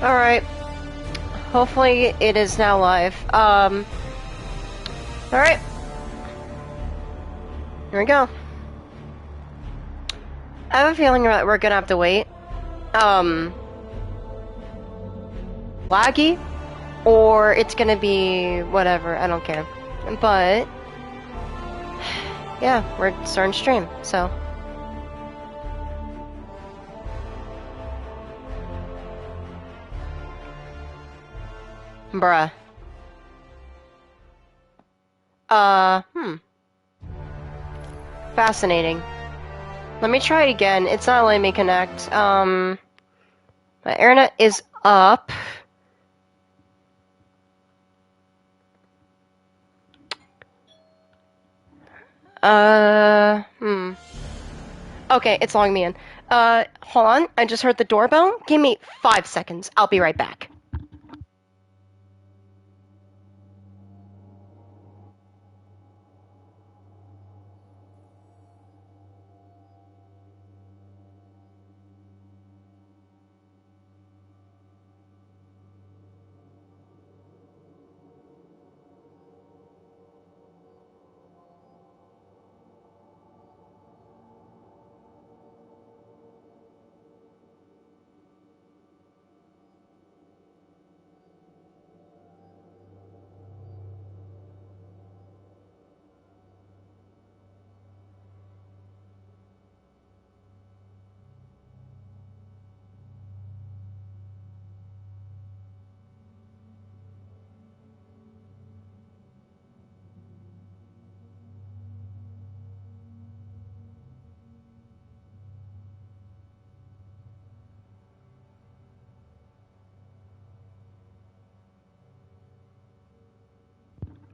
Alright. Hopefully it is now live. Alright. Here we go. I have a feeling that we're gonna have to wait. Laggy, or it's gonna be whatever, I don't care. But, yeah, we're starting stream, so. Bruh. Fascinating. Let me try it again. It's not letting me connect. My internet is up. Okay, it's logging me in. Hold on. I just heard the doorbell. Give me 5 seconds. I'll be right back.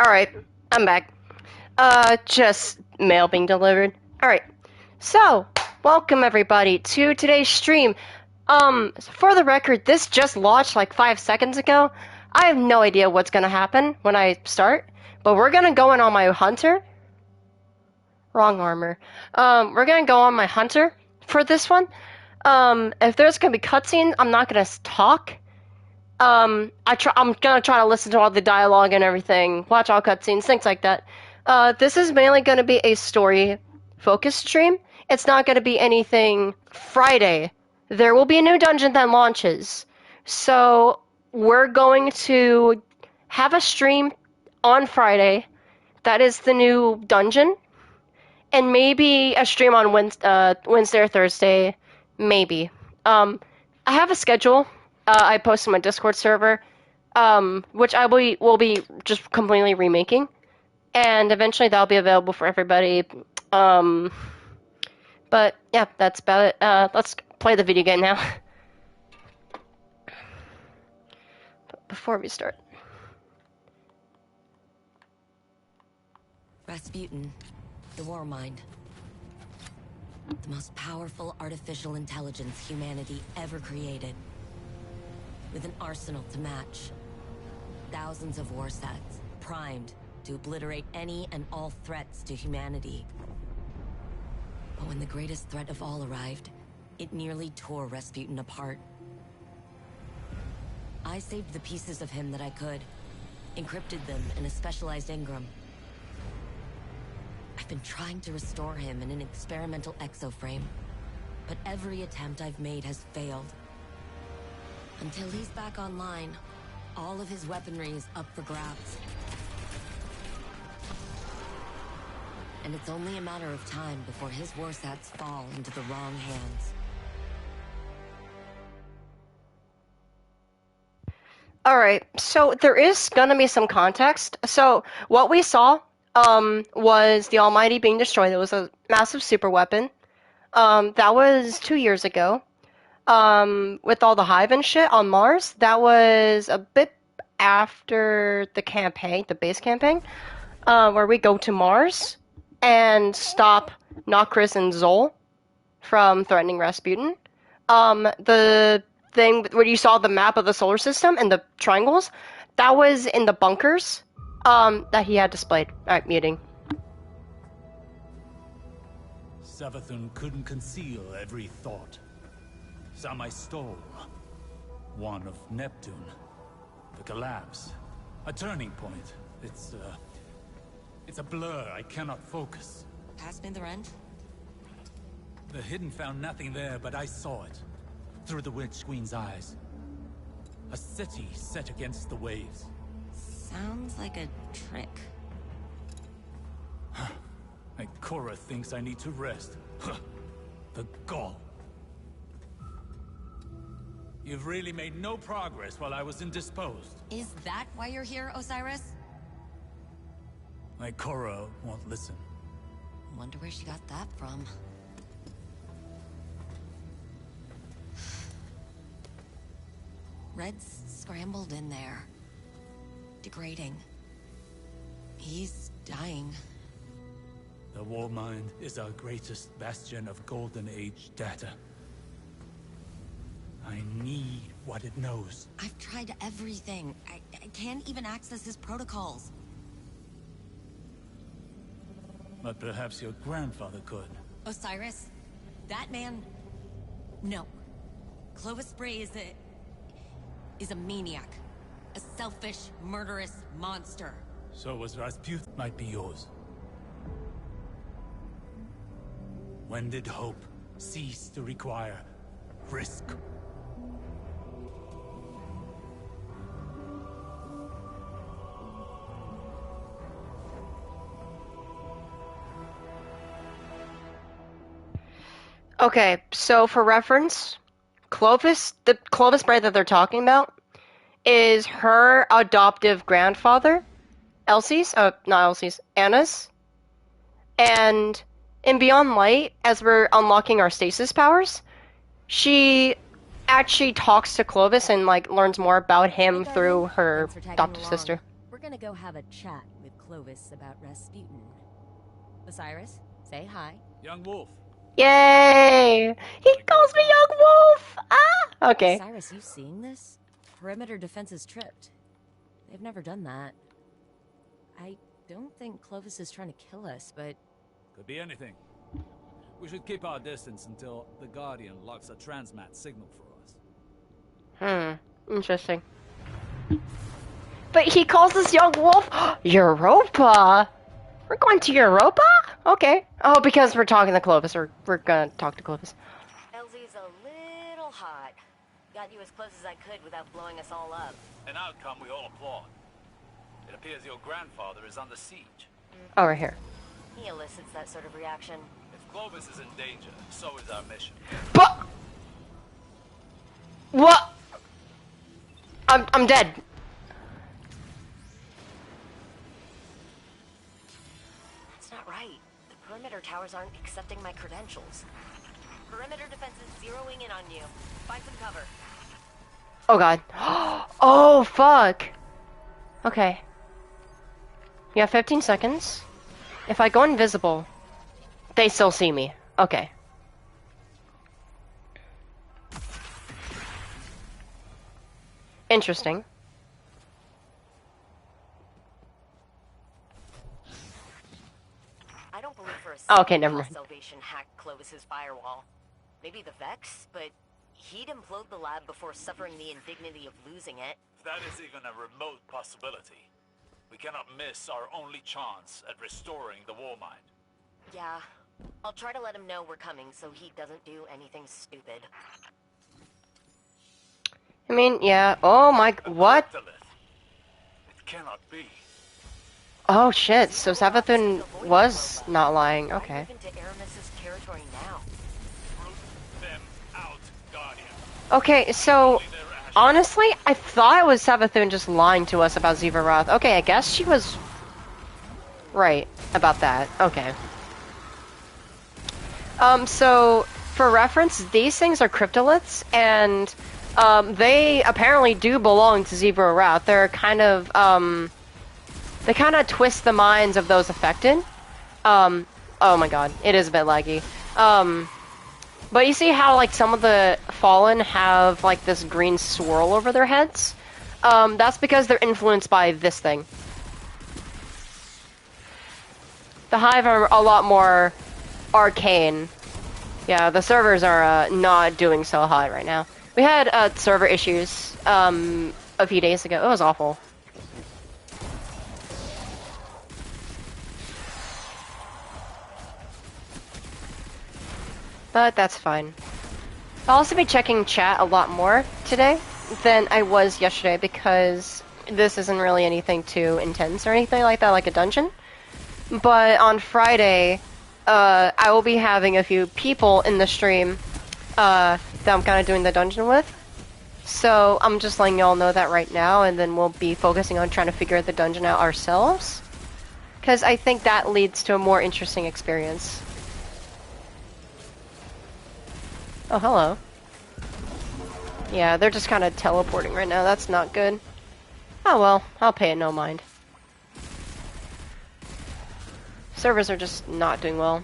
Alright, I'm back. Just mail being delivered. Alright, so, welcome everybody to today's stream. For the record, this just launched like 5 seconds ago. I have no idea what's gonna happen when I start, but we're gonna go in on my hunter. Wrong armor. We're gonna go on my hunter for this one. If there's gonna be cutscenes, I'm not gonna talk. I'm gonna try to listen to all the dialogue and everything, watch all cutscenes, things like that. This is mainly gonna be a story-focused stream. It's not gonna be anything Friday. There will be a new dungeon that launches. So, we're going to have a stream on Friday. That is the new dungeon. And maybe a stream on Wednesday or Thursday. Maybe. I have a schedule. I post on my Discord server, which I will be just completely remaking, and eventually that'll be available for everybody. But yeah, that's about it. Let's play the video game now. But before we start, Rasputin, the War Mind. The most powerful artificial intelligence humanity ever created. With an arsenal to match. Thousands of war sets, primed to obliterate any and all threats to humanity. But when the greatest threat of all arrived, it nearly tore Rasputin apart. I saved the pieces of him that I could, encrypted them in a specialized engram. I've been trying to restore him in an experimental exoframe, but every attempt I've made has failed. Until he's back online, all of his weaponry is up for grabs. And it's only a matter of time before his warsats fall into the wrong hands. alright, so there is gonna be some context. So, what we saw, was the Almighty being destroyed. It was a massive super weapon. That was 2 years ago. With all the Hive and shit on Mars, that was a bit after the campaign, the base campaign, where we go to Mars and stop Nokris and Zol from threatening Rasputin. The thing where you saw the map of the solar system and the triangles, that was in the bunkers, that he had displayed. Alright, muting. Savathun couldn't conceal every thought. Some I stole. one of Neptune. The collapse. A turning point. It's a blur. I cannot focus. Pass me the wrench? The Hidden found nothing there, but I saw it. Through the Witch Queen's eyes. A city set against the waves. Sounds like a trick. And Korra thinks I need to rest. The gall. You've really made no progress while I was indisposed. Is that why you're here, Osiris? My Korra won't listen. Wonder where she got that from. Red's scrambled in there. Degrading. He's dying. The War Mind is our greatest bastion of Golden Age data. I need what it knows. I've tried everything. I can't even access his protocols. But perhaps your grandfather could. Osiris? That man? No. Clovis Bray is a maniac. A selfish, murderous monster. So was Rasputin. Might be yours. When did hope cease to require risk? Okay, so for reference, the Clovis Bray that they're talking about is her adoptive grandfather, Anna's. And in Beyond Light, as we're unlocking our stasis powers, she actually talks to Clovis and like learns more about him through her adoptive sister. We're gonna go have a chat with Clovis about Rasputin. Osiris, say hi. Young Wolf. Yay! He calls me Young Wolf! Ah! Okay. Osiris, you seeing this? Perimeter defense is tripped. They've never done that. I don't think Clovis is trying to kill us, but... Could be anything. We should keep our distance until the Guardian locks a transmat signal for us. Interesting. But he calls us Young Wolf? Europa! We're going to Europa? Okay. Oh, because we're talking to Clovis, or we're gonna talk to Clovis. LZ's a little hot. Got you as close as I could without blowing us all up. An outcome we all applaud. It appears your grandfather is under siege. Oh, right here. He elicits that sort of reaction. If Clovis is in danger, so is our mission. But... What? I'm dead. That's not right. The perimeter towers aren't accepting my credentials. Perimeter defense is zeroing in on you. Find some cover. Oh god. Oh fuck. Okay. You have 15 seconds. If I go invisible, they still see me. Okay. Interesting. I don't believe for a Oh, okay, second never Hell mind. Salvation hacked Clovis's firewall. Maybe the Vex, but he'd implode the lab before suffering the indignity of losing it. If that is even a remote possibility, we cannot miss our only chance at restoring the War Mind. Yeah. I'll try to let him know we're coming so he doesn't do anything stupid. I mean, yeah. Oh my... What? It cannot be. Oh shit, so Savathun was not lying. Okay. Move into Aramis's territory now. Root them out, Guardian. Okay, so... Honestly, I thought it was Savathun just lying to us about Ziva Roth. Okay, I guess she was... right about that. Okay. So, for reference, these things are cryptoliths, and, they apparently do belong to Ziva Roth. They're kind of, they kind of twist the minds of those affected. Oh my god, it is a bit laggy. But you see how, like, some of the Fallen have, like, this green swirl over their heads? That's because they're influenced by this thing. The Hive are a lot more arcane. Yeah, the servers are, not doing so hot right now. We had server issues a few days ago. It was awful. But that's fine. I'll also be checking chat a lot more today than I was yesterday because this isn't really anything too intense or anything like that, like a dungeon. But on Friday, I will be having a few people in the stream that I'm kind of doing the dungeon with. So I'm just letting y'all know that right now, and then we'll be focusing on trying to figure the dungeon out ourselves. Because I think that leads to a more interesting experience. Oh, hello. Yeah, they're just kind of teleporting right now. That's not good. Oh well, I'll pay it no mind. Servers are just not doing well.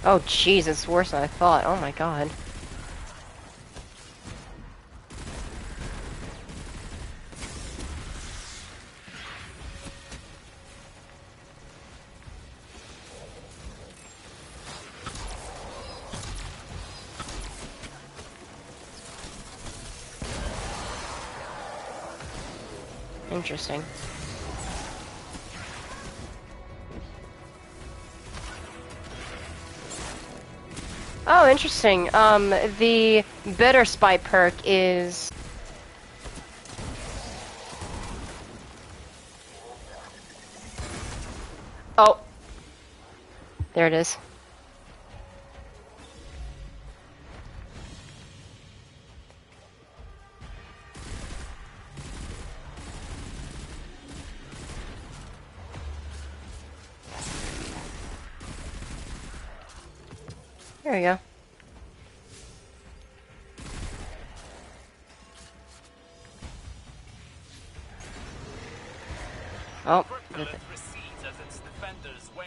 Oh jeez, it's worse than I thought. Oh my god. Interesting. Oh, interesting. The Bitter Spy perk is... Oh. There it is. There we go. Oh. Recedes as its defenders wane.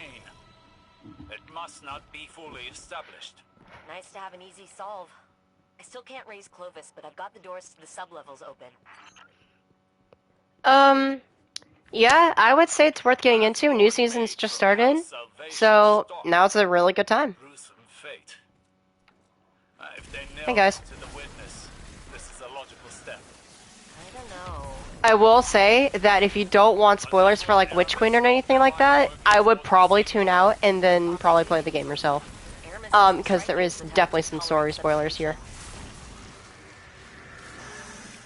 It must not be fully established. Nice to have an easy solve. I still can't raise Clovis, but I've got the doors to the sublevels open. Yeah, I would say it's worth getting into. New season's just started, so now's a really good time. Hey guys. This is a logical step. I don't know. I will say that if you don't want spoilers for like Witch Queen or anything like that, I would probably tune out and then probably play the game yourself. Because there is definitely some story spoilers here.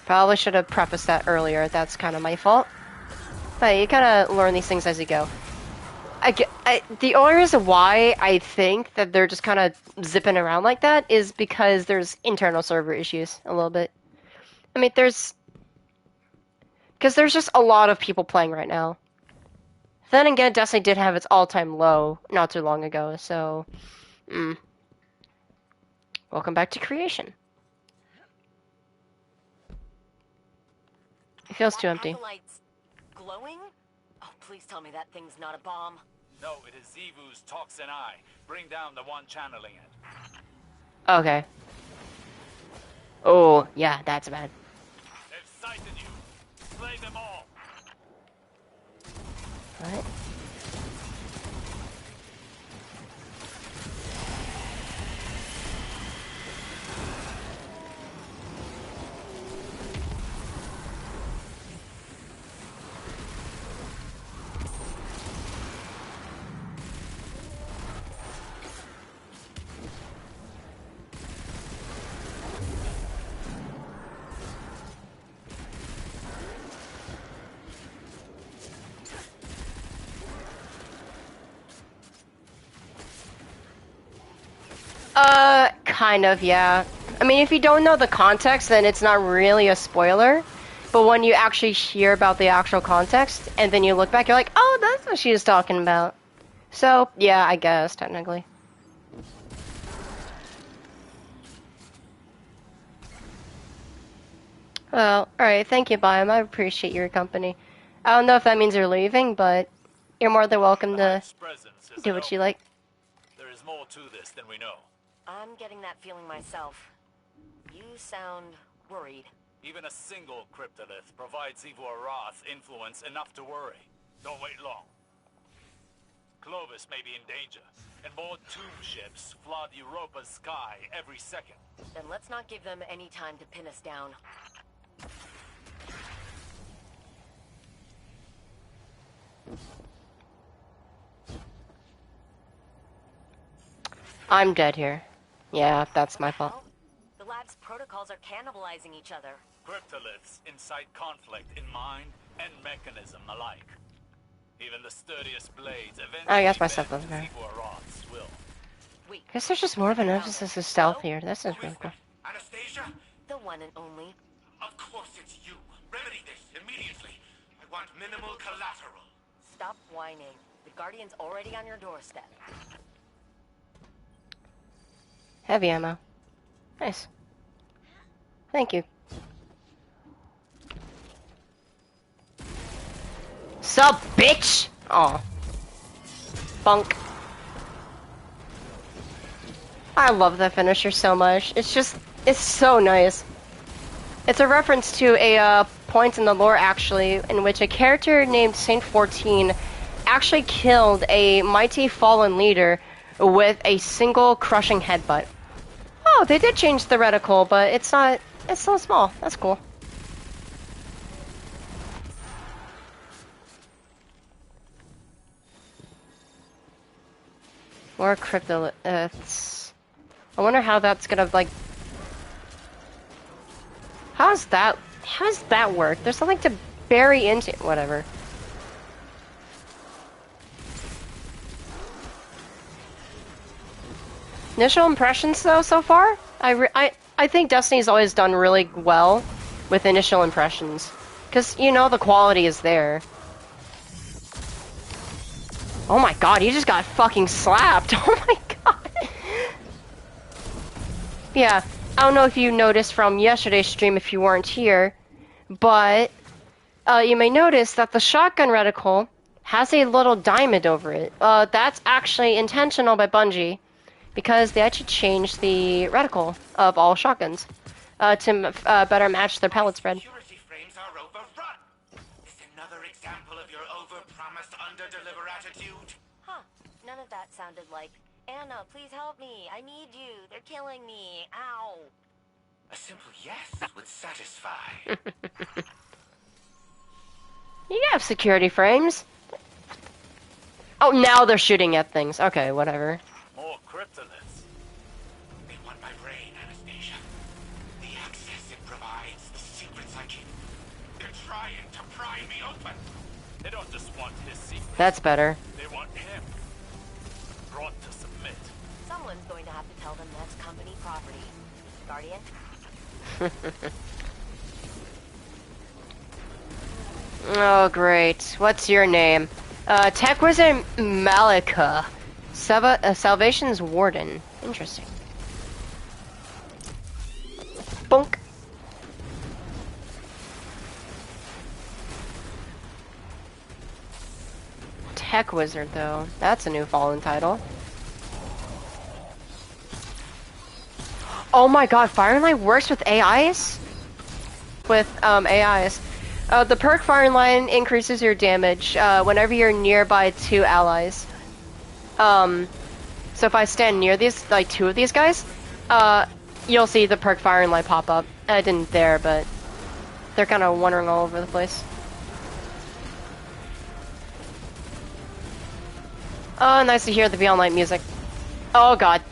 Probably should have prefaced that earlier. That's kind of my fault. But you kind of learn these things as you go. The only reason why I think that they're just kind of zipping around like that is because there's internal server issues a little bit. I mean, because there's just a lot of people playing right now. Then again, Destiny did have its all-time low not too long ago, so... Welcome back to creation. It feels too empty. Acolyte's glowing? Oh, please tell me that thing's not a bomb. No, it is Zivu's toxin eye. Bring down the one channeling it. Okay. Oh, yeah, that's bad. They've sighted you. Slay them all. What? Kind of, yeah. I mean, if you don't know the context, then it's not really a spoiler. But when you actually hear about the actual context, and then you look back, you're like, oh, that's what she was talking about. So, yeah, I guess, technically. Well, alright, thank you, Biome. I appreciate your company. I don't know if that means you're leaving, but you're more than welcome to do what you like. There is more to this than we know. I'm getting that feeling myself. sound worried. Even a single cryptolith provides Ivor Roth influence enough to worry. Don't wait long. Clovis may be in danger, and more tomb ships flood Europa's sky every second. Then let's not give them any time to pin us down. I'm dead here. Yeah, that's my fault. The lab's protocols are cannibalizing each other. Cryptoliths incite conflict in mind and mechanism alike. Even the sturdiest blades eventually I guess my stuff bend doesn't to matter. Ivor Roth's will. Wait, I guess there's just more of an emphasis of stealth here. This is really cool. Anastasia? the one and only. Of course it's you. Remedy this immediately. I want minimal collateral. Stop whining. The Guardian's already on your doorstep. Heavy ammo. Nice. Thank you. Sup, bitch? Aw. Bunk. I love the finisher so much. It's so nice. It's a reference to a point in the lore, actually, in which a character named Saint 14 actually killed a mighty fallen leader with a single crushing headbutt. Oh, they did change the reticle, but it's so small. That's cool. More cryptoliths. I wonder how that's gonna, like... How's that work? There's something to bury into... Whatever. Initial impressions, though, so far? I think Destiny's always done really well with initial impressions. Because, you know, the quality is there. Oh my god, he just got fucking slapped. Oh my god. Yeah, I don't know if you noticed from yesterday's stream if you weren't here, but you may notice that the shotgun reticle has a little diamond over it. That's actually intentional by Bungie, because they actually changed the reticle of all shotguns to better match their pellet spread. Security frames are overrun. Is another example of your over-promise, under-deliver attitude? Huh. None of that sounded like, Anna, please help me. I need you. They're killing me. Ow. A simple yes would satisfy. You have security frames. Oh, now they're shooting at things. Okay, whatever. More cryptoliths. They want my brain, Anastasia. The access it provides, the secrets I keep. They're trying to pry me open. They don't just want his secret. That's better. They want him. Brought to submit. Someone's going to have to tell them that's company property. Guardian? Oh, great. What's your name? Tech Wizard Malika. Salvation's Warden. Interesting. Bonk. Tech Wizard, though. That's a new Fallen title. Oh my god, Fire and Light works with AIs? With, AIs. The perk Fire and Line increases your damage, whenever you're nearby two allies. So if I stand near these, like, two of these guys, you'll see the perk Fire and Light pop up. I didn't there, but they're kind of wandering all over the place. Oh, nice to hear the Beyond Light music. Oh god.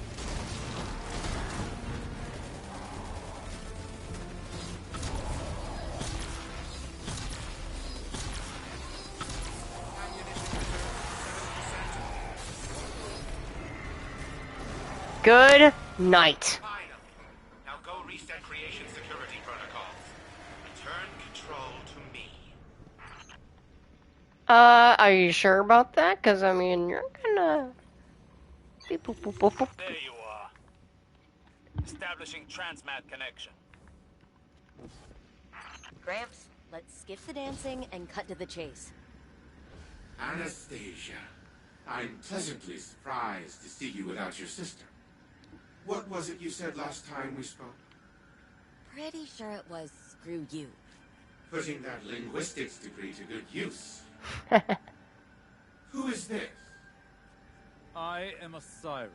Good night. Finally. Now go reset creation security protocols. Return control to me. Are you sure about that? Because, I mean, you're gonna... Beep, boop, boop, boop, boop. There you are. Establishing transmat connection. Gramps? Let's skip the dancing and cut to the chase. Anastasia, I'm pleasantly surprised to see you without your sister. What was it you said last time we spoke? pretty sure it was screw you. Putting that linguistics degree to good use. Who is this? I am Osiris,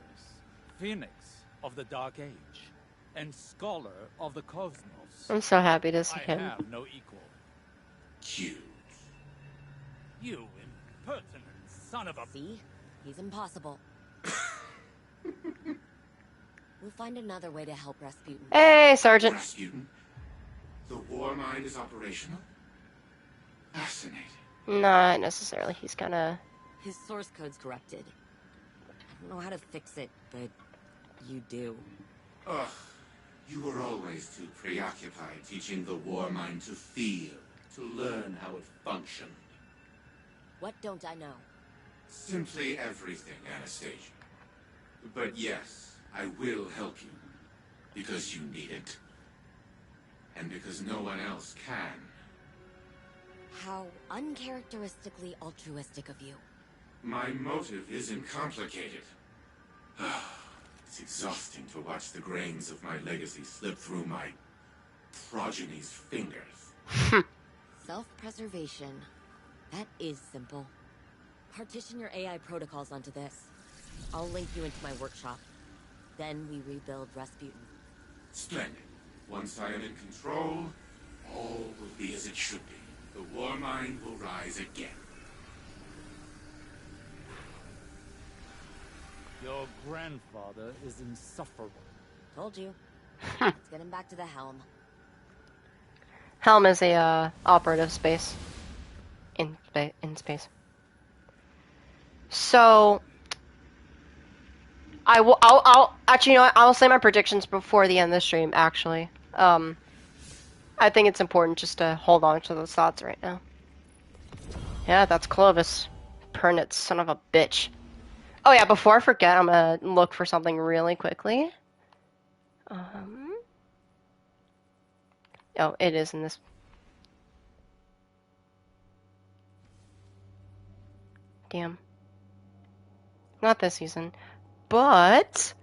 Phoenix of the Dark Age, and Scholar of the Cosmos. I'm so happy to see I him. have no equal. Cute. You impertinent son of a... See? He's impossible. We'll find another way to help Rasputin. Hey, Sergeant. Rasputin? The war mind is operational? Fascinating. Not necessarily. He's kind of... His source code's corrupted. I don't know how to fix it, but you do. Ugh. You were always too preoccupied teaching the war mind to feel, to learn how it functioned. What don't I know? Simply everything, Anastasia. But yes, I will help you. Because you need it. And because no one else can. How uncharacteristically altruistic of you. My motive isn't complicated. It's exhausting to watch the grains of my legacy slip through my progeny's fingers. Self-preservation. That is simple. Partition your AI protocols onto this. I'll link you into my workshop. Then we rebuild Rasputin. Splendid. Once I am in control, all will be as it should be. The war mind will rise again. Your grandfather is insufferable. Told you. Let's get him back to the helm. Helm is a operative space. In space. So... I'll actually, you know what? I'll say my predictions before the end of the stream, actually. I think it's important just to hold on to those thoughts right now. Yeah, that's Clovis. Pernitz, son of a bitch. Oh yeah, before I forget, I'm gonna look for something really quickly. Oh, it is in this. Damn. Not this season. But...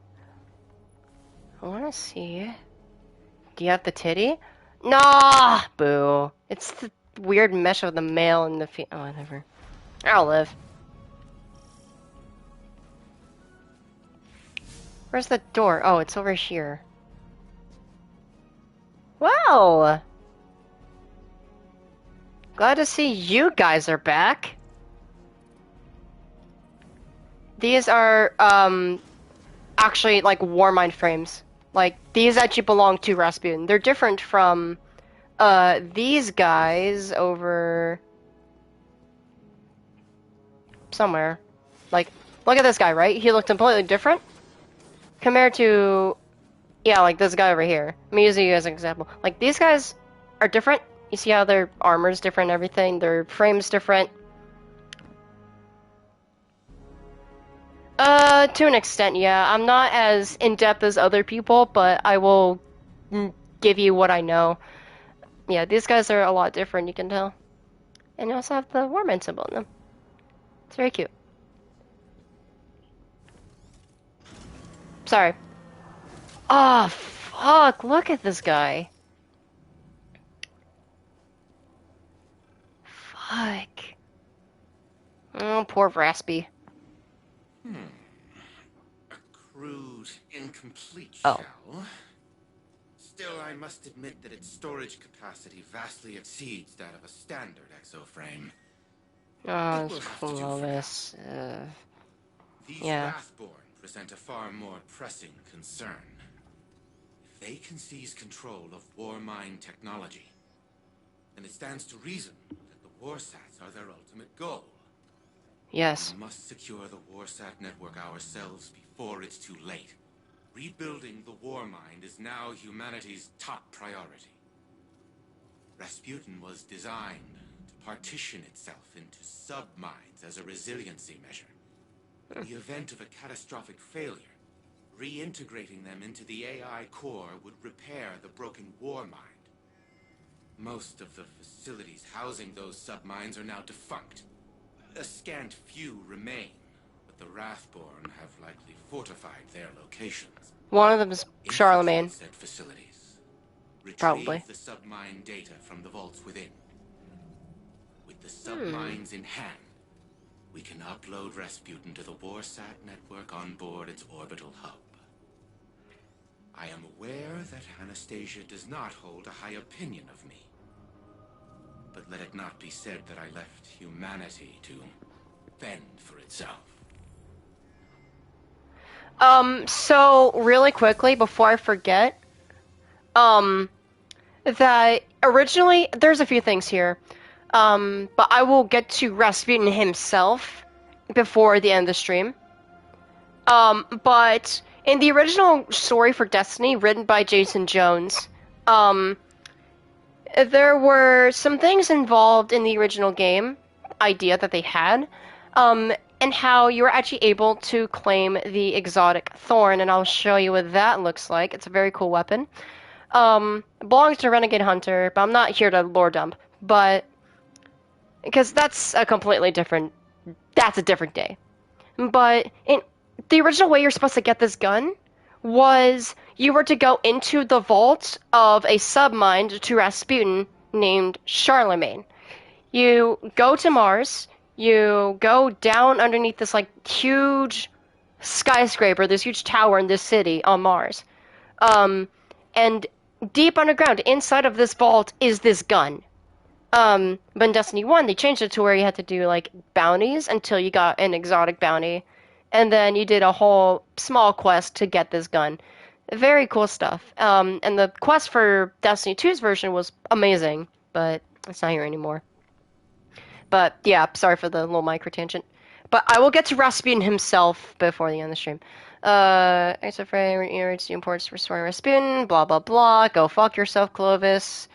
I wanna see... Do you have the titty? Nah! Boo. It's the weird mesh of the male and the oh, whatever. I'll live. Where's the door? Oh, it's over here. Well! Glad to see you guys are back. These are, actually, like, Warmind frames. Like, these actually belong to Rasputin. They're different from, these guys over... somewhere. Like, look at this guy, right? He looked completely different. Compared to... yeah, like this guy over here. I'm using you as an example. Like, these guys are different. You see how their armor's different and everything? Their frame's different. To an extent, yeah. I'm not as in-depth as other people, but I will give you what I know. Yeah, these guys are a lot different, you can tell. And you also have the Warman symbol in them. It's very cute. Sorry. Oh, fuck, look at this guy. Fuck. Oh, poor Raspy. A crude, incomplete Oh. shell. Still, I must admit that its storage capacity vastly exceeds that of a standard exoframe. Oh, It will it's have to do for now. Clovis. These Yeah. Wrathborn present a far more pressing concern. If they can seize control of Warmind technology, then it stands to reason that the Warsats are their ultimate goal. Yes. We must secure the Warsat network ourselves before it's too late. Rebuilding the Warmind is now humanity's top priority. Rasputin was designed to partition itself into sub-minds as a resiliency measure. In the event of a catastrophic failure, reintegrating them into the AI core would repair the broken Warmind. Most of the facilities housing those sub-minds are now defunct. A scant few remain, but the Wrathborn have likely fortified their locations. One of them is Charlemagne. Infiltrate said facilities. Probably. Retrieve the submine data from the vaults within. With the submines in hand, we can upload Rasputin to the Warsat network on board its orbital hub. I am aware that Anastasia does not hold a high opinion of me. But let it not be said that I left humanity to fend for itself. So really quickly, before I forget, that originally, there's a few things here, but I will get to Rasputin himself before the end of the stream. But in the original story for Destiny, written by Jason Jones, there were some things involved in the original game idea that they had, and how you were actually able to claim the exotic thorn, and I'll show you what that looks like. It's a very cool weapon. It belongs to Renegade Hunter, but I'm not here to lore dump, but because that's a different day. But in the original way you're supposed to get this gun was you were to go into the vault of a submind to Rasputin named Charlemagne. You go to Mars, you go down underneath this like huge skyscraper, this huge tower in this city on Mars. And deep underground, inside of this vault, is this gun. But in Destiny 1, they changed it to where you had to do, like, bounties until you got an exotic bounty. And then you did a whole small quest to get this gun. Very cool stuff. And the quest for Destiny 2's version was amazing, but it's not here anymore. But, yeah, sorry for the little micro tangent. But I will get to Rasputin himself before the end of the stream. It's afraid reiterates the importance of restoring Rasputin, blah, blah, blah. Go fuck yourself, Clovis.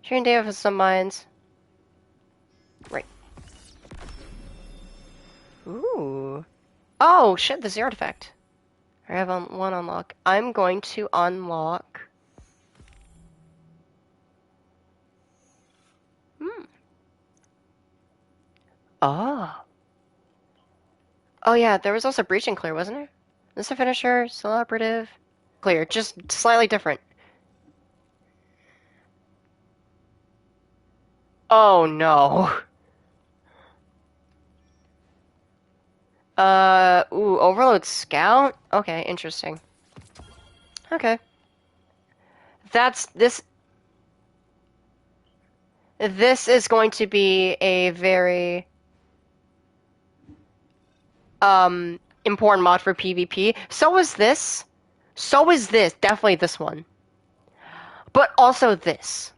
Train David with some mines. Right. Ooh. Oh, shit, this is the artifact. I have one unlock. I'm going to unlock... Oh. Oh, yeah, there was also Breach and Clear, wasn't there? This is a finisher, still operative. Clear, just slightly different. Oh, no. Ooh, Overload Scout? Okay, interesting. Okay. This is going to be a very, important mod for PvP. So is this. So is this. Definitely this one. But also this.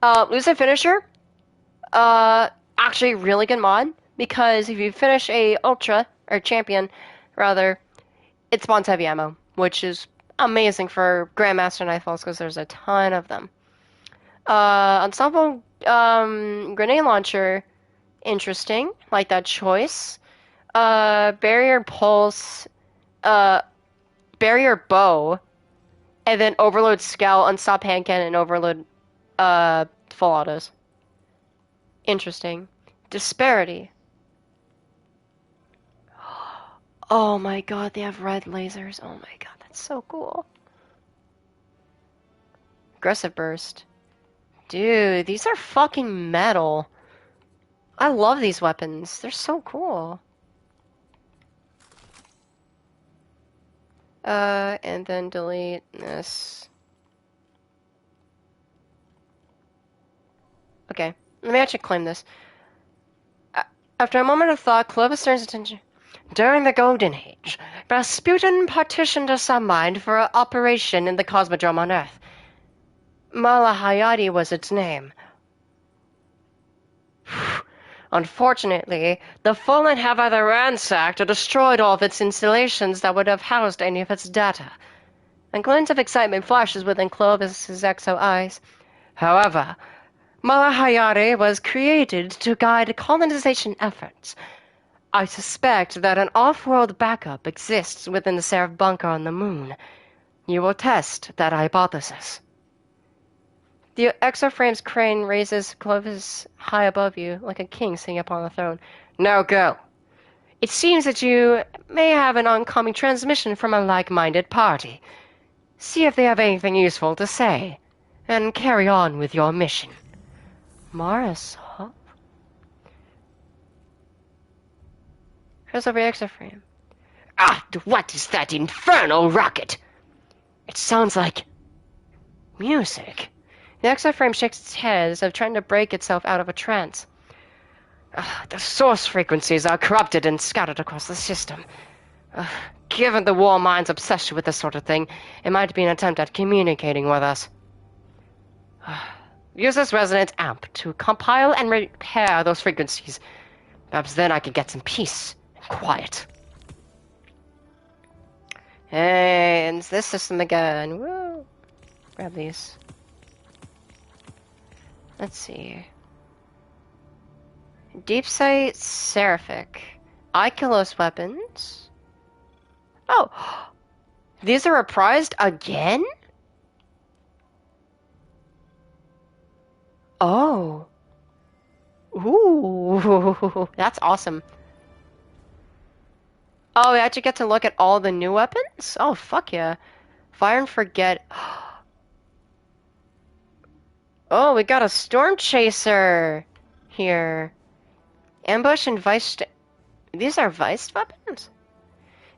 Lucid Finisher. Actually really good mod. Because if you finish a Ultra, or Champion, rather, it spawns heavy ammo. Which is amazing for Grandmaster Nightfalls, because there's a ton of them. Ensemble, Grenade Launcher. Interesting. Like that choice. Barrier Pulse, Barrier Bow, and then Overload Scout, Unstop Hand Cannon, and Overload, Full Autos. Interesting. Disparity. Oh my god, they have red lasers. Oh my god, that's so cool. Aggressive Burst. Dude, these are fucking metal. I love these weapons. They're so cool. And then delete this. Okay, let me actually claim this. After a moment of thought, Clovis turns attention. During the Golden Age, Rasputin partitioned a submind for operation in the Cosmodrome on Earth. Malahayati was its name. Unfortunately, the Fallen have either ransacked or destroyed all of its installations that would have housed any of its data. A glint of excitement flashes within Clovis's exo eyes. However, Malahayati was created to guide colonization efforts. I suspect that an off-world backup exists within the Seraph bunker on the moon. You will test that hypothesis. The exoframe's crane raises Clovis high above you, like a king sitting upon a throne. Now go. It seems that you may have an oncoming transmission from a like-minded party. See if they have anything useful to say. and carry on with your mission. Mars, huh? Here's over extra frame. Ah, what is that infernal rocket? It sounds like music. The extra frame shakes its head as if trying to break itself out of a trance. The source frequencies are corrupted and scattered across the system. Given the War Mind's obsession with this sort of thing, it might be an attempt at communicating with us. Use this resonance amp to compile and repair those frequencies. Perhaps then I can get some peace and quiet. Hey, and it's this system again. Woo! Grab these. Let's see. Deep Sight Seraphic. Ikilos weapons. Oh! These are reprised again? Oh. Ooh. That's awesome. Oh, we actually get to look at all the new weapons? Oh, fuck yeah. Fire and Forget. Oh, we got a Storm Chaser here. Ambush and Vice... These are Vice weapons?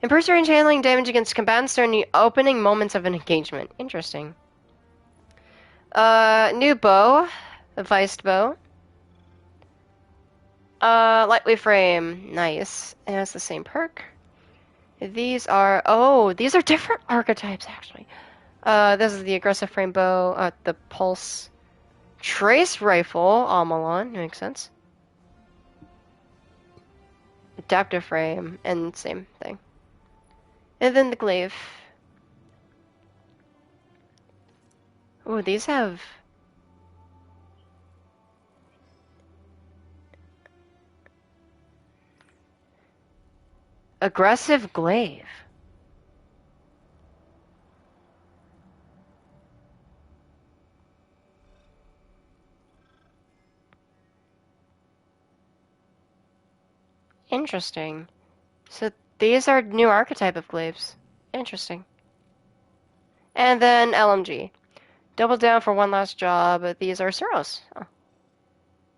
Improves range handling damage against combatants during the opening moments of an engagement. Interesting. New bow. A Viced bow. Lightweight frame. Nice. It has the same perk. These are... Oh, these are different archetypes, actually. This is the aggressive frame bow. The pulse... Trace rifle. Amalon. Makes sense. Adaptive frame. And same thing. And then the glaive. Oh, these have... Aggressive glaive. Interesting. So these are new archetype of glaives. Interesting. And then LMG. Double down for one last job. These are Suros. Oh.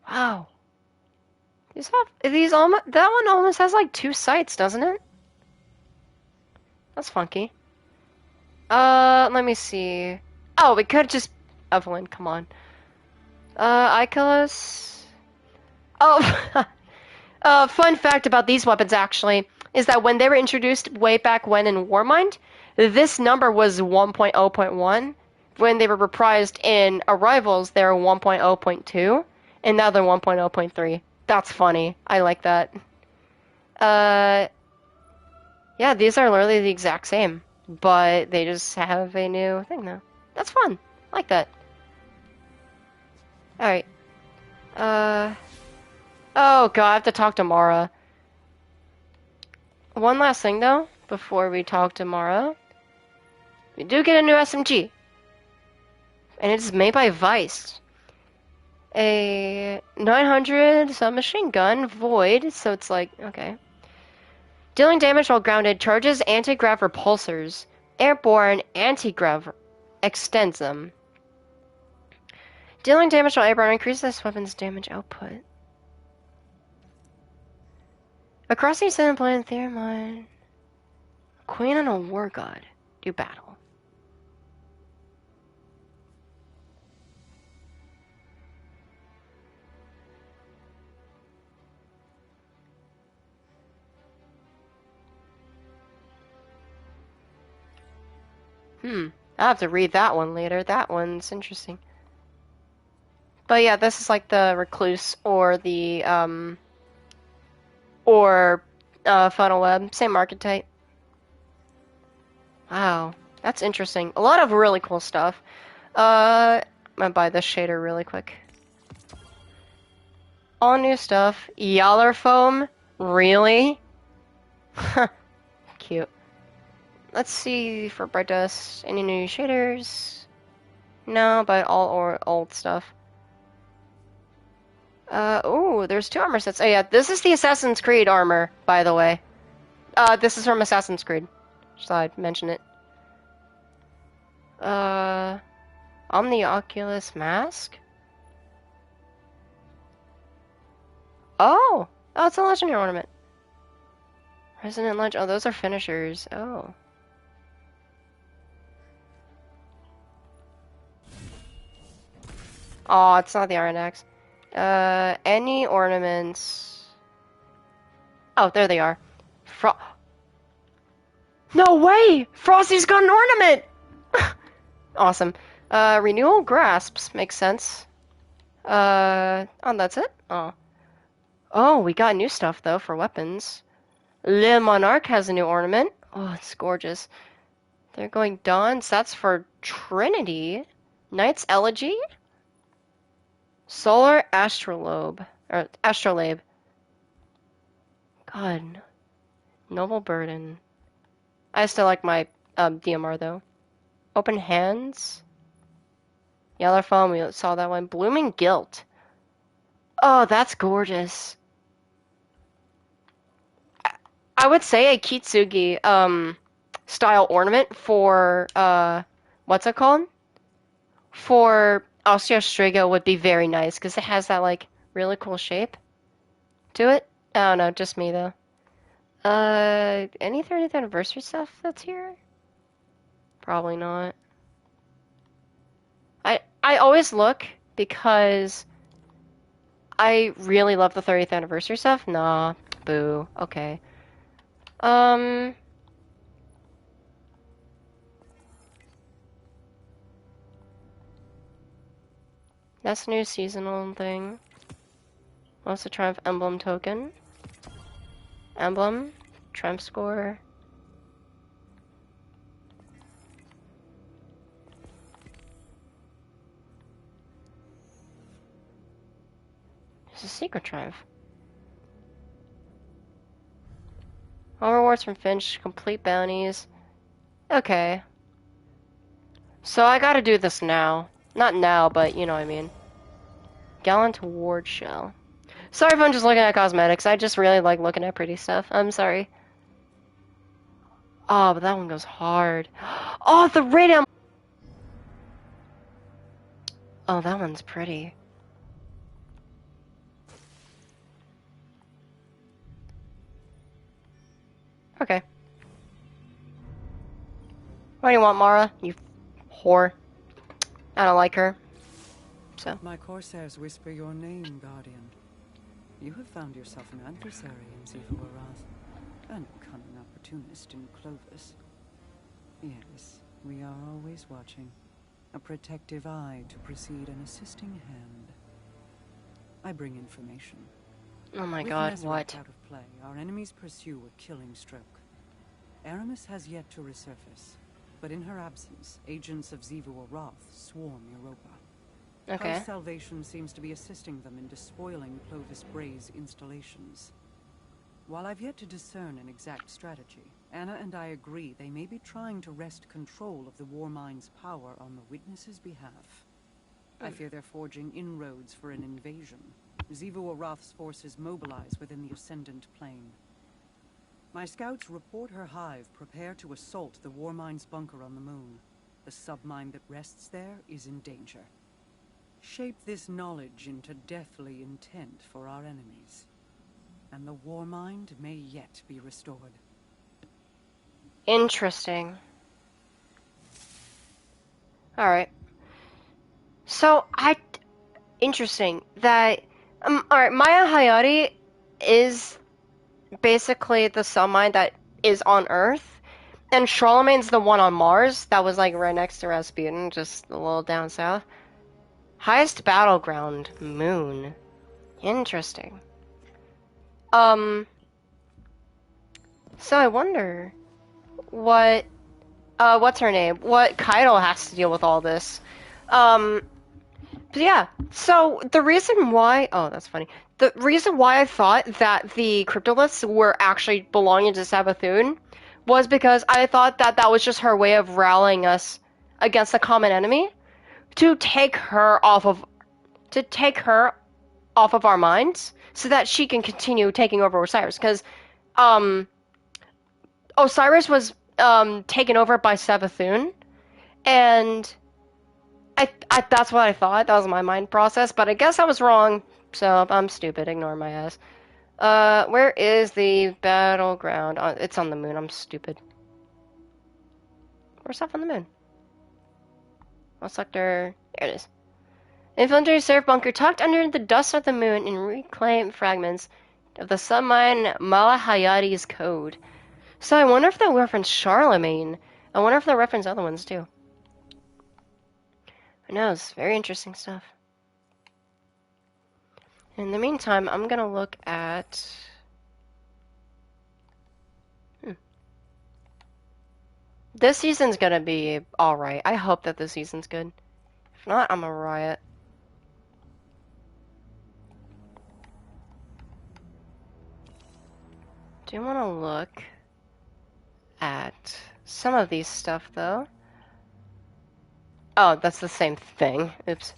Wow. These almost, that one almost has like 2 sights, doesn't it? That's funky. Let me see. Oh, we could just Evelyn, come on. Ikilos. Oh, fun fact about these weapons actually is that when they were introduced way back when in Warmind, this number was 1.0.1. When they were reprised in Arrivals, they were 1.0.2, and now they're 1.0.3. That's funny. I like that. Yeah, these are literally the exact same, but they just have a new thing now. That's fun. I like that. Alright. Oh god, I have to talk to Mara. One last thing though, before we talk to Mara. We do get a new SMG. And it's made by Vice. A 900 submachine gun, void, so it's like, okay. Dealing damage while grounded, charges anti-grav repulsors. Airborne anti-grav extends them. Dealing damage while airborne increases this weapon's damage output. Across the ascendant planet, Theramine. Queen and a war god. Do battle. I'll have to read that one later. That one's interesting. But yeah, this is like the Recluse or the, Funnel Web. Same archetype. Wow. That's interesting. A lot of really cool stuff. I'm gonna buy this shader really quick. All new stuff. Yaller foam? Really? Cute. Let's see for Bright Dust. Any new shaders? No, but all or old stuff. Oh, there's 2 armor sets. Oh yeah, this is the Assassin's Creed armor, by the way. This is from Assassin's Creed. Just thought I'd mention it. Omnioculus mask? Oh! Oh, it's a legendary ornament. Resonant Ledge. Oh, those are finishers. Oh. Oh, it's not the Iron Axe. Any ornaments? Oh, there they are. No way! Frosty's got an ornament! Awesome. Renewal Grasps. Makes sense. Oh, that's it? Oh. Oh, we got new stuff, though, for weapons. Le Monarque has a new ornament. Oh, it's gorgeous. They're going Dawns. That's for Trinity. Knight's Elegy. Solar Astrolabe. Or Astrolabe. God. Noble Burden. I still like my DMR, though. Open Hands. Yellow Foam, we saw that one. Blooming Guilt. Oh, that's gorgeous. I would say a Kitsugi style ornament for what's it called? For Osteostriga would be very nice because it has that like really cool shape to it. I don't know, just me though. Any 30th anniversary stuff that's here? Probably not. I always look because I really love the 30th anniversary stuff. Nah, boo. Okay. That's a new seasonal thing. What's the Triumph Emblem token? Emblem. Triumph score. It's a secret Triumph. All rewards from Finch. Complete bounties. Okay. So I gotta do this now. Not now, but you know what I mean. Gallant Ward Shell. Sorry if I'm just looking at cosmetics. I just really like looking at pretty stuff. I'm sorry. Oh, but that one goes hard. Oh, the radium. Oh, that one's pretty. Okay. What do you want, Mara? You whore. I don't like her. So. My Corsairs whisper your name, Guardian. You have found yourself an adversary in Zivu Arath, and a cunning opportunist in Clovis. Yes, we are always watching. A protective eye to precede an assisting hand. I bring information. Oh my With god, Nezarec what? out of play, our enemies pursue a killing stroke. Aramis has yet to resurface, but in her absence, agents of Zivu Arath swarm Europa. Okay. House Salvation seems to be assisting them in despoiling Clovis Bray's installations. While I've yet to discern an exact strategy, Anna and I agree they may be trying to wrest control of the Warmind's power on the Witness's behalf. I fear they're forging inroads for an invasion. Zivu Arath's forces mobilize within the Ascendant Plane. My scouts report her hive prepare to assault the Warmind's bunker on the moon. The submind that rests there is in danger. Shape this knowledge into deathly intent for our enemies, and the Warmind may yet be restored. Interesting. Alright. So, interesting that, alright, Maya Hayati is basically the submind that is on Earth, and Charlemagne's the one on Mars that was, like, right next to Rasputin, just a little down south. Highest battleground, Moon. Interesting. So I wonder what's her name? What Kaido has to deal with all this. But yeah, so the reason why, oh, that's funny. The reason why I thought that the cryptoliths were actually belonging to Savathun was because I thought that that was just her way of rallying us against the common enemy to take her off of our minds so that she can continue taking over Osiris, because Osiris was taken over by Savathun, and That's what I thought. That was my mind process, but I guess I was wrong. So I'm stupid. Ignore my ass. Where is the battleground? It's on the moon. I'm stupid. Where's stuff on the moon? What sector? There it is. Infiltrated Seraph bunker tucked under the dust of the moon and reclaimed fragments of the submine Malahayati's code. So I wonder if they'll reference Charlemagne. I wonder if they'll reference other ones too. Who knows? Very interesting stuff. In the meantime, I'm gonna look at... This season's gonna be alright. I hope that this season's good. If not, I'm a riot. Do want to look at some of these stuff, though. Oh, that's the same thing. Oops.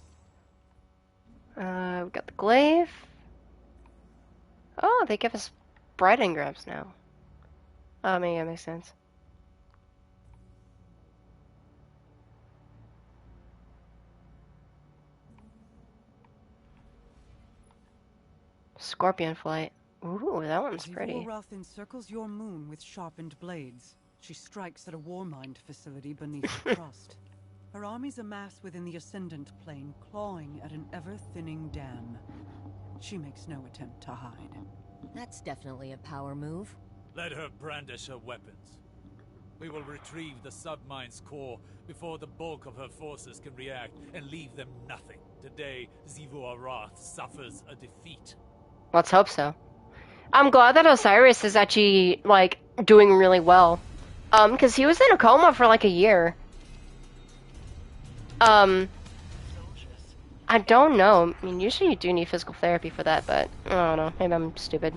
We got the glaive. Oh, they give us bright engrams now. Oh, maybe that makes sense. Scorpion flight. Ooh, that one's pretty. Zivorath encircles your moon with sharpened blades. She strikes at a war mind facility beneath the crust. Her armies amass within the Ascendant Plane, clawing at an ever-thinning dam. She makes no attempt to hide. That's definitely a power move. Let her brandish her weapons. We will retrieve the submine's core before the bulk of her forces can react and leave them nothing. Today, Zivorath suffers a defeat. Let's hope so. I'm glad that Osiris is actually, like, doing really well. Because he was in a coma for, like, a year. I don't know. I mean, usually you do need physical therapy for that, but I don't know. Maybe I'm stupid.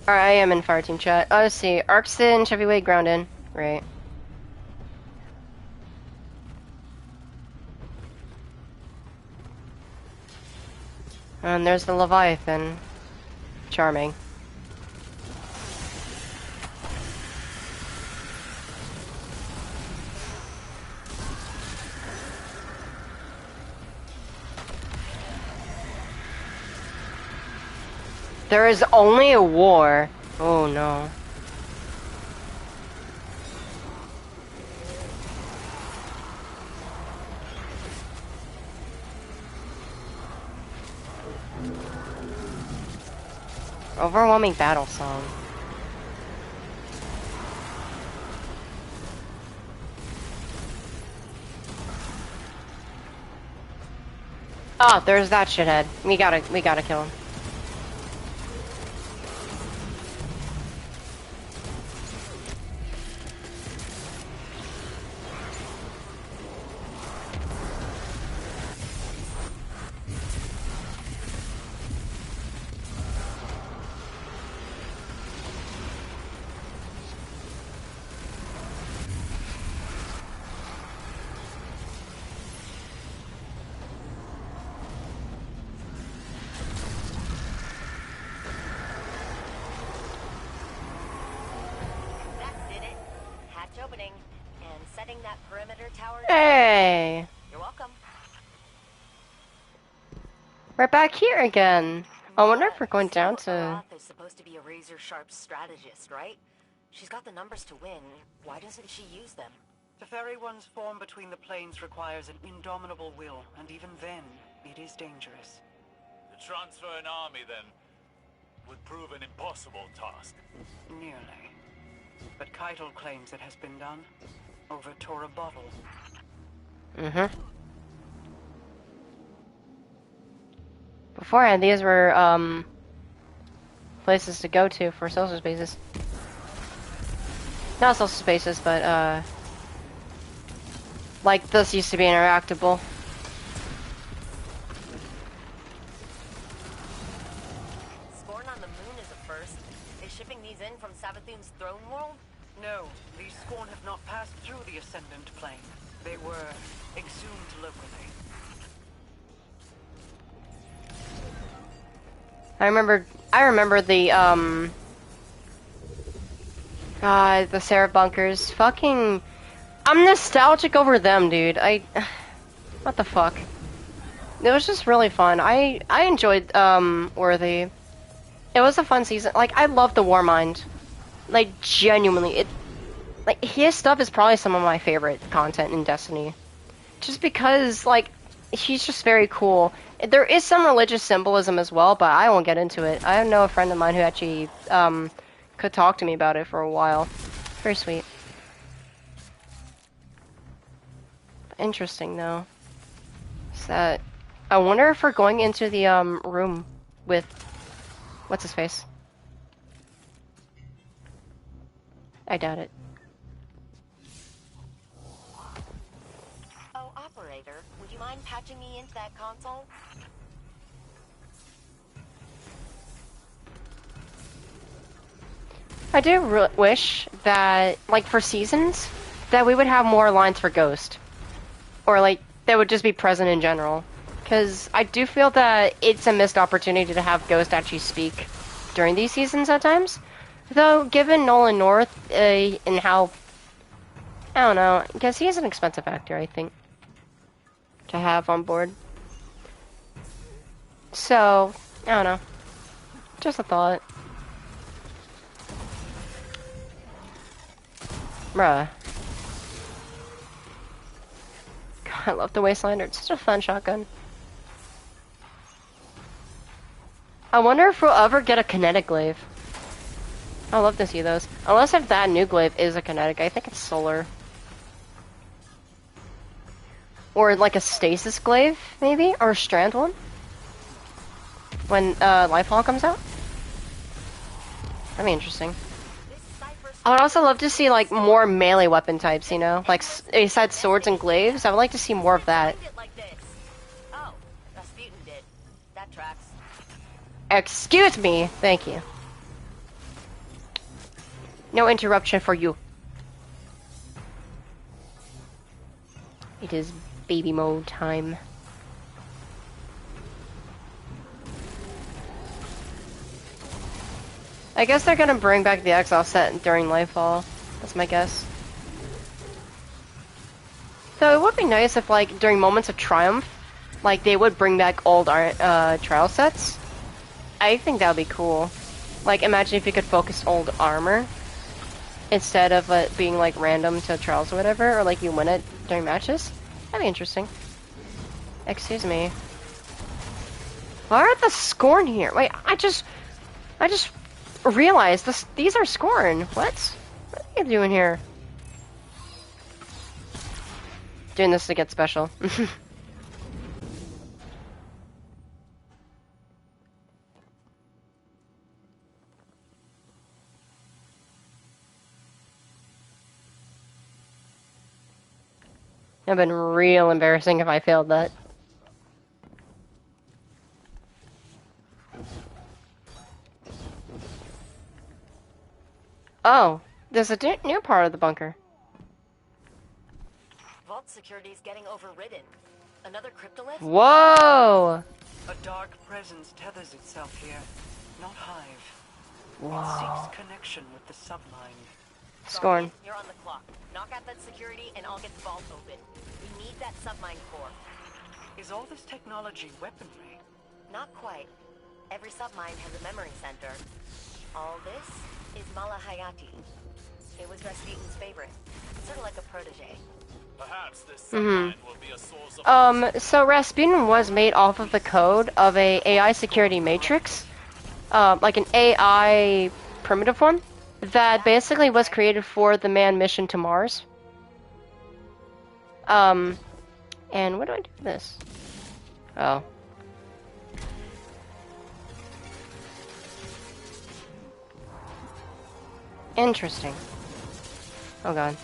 Alright, I am in fireteam chat. Oh, let's see. Arxton, heavyweight, ground in. Great. And there's the Leviathan. Charming. There is only a war. Oh no. Overwhelming battle song. Oh, there's that shithead. We gotta kill him. Hey! You're welcome. We're back here again. I wonder if we're going down to... Seraph is supposed to be a razor-sharp strategist, right? She's got the numbers to win. Why doesn't she use them? To ferry one's form between the planes requires an indomitable will, and even then, it is dangerous. To transfer an army, then, would prove an impossible task. Nearly. But Keitel claims it has been done. Over Tora Bottle. Beforehand, these were, places to go to for social spaces. Not social spaces, but, like, this used to be interactable. Scorn on the moon is a first. Is shipping these in from Savathun's throne world? No, these Scorn have not passed through the Ascendant Plane. They were exhumed locally. I remember the Seraph bunkers. Fucking, I'm nostalgic over them, dude. What the fuck? It was just really fun. I enjoyed Worthy. It was a fun season. Like I love the Warmind. Like genuinely, like his stuff is probably some of my favorite content in Destiny. Just because like he's just very cool. There is some religious symbolism as well, but I won't get into it. I know a friend of mine who actually could talk to me about it for a while. Very sweet. Interesting though. Is that I wonder if we're going into the room with what's his face? I doubt it. Oh, operator, would you mind patching me into that console? I do wish that, like, for seasons, that we would have more lines for Ghost. Or, like, that would just be present in general. Because I do feel that it's a missed opportunity to have Ghost actually speak during these seasons at times. Though, given Nolan North, and how... I don't know, because he is an expensive actor, I think, to have on board. So, I don't know. Just a thought. Bruh. God, I love the Wastelander. It's such a fun shotgun. I wonder if we'll ever get a kinetic glaive. I'd love to see those. Unless if that new glaive is a kinetic. I think it's solar. Or like a stasis glaive, maybe? Or a strand one? When Lifehall comes out? That'd be interesting. I would also love to see like more melee weapon types, you know? Like, besides swords and glaives, I would like to see more of that. Oh, Rasputin did. That tracks. Excuse me! Thank you. No interruption for you. It is baby mode time. I guess they're gonna bring back the exile set during Lifefall. That's my guess. So it would be nice if, like, during moments of triumph, like, they would bring back old trial sets. I think that would be cool. Like, imagine if you could focus old armor instead of it being, like, random to trials or whatever, or, like, you win it during matches. That'd be interesting. Excuse me. Why are the Scorn here? Wait, I just realized these are Scorn. What are you doing here? Doing this to get special. It'd been real embarrassing if I failed that. Oh, there's a new part of the bunker. Vault security's getting overridden. Another cryptolith? Whoa! A dark presence tethers itself here, not Hive. Whoa. It seeks connection with the submind. Scorn. You're on the clock. Knock out that security and I'll get the vault open. We need that submine core. Is all this technology weaponry? Not quite. Every submine has a memory center. All this is Malahayati. It was Rasputin's favorite. Sort of like a protege. Perhaps this submine will be a source of... So Rasputin was made off of the code of a AI security matrix. Like an AI primitive one that basically was created for the manned mission to Mars. And what do I do with this? Oh. Interesting. Oh god.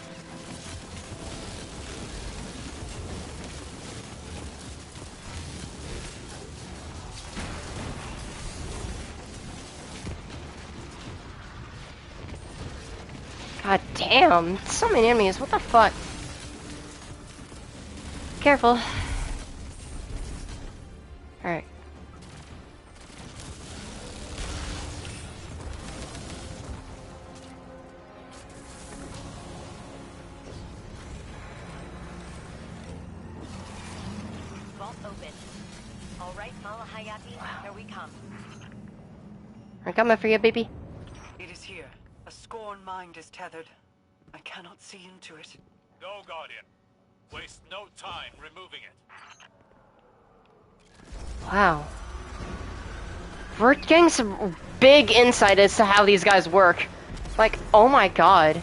God damn, so many enemies, what the fuck? Careful. Alright. open. All right, Mala Hayati, here we come. I'm coming for you, baby. It is here. A Scorn mind is tethered. I cannot see into it. Go, Guardian. Waste no time removing it. Wow. We're getting some big insight as to how these guys work. Like, oh my god.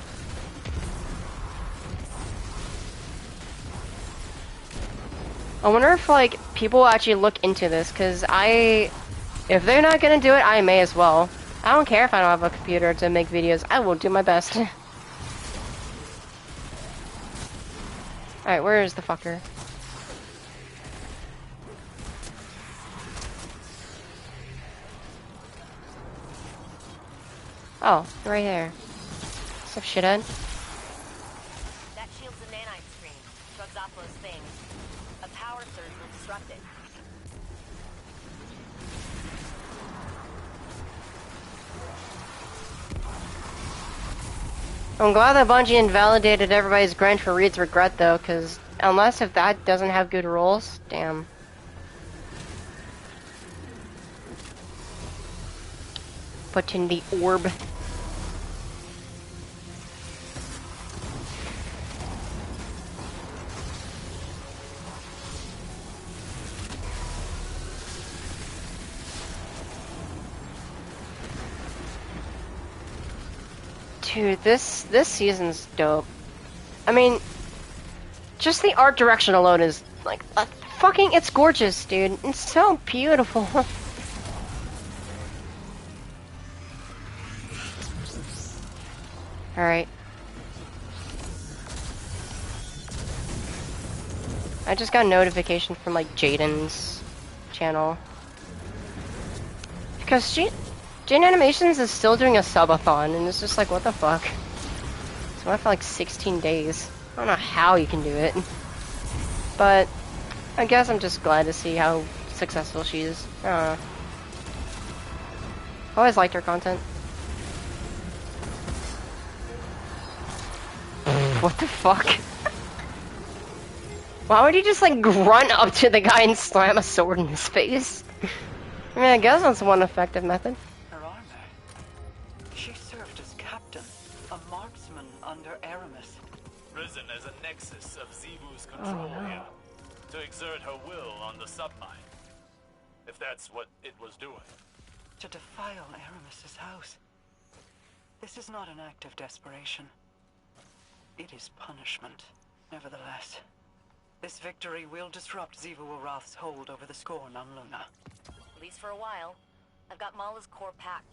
I wonder if, like, people will actually look into this, because if they're not gonna do it, I may as well. I don't care if I don't have a computer to make videos, I will do my best. Alright, where is the fucker? Oh, right there. Some shithead. That shields the nanite screen. Shrubs off those things. A power surge will disrupt it. I'm glad that Bungie invalidated everybody's grind for Reed's regret, though, because unless if that doesn't have good rolls, damn. Put in the orb. Dude, this season's dope. I mean, just the art direction alone is like fucking. It's gorgeous, dude. It's so beautiful. All right. I just got a notification from like Jaden's channel because Jane Animations is still doing a subathon, and it's just like, what the fuck? It's went for like 16 days. I don't know how you can do it, but I guess I'm just glad to see how successful she is. I don't know. I always liked her content. What the fuck? Why would you just like run up to the guy and slam a sword in his face? I mean, I guess that's one effective method. Her armor. She served as captain, a marksman under Aramis. Risen as a nexus of Zivu's control here, to exert her will on the submine. If that's what it was doing. To defile Aramis's house. This is not an act of desperation. It is punishment. Nevertheless, this victory will disrupt Xivu Arath's hold over the Scorn on Luna. At least for a while. I've got Mala's core packed.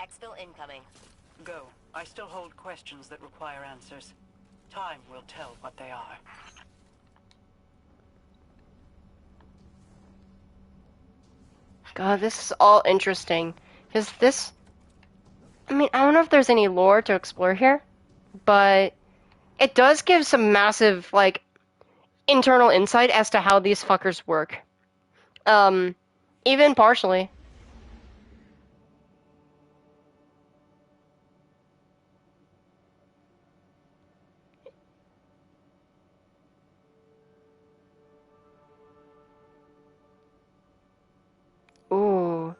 Exfil incoming. Go. I still hold questions that require answers. Time will tell what they are. God, this is all interesting. Because this... I mean, I don't know if there's any lore to explore here, but it does give some massive, like, internal insight as to how these fuckers work. Even partially. Ooh.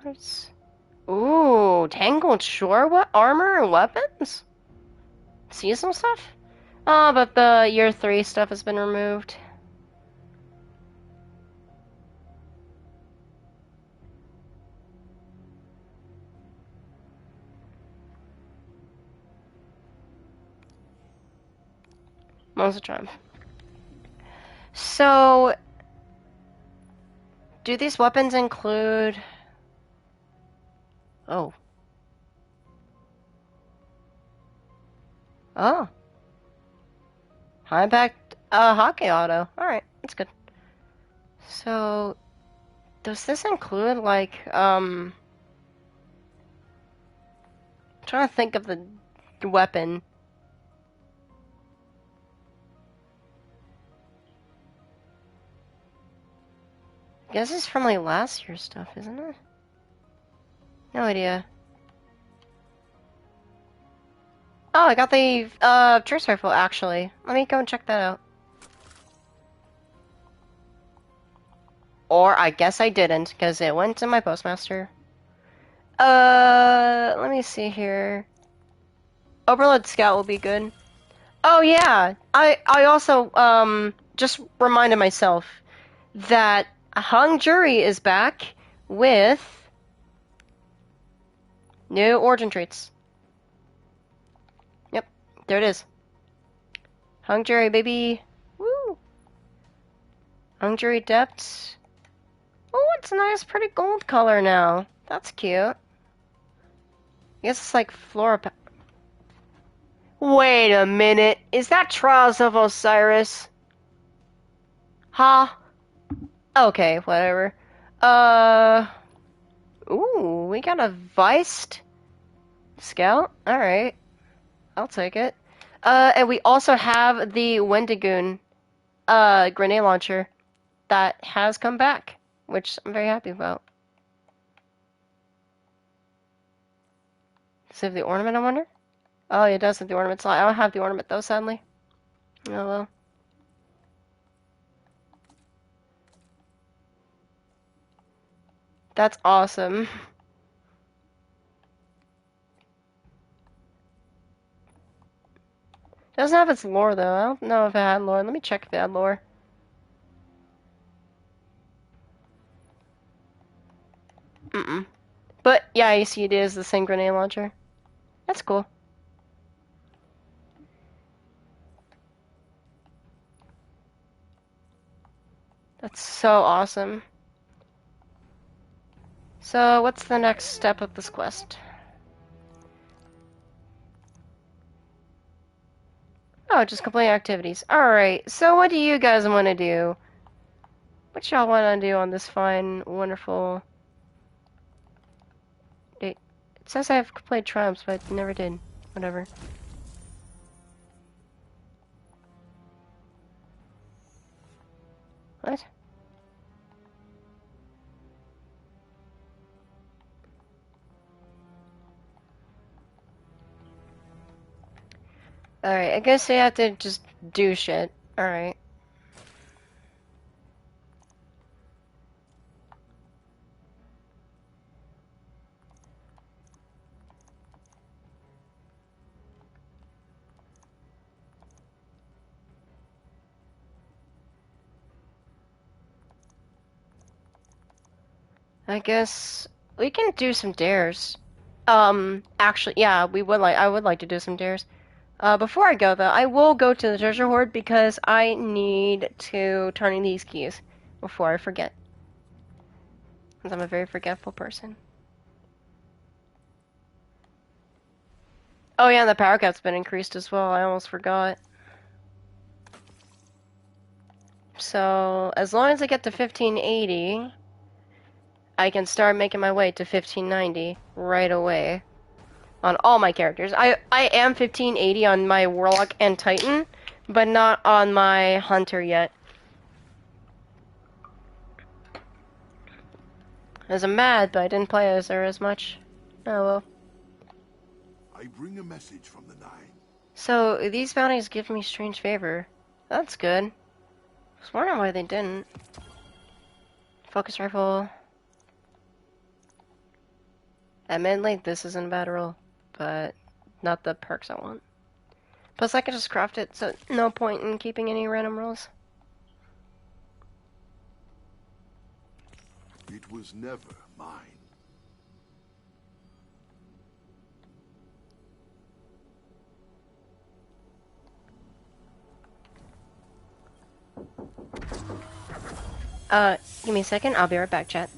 What's... Ooh, Tangled Shore? What? Armor and weapons? Seasonal stuff? Oh, but the year 3 stuff has been removed. Most of the time. So, do these weapons include... Oh. Oh. High impact hockey auto. Alright, that's good. So, does this include, like, trying to think of the weapon. I guess it's from like last year's stuff, isn't it? No idea. Oh, I got the trace rifle actually. Let me go and check that out. Or I guess I didn't, because it went to my postmaster. Let me see here. Overload Scout will be good. Oh yeah, I also just reminded myself that Hung Jury is back with new origin traits. Yep, there it is. Hung Jury, baby. Woo! Hung Jury Depths. Oh, it's a nice, pretty gold color now. That's cute. I guess it's like Flora. Wait a minute. Is that Trials of Osiris? Huh? Okay, whatever. Ooh, we got a Viced Scout. Alright. I'll take it. And we also have the Wendigoon, grenade launcher that has come back, which I'm very happy about. Does it have the ornament, I wonder? Oh, it does have the ornament. So I don't have the ornament, though, sadly. Oh, well. That's awesome. Doesn't have its lore, though. I don't know if it had lore. Let me check if it had lore. Mm-mm. But, yeah, you see it is the same grenade launcher. That's cool. That's so awesome. So, what's the next step of this quest? Oh, just completing activities. Alright, so what do you guys want to do? What y'all want to do on this fine, wonderful date? It says I have completed triumphs, but I never did. Whatever. What? Alright, I guess they have to just do shit. Alright. I guess we can do some dares. Actually, yeah, I would like to do some dares. Before I go though, I will go to the treasure hoard because I need to turn in these keys before I forget. Because I'm a very forgetful person. Oh yeah, and the power cap's been increased as well. I almost forgot. So, as long as I get to 1580, I can start making my way to 1590 right away. On all my characters. I am 1580 on my Warlock and Titan, but not on my Hunter yet. As I'm mad, but I didn't play as her as much. Oh well. I bring a message from the Nine. So, these bounties give me strange favor. That's good. I was wondering why they didn't. Focus rifle. Admittedly, this isn't a bad roll, but not the perks I want. Plus, I can just craft it, so no point in keeping any random rolls. It was never mine. Give me a second, I'll be right back, chat.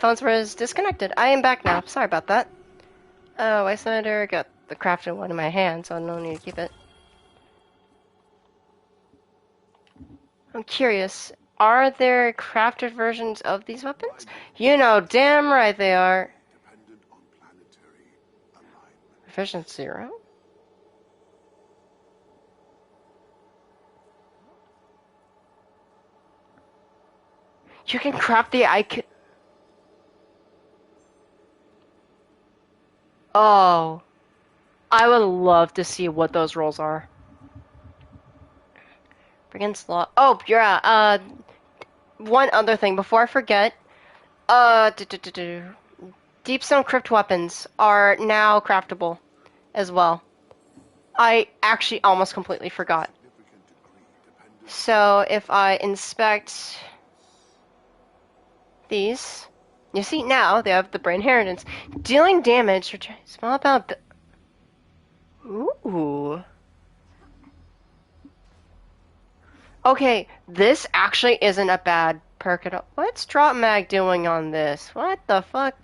headphones was disconnected. I am back now. Sorry about that. Oh, Icelander got the crafted one in my hand, so no need to keep it. I'm curious, are there crafted versions of these weapons? You know damn right they are. Dependent on planetary alignment. Efficient 0? You can craft the icon. Oh, I would love to see what those rolls are. Brigand slot. Oh, yeah. One other thing before I forget. Deepstone crypt weapons are now craftable as well. I actually almost completely forgot. So if I inspect these, you see now they have the brain inheritance. Dealing damage for small amount. Ooh. Okay, this actually isn't a bad perk at all. What's drop mag doing on this? What the fuck?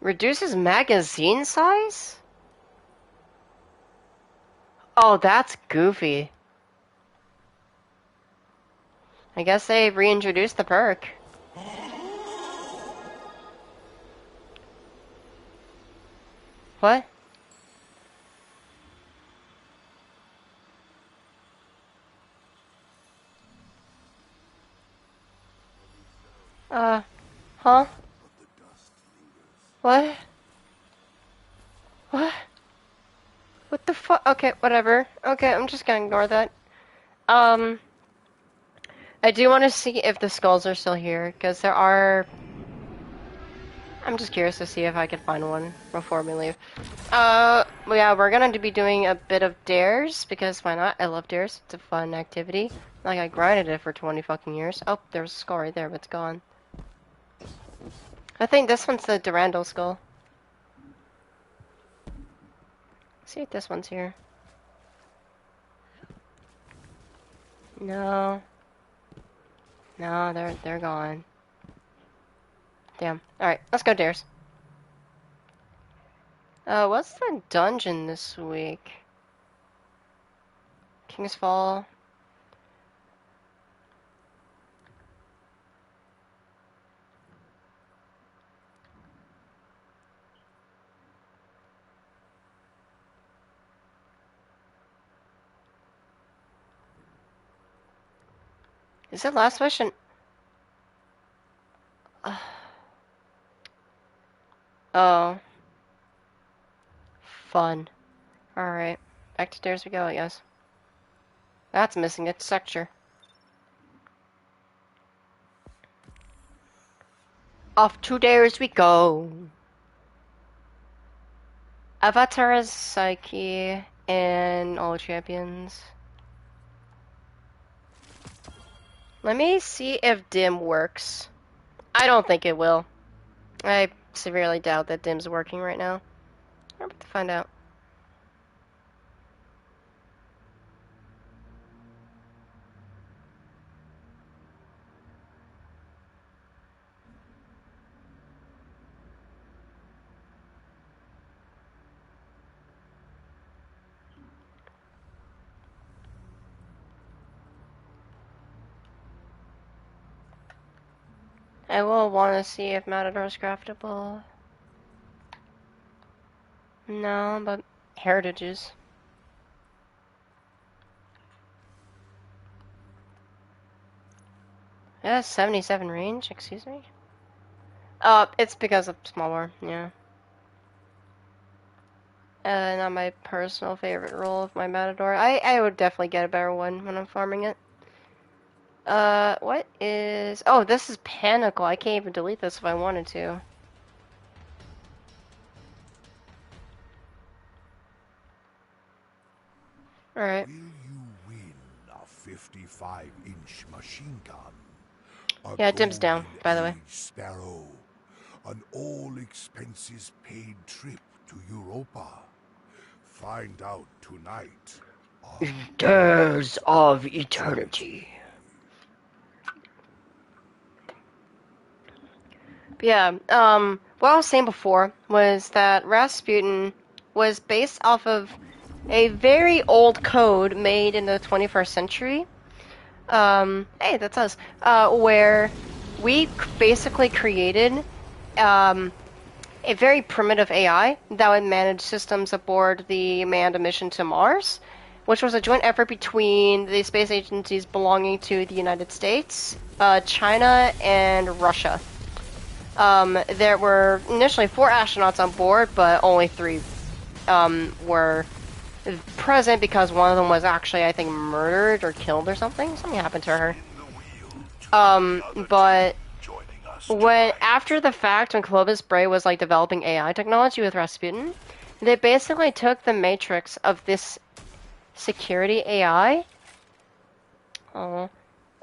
Reduces magazine size? Oh, that's goofy. I guess they reintroduced the perk. What? Huh? What? What? What the fuck? Okay, whatever. Okay, I'm just gonna ignore that. I do want to see if the skulls are still here, because there are... I'm just curious to see if I can find one before we leave. Yeah, we're gonna be doing a bit of dares, because why not? I love dares. It's a fun activity. Like, I grinded it for 20 fucking years. Oh, there's a skull right there, but it's gone. I think this one's the Durandal skull. See if this one's here. No. No, they're gone. Damn. Alright, let's go dares. What's the dungeon this week? King's Fall. Is it last mission? Oh. Fun. Alright. Back to stairs we go, I guess. That's missing its structure. Off to dares we go. Avatar's Psyche and all champions. Let me see if Dim works. I don't think it will. I severely doubt that Dim's working right now. I'm about to find out. I will want to see if Matador's craftable. No, but heritages. Yeah, 77 range, excuse me? It's because of small war, yeah. Not my personal favorite role of my Matador. I would definitely get a better one when I'm farming it. What is... Oh, this is Panicle. I can't even delete this if I wanted to. Alright. Will you win a 55-inch machine gun? Yeah, Dim's down, by the way. Sparrow, an all-expenses paid trip to Europa. Find out tonight. Dares of Eternity. Yeah, what I was saying before was that Rasputin was based off of a very old code made in the 21st century. Hey, that's us. Where we basically created, a very primitive AI that would manage systems aboard the manned mission to Mars, which was a joint effort between the space agencies belonging to the United States, China, and Russia. There were initially 4 astronauts on board, but only 3 were present because one of them was actually, I think, murdered or killed or something. Something happened to her. But when after the fact, when Clovis Bray was like developing AI technology with Rasputin, they basically took the matrix of this security AI,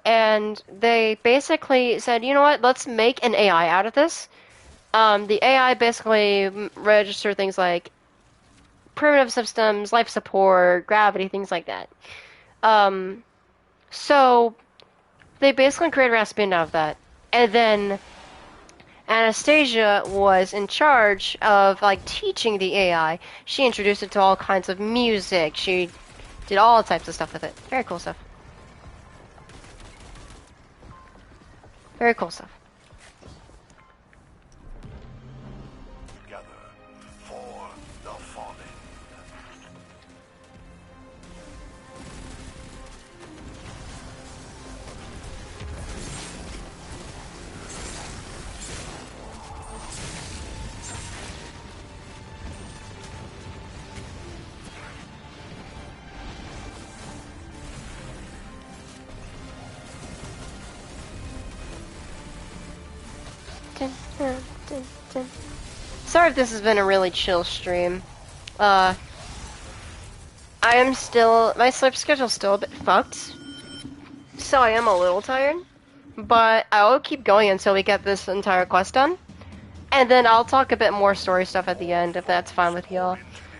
and they basically said, you know what, let's make an AI out of this. The AI basically registered things like primitive systems, life support, gravity, things like that. So they basically created Rasputin out of that, and then Anastasia was in charge of like teaching the AI. She introduced it to all kinds of music. She did all types of stuff with it. Very cool stuff. Very cool stuff. Together for the fallen. Sorry if this has been a really chill stream. I am still, my sleep schedule's still a bit fucked, so I am a little tired, but I will keep going until we get this entire quest done, and then I'll talk a bit more story stuff at the end, if that's fine with y'all.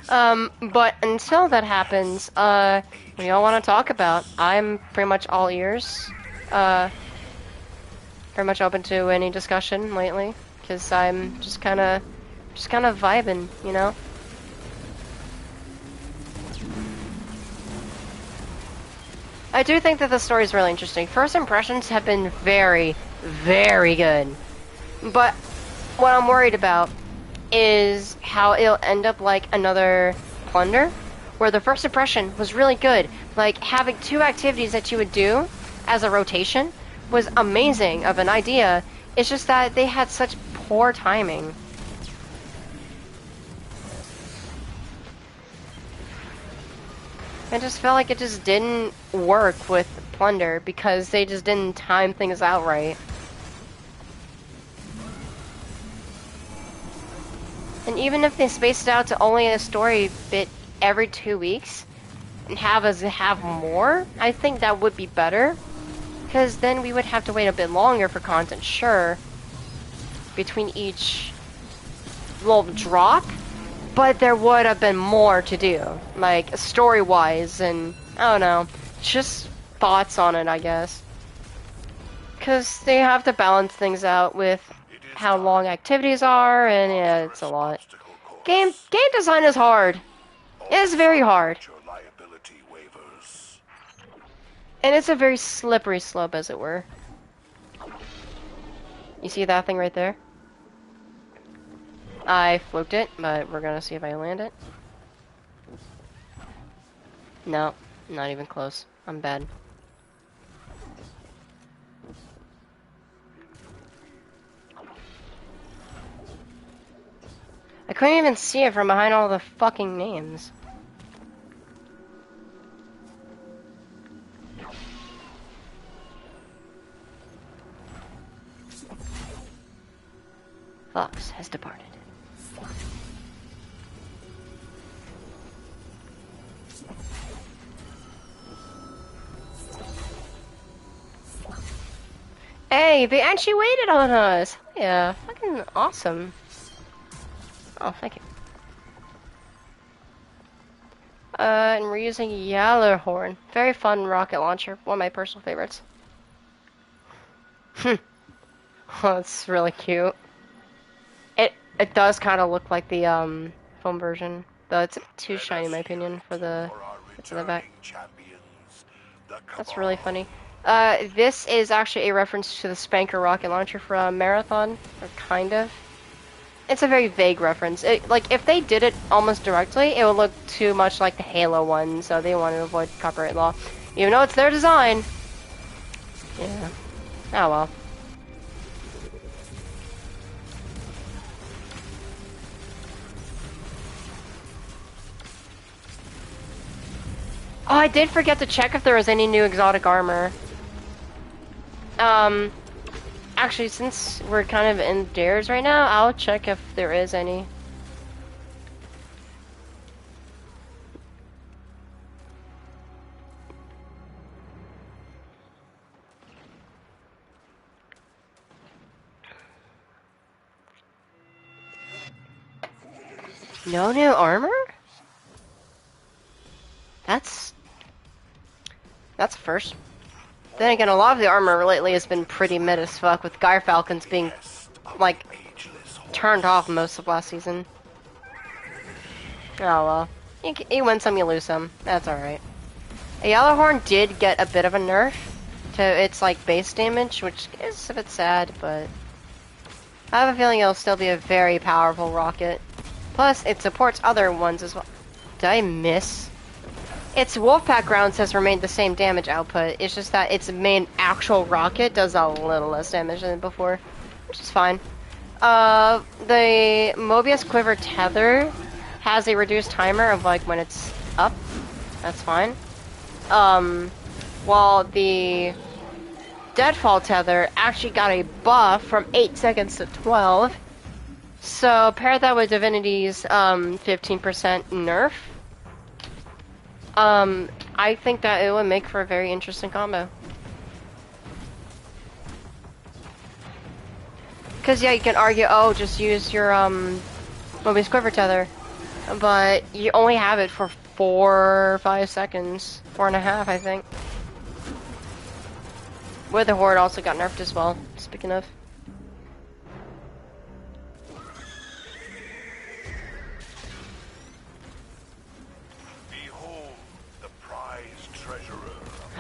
But until that happens, what do y'all want to talk about? I'm pretty much all ears. Very much open to any discussion lately, because I'm just kind of vibing, you know? I do think that the story is really interesting. First impressions have been very, very good. But what I'm worried about is how it'll end up like another Plunder, where the first impression was really good. Like, having 2 activities that you would do as a rotation was amazing of an idea. It's just that they had such poor timing. I just felt like it just didn't work with Plunder because they just didn't time things out right. And even if they spaced it out to only a story bit every 2 weeks and have us have more, I think that would be better. Because then we would have to wait a bit longer for content, sure, between each little drop, but there would have been more to do, like story-wise, and I don't know, just thoughts on it, I guess. Because they have to balance things out with how long activities are, and yeah, it's a lot. Game design is hard. It is very hard. And it's a very slippery slope, as it were. You see that thing right there? I fluked it, but we're gonna see if I land it. No, not even close. I'm bad. I couldn't even see it from behind all the fucking names. Fox has departed. Hey, they actually waited on us! Yeah, fucking awesome. Oh, thank you. And we're using Yallerhorn. Very fun rocket launcher. One of my personal favorites. Oh, that's really cute. It does kind of look like the foam version, though it's a bit too shiny in my opinion for the bits in the back. That's really funny. This is actually a reference to the Spanker rocket launcher from Marathon, or kind of. It's a very vague reference. Like, if they did it almost directly, it would look too much like the Halo one, so they want to avoid copyright law. Even though it's their design. Yeah. Oh well. Oh, I did forget to check if there was any new exotic armor. Actually, since we're kind of in dares right now, I'll check if there is any. No new armor? That's a first. Then again, a lot of the armor lately has been pretty mid as fuck, with Gyre Falcons being, like, turned off most of last season. Oh well. You win some, you lose some. That's alright. A Yellowhorn did get a bit of a nerf to its, like, base damage, which is a bit sad, but I have a feeling it'll still be a very powerful rocket. Plus, it supports other ones as well. Did I miss? Its Wolfpack rounds has remained the same damage output. It's just that its main actual rocket does a little less damage than before, which is fine. The Mobius Quiver Tether has a reduced timer of like when it's up. That's fine. While the Deadfall Tether actually got a buff from 8 seconds to 12. So pair that with Divinity's 15% nerf. I think that it would make for a very interesting combo. Cause yeah, you can argue, oh, just use your Mobius Quiver Tether, but you only have it for 4 or 5 seconds, 4.5, I think. Where the Horde also got nerfed as well. Speaking of.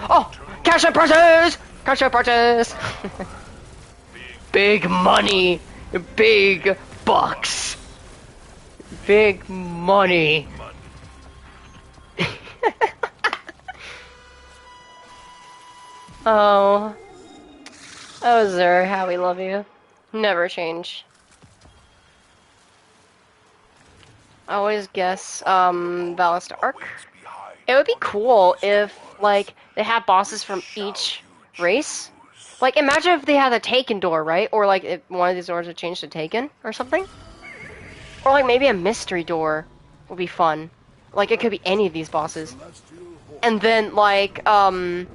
Oh! Cash and purchase! Cash and purchase! Big money! Big bucks! Big money! Oh. Oh, Zer, how we love you. Never change. I always guess, Ballast Arc. It would be cool if, like, they had bosses from each race. Like, imagine if they had a Taken door, right? Or, like, if one of these doors would change to Taken or something. Or, like, maybe a mystery door would be fun. Like, it could be any of these bosses. And then, like for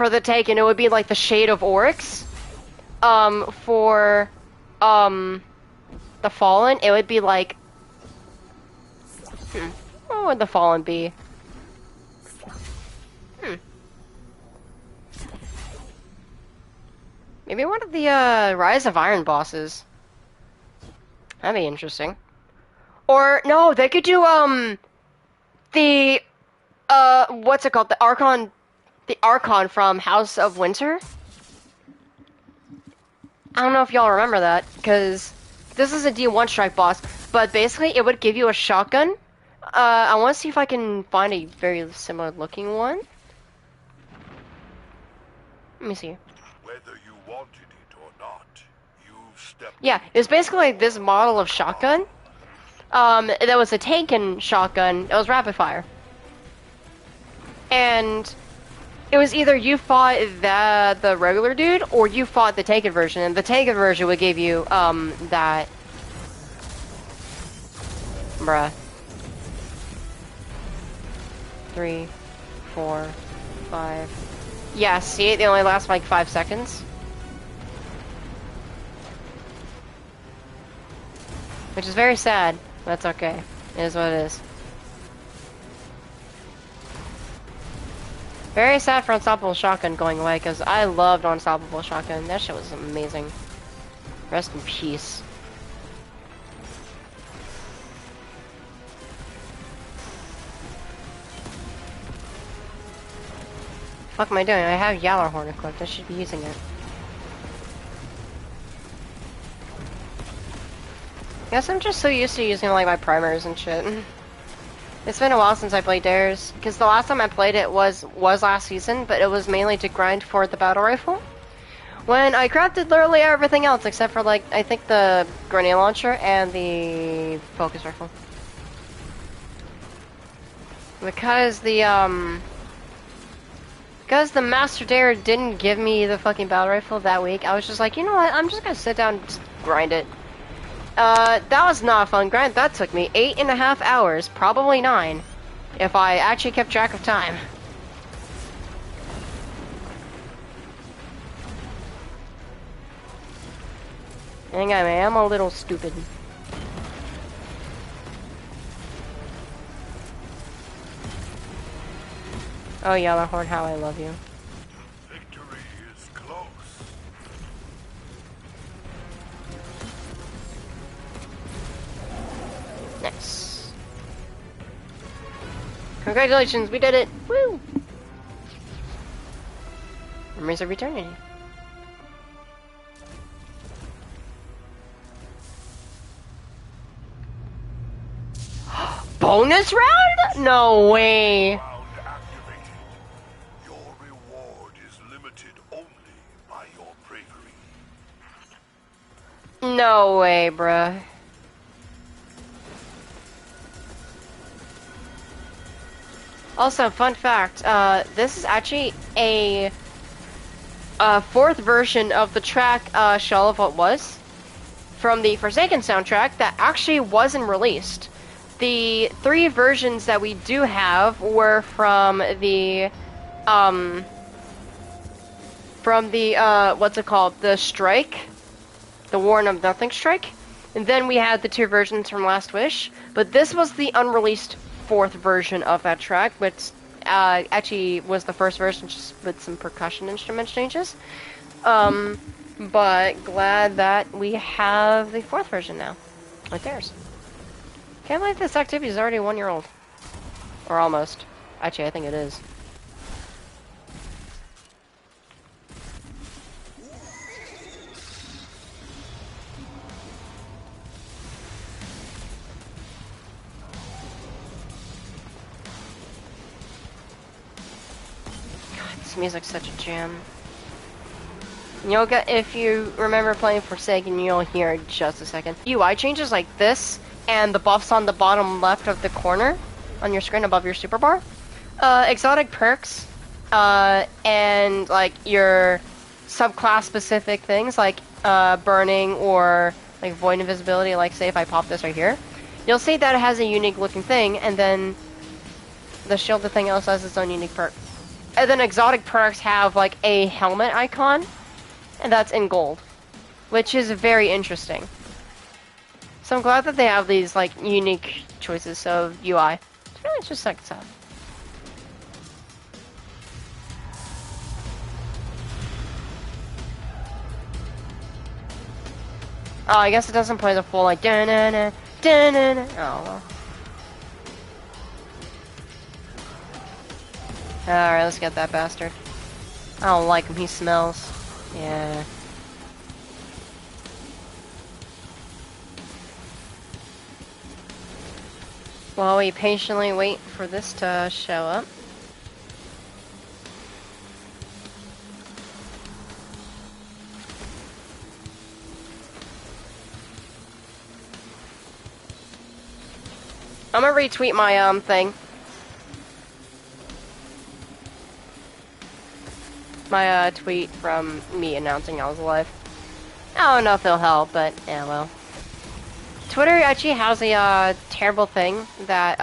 the Taken, it would be, like, the Shade of Oryx. For, the Fallen, it would be, like... What would the Fallen be? Maybe one of the, Rise of Iron bosses. That'd be interesting. Or, no, they could do, the, what's it called? The Archon from House of Winter? I don't know if y'all remember that, because this is a D1 strike boss, but basically it would give you a shotgun. I want to see if I can find a very similar looking one. Let me see. Whether you wanted it or not, you've stepped. Yeah, it's basically like this model of shotgun. That was a Taken shotgun. It was rapid fire. And it was either you fought the regular dude or you fought the Taken version, and the Taken version would give you that. Bruh. 3, 4, 5. Yeah, see, they only last like 5 seconds. Which is very sad. That's okay. It is what it is. Very sad for Unstoppable Shotgun going away, because I loved Unstoppable Shotgun. That shit was amazing. Rest in peace. fuck am I doing? I have Yallarhorn equipped. I should be using it. Guess I'm just so used to using like my primers and shit. It's been a while since I played Dares, because the last time I played it was last season, but it was mainly to grind for the battle rifle. When I crafted literally everything else except for like I think the grenade launcher and the focus rifle. Because the Master Dare didn't give me the fucking battle rifle that week, I was just like, you know what, I'm just gonna sit down and just grind it. That was not a fun grind. That took me 8.5 hours, probably 9, if I actually kept track of time. Hang on, man, I'm a little stupid. Oh, Yellowhorn, how I love you. Victory is close. Nice. Congratulations, we did it! Woo! Memories of Eternity. Bonus round? No way! Round activated. Your reward is limited only by your bravery. No way, bruh. Also, fun fact, this is actually a fourth version of the track, Shell of What Was, from the Forsaken soundtrack that actually wasn't released. The 3 versions that we do have were from the, what's it called? The Strike? The Warren of Nothing Strike? And then we had the 2 versions from Last Wish, but this was the unreleased 4th version of that track, which actually was the first version just with some percussion instrument changes. But glad that we have the 4th version now. Right there's. Can't believe this activity is already 1 year old. Or almost. Actually, I think it is. God, this music's such a jam. You'll get, if you remember playing Forsaken, you'll hear in just a second. UI changes like this, and the buffs on the bottom left of the corner on your screen above your super bar. Exotic perks, and like your subclass specific things like burning or like void invisibility, like say if I pop this right here, you'll see that it has a unique looking thing, and then the shielded thing also has its own unique perk. And then exotic perks have like a helmet icon, and that's in gold, which is very interesting. So I'm glad that they have these like unique choices of UI. It's really just like stuff. Oh, I guess it doesn't play the full like da-na-na, da-na-na. Oh well. Alright, let's get that bastard. I don't like him, he smells. Yeah. While we patiently wait for this to show up. I'm gonna retweet my thing. My tweet from me announcing I was alive. I don't know if it'll help, but yeah, well. Twitter actually has a terrible thing that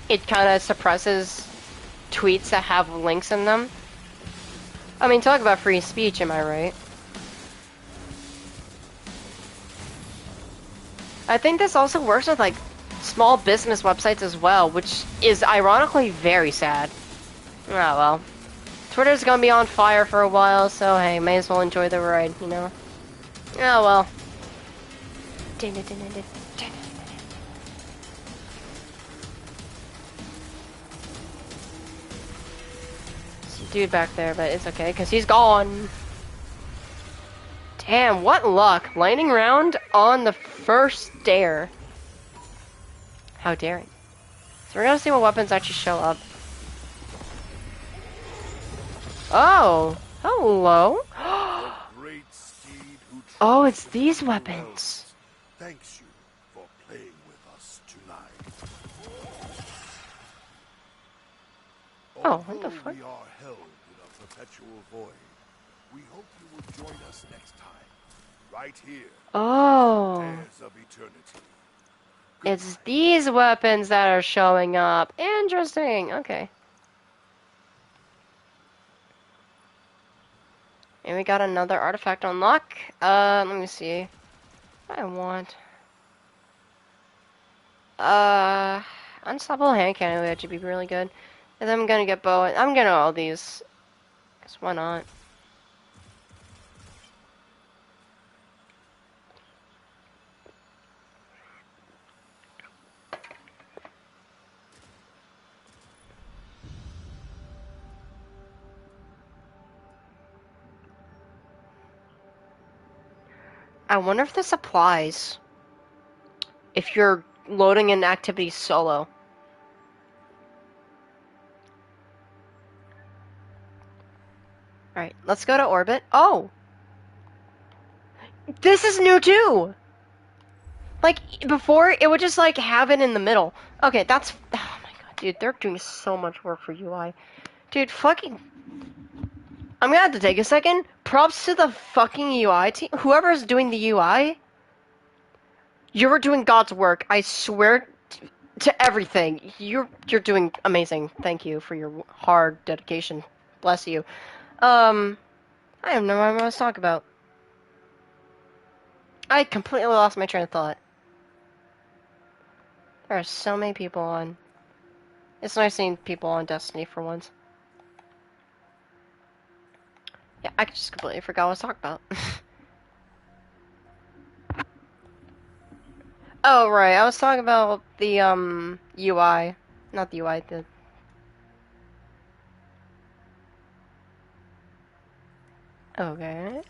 it kind of suppresses tweets that have links in them. I mean, talk about free speech, am I right? I think this also works with like small business websites as well, which is ironically very sad. Oh well. Twitter's gonna be on fire for a while, so hey, may as well enjoy the ride, you know? Oh well. dude back there, but it's okay, because he's gone. Damn, what luck. Landing round on the first dare. How daring. So we're gonna see what weapons actually show up. Oh, hello. Great steed who Oh, tries it's to these be weapons. thanks you for playing with us tonight. Oh, what the Although fuck? we are held in a perpetual void, we hope you will join us next time, right here, Oh, Dares of Eternity. it's these weapons that are showing up. Interesting. Okay. And we got another artifact unlock. Let me see. What I want. Unstoppable hand cannon would actually be really good. And then I'm gonna get bow. I'm gonna all these. Cause why not? I wonder if this applies if you're loading an activity solo. Alright, let's go to orbit. Oh! This is new too! Like, before, it would just, like, have it in the middle. Okay, that's... Oh my god, dude, they're doing so much work for UI. Dude, fucking... I'm gonna have to take a second. Props to the fucking UI team. Whoever's doing the UI, you were doing God's work. I swear to everything. You're doing amazing. Thank you for your hard dedication. Bless you. I have no idea what I was talking about. I completely lost my train of thought. There are so many people on. It's nice seeing people on Destiny for once. Yeah, I just completely forgot what I was talking about. Oh, right. I was talking about the, UI. Not the UI, the... Okay.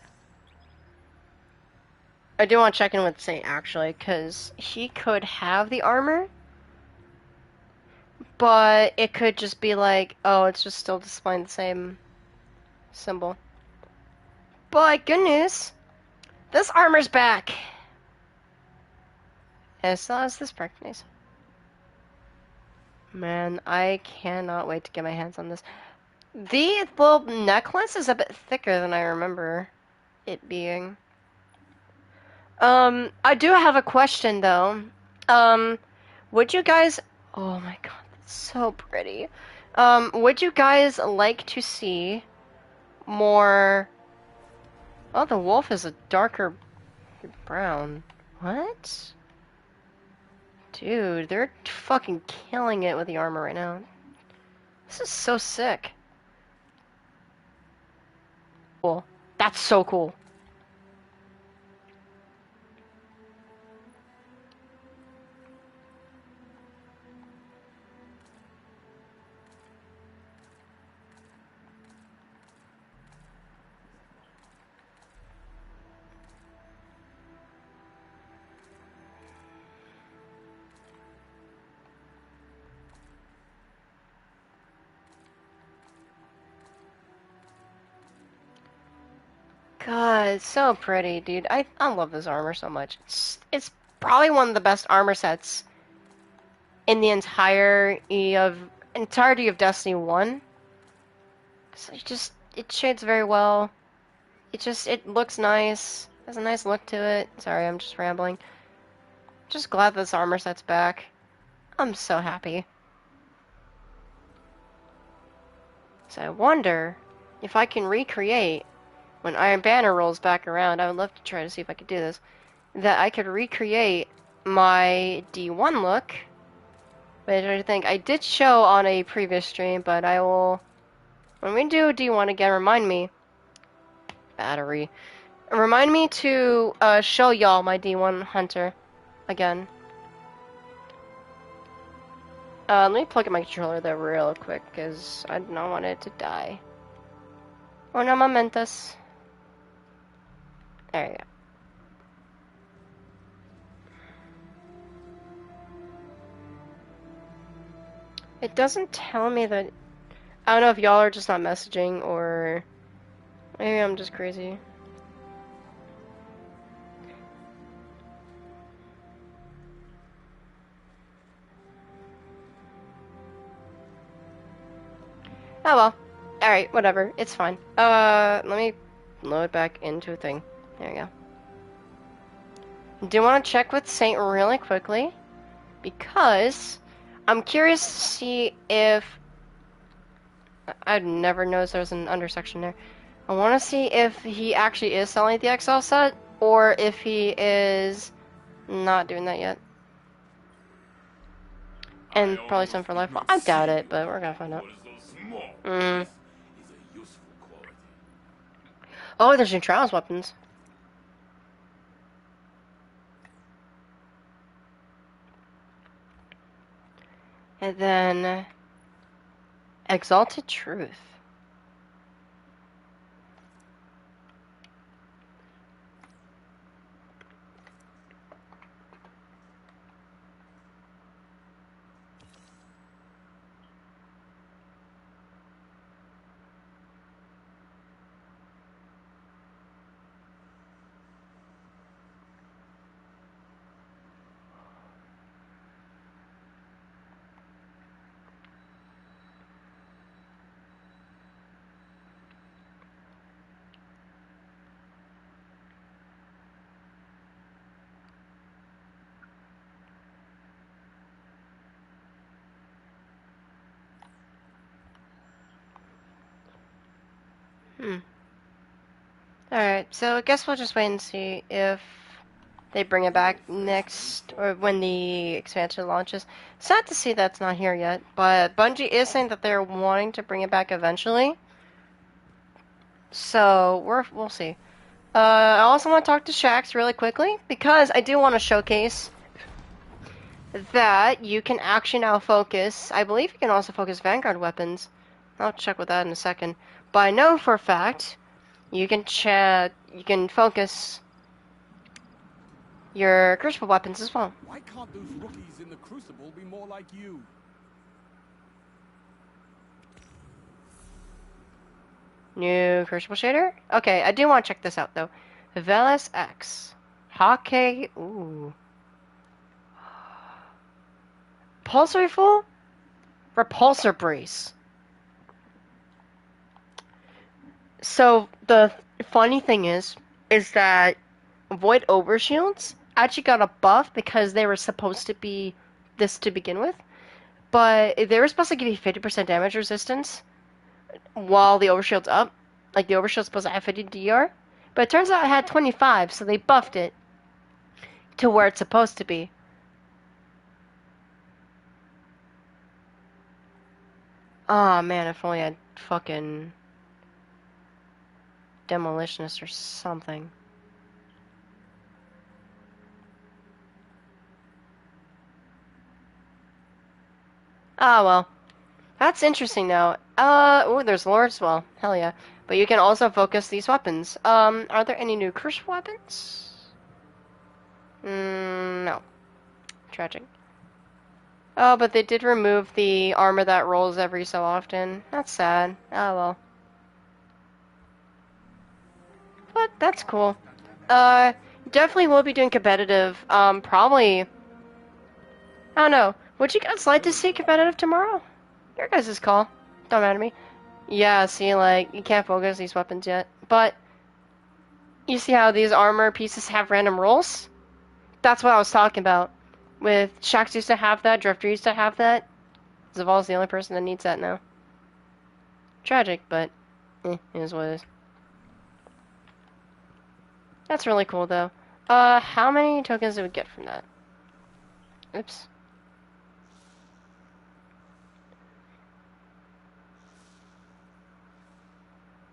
I do want to check in with Saint, actually, because he could have the armor, but it could just be like, oh, it's just still displaying the same symbol. But, good news! This armor's back! And so is this perk. Nice. Man, I cannot wait to get my hands on this. The little necklace is a bit thicker than I remember it being. I do have a question though. Would you guys... Oh my god, that's so pretty. Would you guys like to see more... Oh, the wolf is a darker brown. What? Dude, they're fucking killing it with the armor right now. This is so sick. Cool. That's so cool. God, it's so pretty, dude. I love this armor so much. It's probably one of the best armor sets in the entirety of Destiny 1. So it shades very well. It looks nice. Has a nice look to it. Sorry, I'm just rambling. Just glad this armor set's back. I'm so happy. So I wonder if I can recreate when Iron Banner rolls back around. I would love to try to see if I could do this. That I could recreate my D1 look, which I think I did show on a previous stream, but I will, when we do D1 again, remind me, battery, remind me to show y'all my D1 Hunter again. Let me plug in my controller there real quick, because I do not want it to die. Una momentos. There you go. It doesn't tell me that. I don't know if y'all are just not messaging or maybe I'm just crazy. Oh well. Alright, whatever. It's fine. Let me load back into a thing. There you go. Do want to check with Saint really quickly because I'm curious to see if I'd never noticed there was an undersection there. I want to see if he actually is selling the XL set or if he is not doing that yet. And probably some for life. Well, I doubt it, but we're gonna find out. Oh, there's new trials weapons. And then Exalted Truth. Alright, so I guess we'll just wait and see if they bring it back next, or when the expansion launches. Sad to see that's not here yet, but Bungie is saying that they're wanting to bring it back eventually. So, we'll see. I also want to talk to Shax really quickly, because I do want to showcase that you can actually now focus, I believe you can also focus Vanguard weapons. I'll check with that in a second. But I know for a fact, you can focus your Crucible weapons as well. Why can't those rookies in the Crucible be more like you? New Crucible shader? Okay, I do want to check this out though. Velas X. Hake. Ooh. Pulse rifle? Repulsor brace. So the funny thing is that Void Overshields actually got a buff because they were supposed to be this to begin with, but they were supposed to give you 50% damage resistance while the Overshield's up. Like the Overshield's supposed to have 50 DR, but it turns out it had 25, so they buffed it to where it's supposed to be. Oh man, if only I had fucking Demolitionist or something. Ah, well. That's interesting though. Oh, there's lore as well. Hell yeah. But you can also focus these weapons. Are there any new crucible weapons? No. Tragic. Oh, but they did remove the armor that rolls every so often. That's sad. Oh well. But that's cool. Definitely will be doing competitive. Probably. I don't know. Would you guys like to see competitive tomorrow? Your guys' call. Don't matter to me. Yeah, see, like, you can't focus these weapons yet. But, you see how these armor pieces have random rolls? That's what I was talking about. With Shax used to have that, Drifter used to have that. Zaval's the only person that needs that now. Tragic, but, it is what it is. That's really cool, though. How many tokens did we get from that? Oops.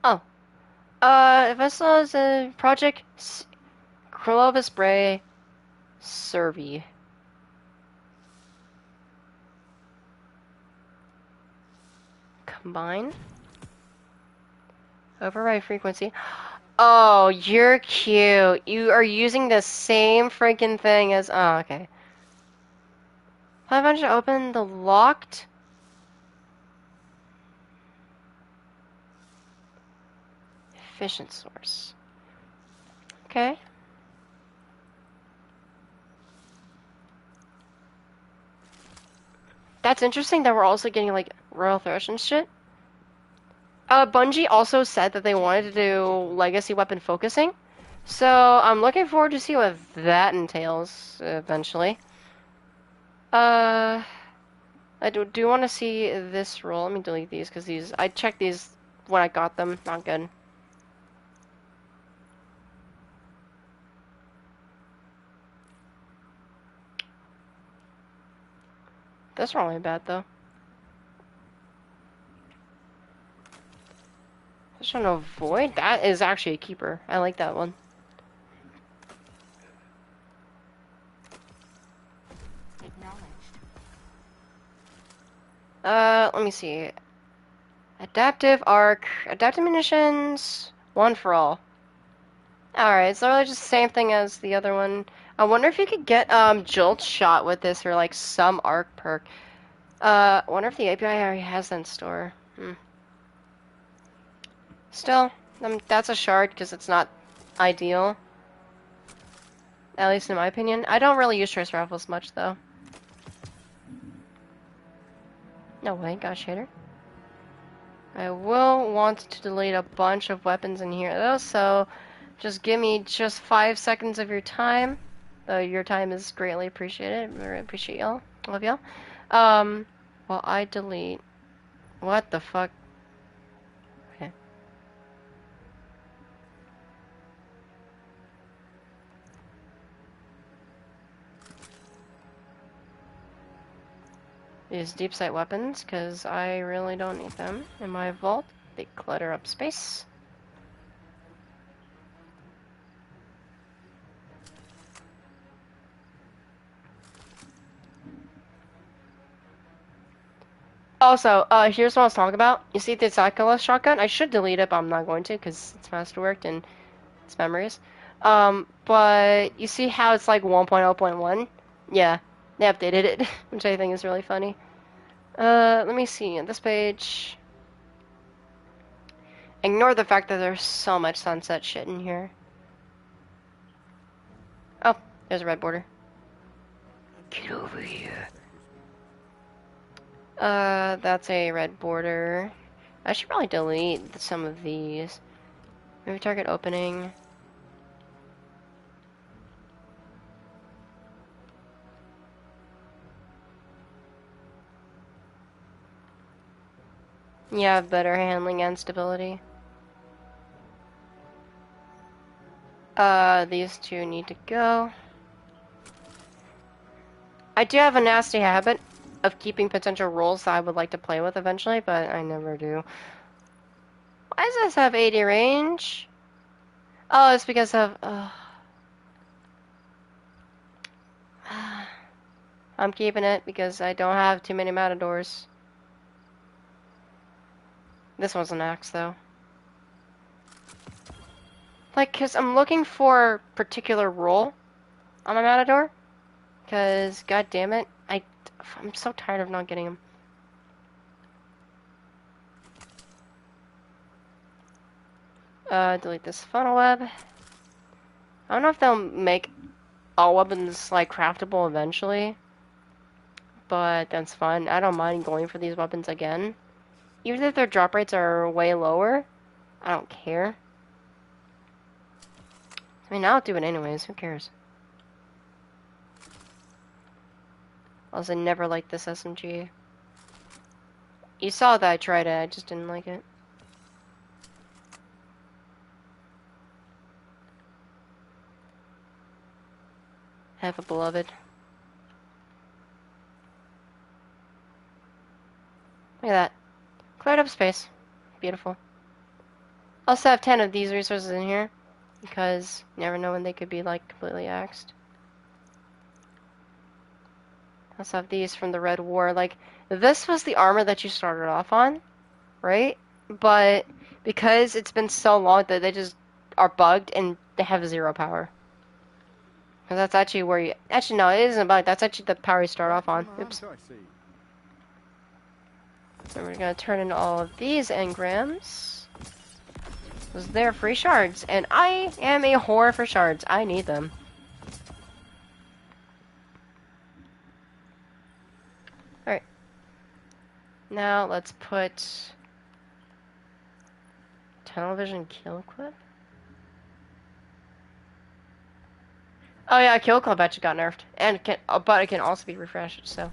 Oh. Vessel is a project Clovis Bray Servi. Combine. Override frequency. Oh, you're cute. You are using the same freaking thing as... Oh, okay. 500 to open the locked... Efficient source. Okay. That's interesting that we're also getting, like, Royal Thrush and shit. Bungie also said that they wanted to do legacy weapon focusing. So, I'm looking forward to see what that entails, eventually. I do want to see this roll. Let me delete these, because these... I checked these when I got them. Not good. That's not really bad, though. Just trying to avoid. That is actually a keeper. I like that one. Let me see. Adaptive arc, adaptive munitions, one for all. Alright, it's literally just the same thing as the other one. I wonder if you could get jolt shot with this or like some arc perk. I wonder if the API already has that in store. Still, that's a shard because it's not ideal. At least in my opinion. I don't really use trace rifles much though. No way, gosh, hater. I will want to delete a bunch of weapons in here though, so just give me just 5 seconds of your time. Though your time is greatly appreciated. I really appreciate y'all. Love y'all. While I delete... What the fuck? Okay. These deep sight weapons, because I really don't need them in my vault. They clutter up space. Also, here's what I was talking about. You see the Cyclist shotgun? I should delete it, but I'm not going to because it's masterworked and it's memories. But you see how it's like 1.0.1? Yeah, they updated it, which I think is really funny. Let me see, on this page... Ignore the fact that there's so much sunset shit in here. Oh, there's a red border. Get over here. That's a red border. I should probably delete some of these. Maybe target opening. Yeah, better handling and stability. These two need to go. I do have a nasty habit of keeping potential roles that I would like to play with eventually, but I never do. Why does this have 80 range? Oh, it's because of... I'm keeping it because I don't have too many matadors. This one's an axe, though. Like, because I'm looking for a particular role on my matador. Because, god damn it, I'm so tired of not getting them. Delete this funnel web. I don't know if they'll make all weapons, like, craftable eventually. But that's fine. I don't mind going for these weapons again. Even if their drop rates are way lower, I don't care. I mean, I'll do it anyways. Who cares? Also, I never liked this SMG. You saw that I tried it. I just didn't like it. Have a beloved. Look at that. Cleared up space. Beautiful. Also have 10 of these resources in here. Because you never know when they could be, like, completely axed. Also have these from the Red War. Like, this was the armor that you started off on, right? But because it's been so long that they just are bugged and they have 0 power. Because that's actually where you... Actually, no, it isn't a bug. That's actually the power you start off on. Oops. So we're going to turn in all of these engrams. Because they're free shards. And I am a whore for shards. I need them. Alright. Now let's put... Tunnel vision kill equip? Oh yeah, kill club actually got nerfed. And it can, but it can also be refreshed, so...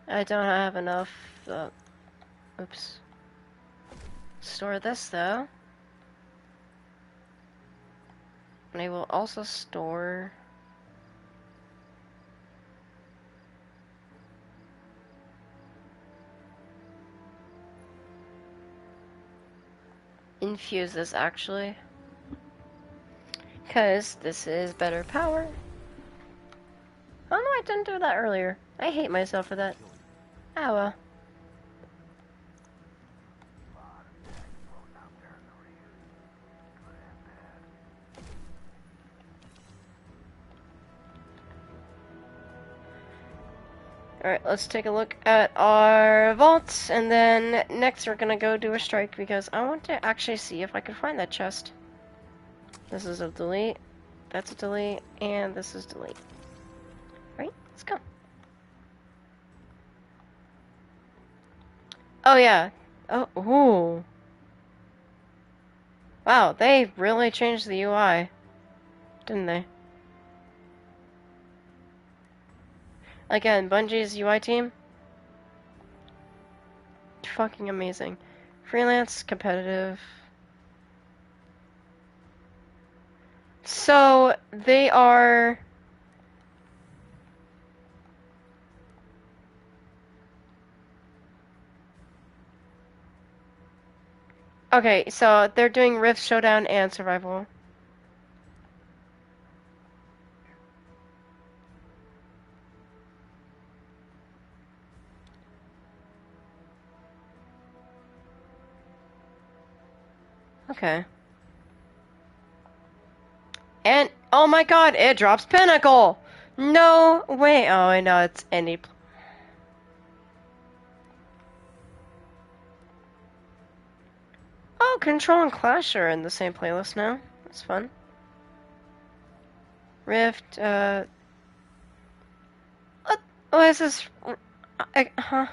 I don't have enough, oops. Store this, though. And I will also store... Infuse this, actually. Because this is better power. Oh no, I didn't do that earlier. I hate myself for that. Oh well. Alright, let's take a look at our vaults, and then next we're gonna go do a strike because I want to actually see if I can find that chest. This is a delete, that's a delete, and this is delete. Right, let's go. Oh yeah. Oh, ooh. Wow, they really changed the UI, didn't they? Again, Bungie's UI team, fucking amazing. Freelance, competitive. So, they are... Okay, so they're doing Rift, Showdown, and Survival. Okay. And, oh my god, it drops Pinnacle! No way! Oh, I know, it's any... Oh, Control and Clash are in the same playlist now. That's fun. Rift, what is this? Huh?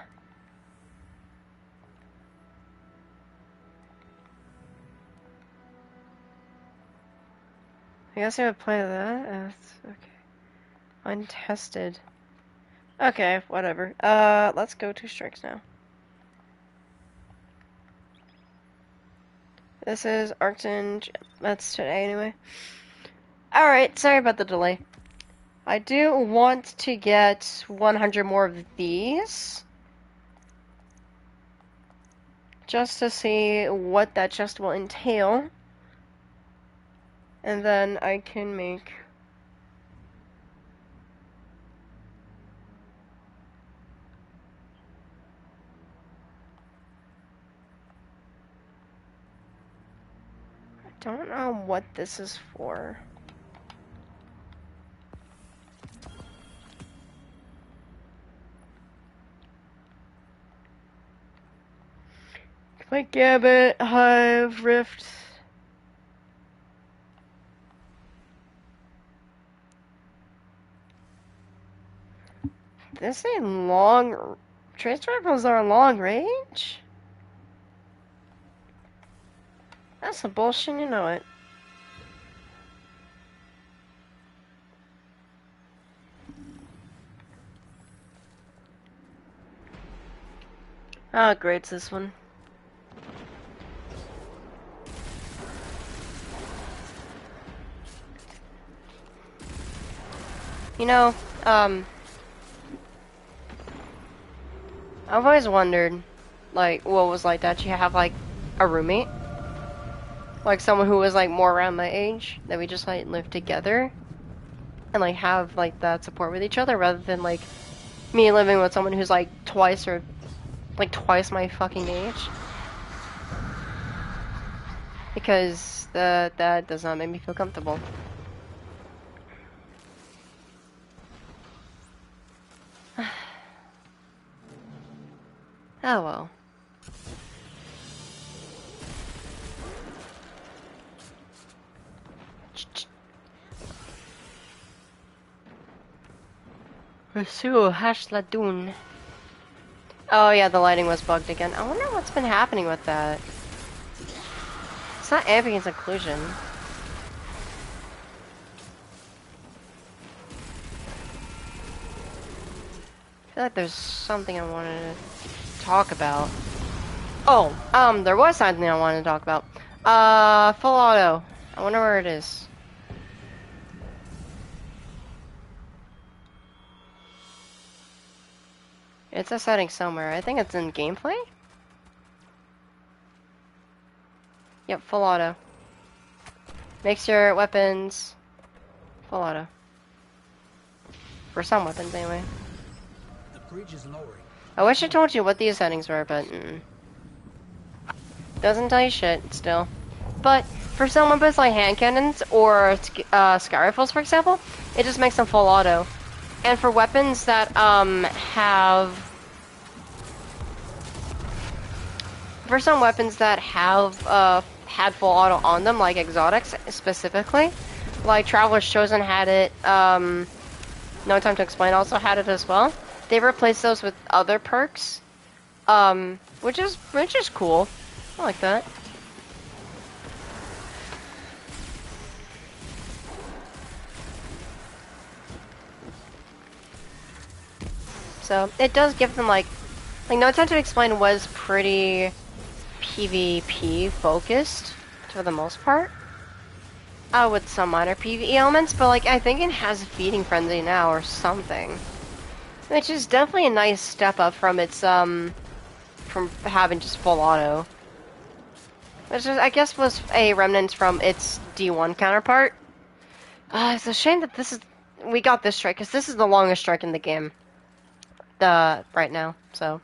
I guess I would play that. Okay. Untested. Okay, whatever. Let's go to strikes now. This is Arcton. That's today anyway. Alright, sorry about the delay. I do want to get 100 more of these. Just to see what that chest will entail. And then I can make... I don't know what this is for. Like Gambit, Hive, Rift. This ain't long... Trace rifles are long range? That's some bullshit, you know it. Oh, great's this one. You know, I've always wondered, like, what it was like to actually have, like, a roommate. Like, someone who was, like, more around my age, that we just, like, live together. And, like, have, like, that support with each other, rather than, like, me living with someone who's, like, twice my fucking age. Because that does not make me feel comfortable. Oh well. Pursue Hashladun. Oh yeah, the lighting was bugged again. I wonder what's been happening with that. It's not ambient occlusion. I feel like there's something I wanted to talk about. Oh, there was something I wanted to talk about. Full auto. I wonder where it is. It's a setting somewhere. I think it's in gameplay? Yep, full auto. Makes your weapons full auto. For some weapons, anyway. The bridge is lowering. I wish I told you what these settings were, but doesn't tell you shit still. But for some weapons like hand cannons or sky rifles, for example, it just makes them full auto. And for weapons that for some weapons that have had full auto on them, like exotics specifically, like Traveler's Chosen had it. No Time to Explain also had it as well. They replaced those with other perks, which is cool. I like that. So it does give them like No Time to Explain was pretty PvP focused for the most part. With some minor PvE elements, but like I think it has a feeding frenzy now or something. Which is definitely a nice step up from its from having just full auto. Which is, I guess, was a remnant from its D1 counterpart. It's a shame that we got this strike, because this is the longest strike in the game. Right now, so.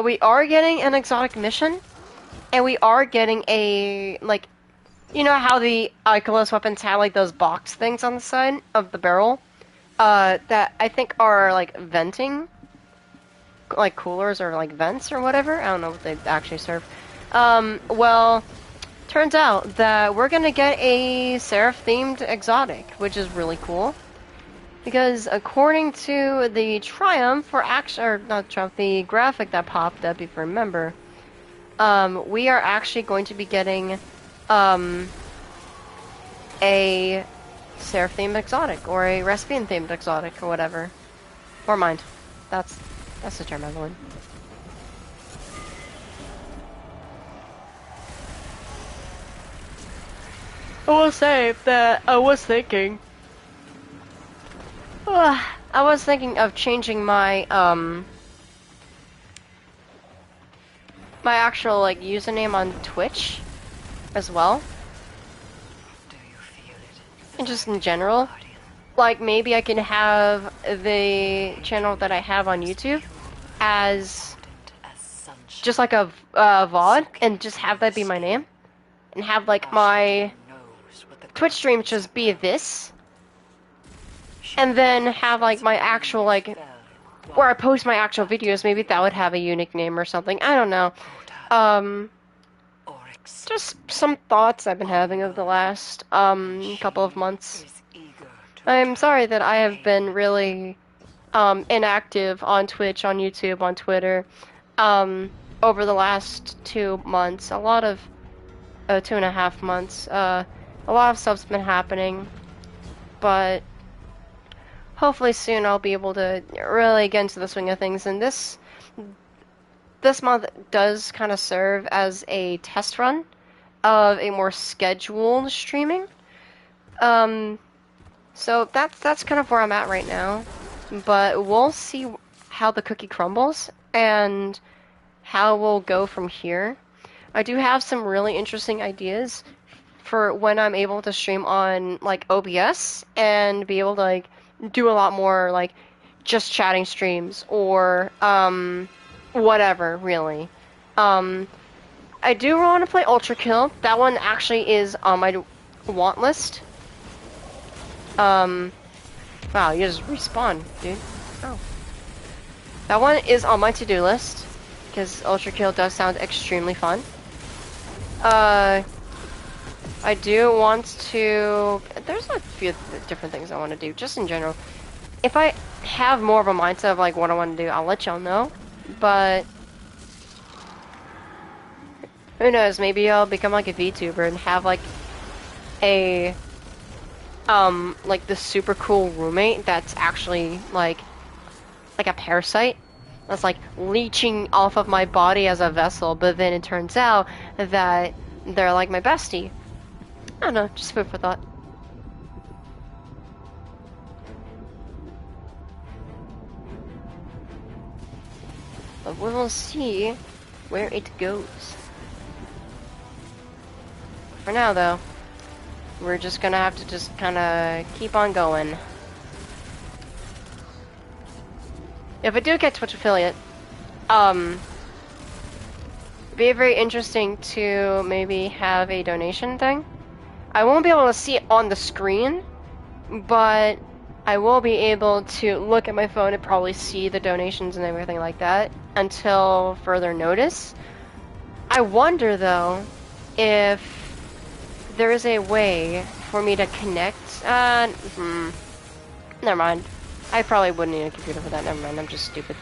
We are getting an exotic mission, and we are getting a, like, you know how the Icolos weapons have, like, those box things on the side of the barrel? That I think are, like, venting? Like, coolers or, like, vents or whatever? I don't know what they actually serve. Well, turns out that we're gonna get a Seraph-themed exotic, which is really cool. Because according to the Triumph, or not Triumph, the graphic that popped up, if you remember, we are actually going to be getting, a Seraph-themed exotic, or a Respian-themed exotic, or whatever. Or mind. That's the term, Evelyn. I will say that I was thinking of changing my, my actual, like, username on Twitch as well. And just in general. Like, maybe I can have the channel that I have on YouTube as just like a VOD, and just have that be my name. And have, like, my Twitch stream just be this. And then have, like, my actual, like, where I post my actual videos, maybe that would have a unique name or something. I don't know. Just some thoughts I've been having over the last, couple of months. I'm sorry that I have been really, inactive on Twitch, on YouTube, on Twitter, over the last 2 months. A lot of, 2.5 months. A lot of stuff's been happening, but hopefully soon I'll be able to really get into the swing of things, and this month does kind of serve as a test run of a more scheduled streaming. So that's kind of where I'm at right now. But we'll see how the cookie crumbles and how we'll go from here. I do have some really interesting ideas for when I'm able to stream on like OBS and be able to like do a lot more like just chatting streams or whatever really. I do want to play Ultra Kill. That one actually is on my want list. Wow, you just respawn, dude. Oh. That one is on my to-do list because Ultra Kill does sound extremely fun. I do want to... There's a few different things I want to do, just in general. If I have more of a mindset of, like, what I want to do, I'll let y'all know. But... who knows, maybe I'll become, like, a VTuber and have, like, a... like, the super cool roommate that's actually, like a parasite. That's, like, leeching off of my body as a vessel, but then it turns out that they're, like, my bestie. I don't know, just food for thought. But we will see where it goes. For now, though, we're just gonna have to just kinda keep on going. If I do get Twitch affiliate, be very interesting to maybe have a donation thing. I won't be able to see it on the screen, but I will be able to look at my phone and probably see the donations and everything like that until further notice. I wonder, though, if there is a way for me to connect. Never mind. I probably wouldn't need a computer for that. Never mind, I'm just stupid.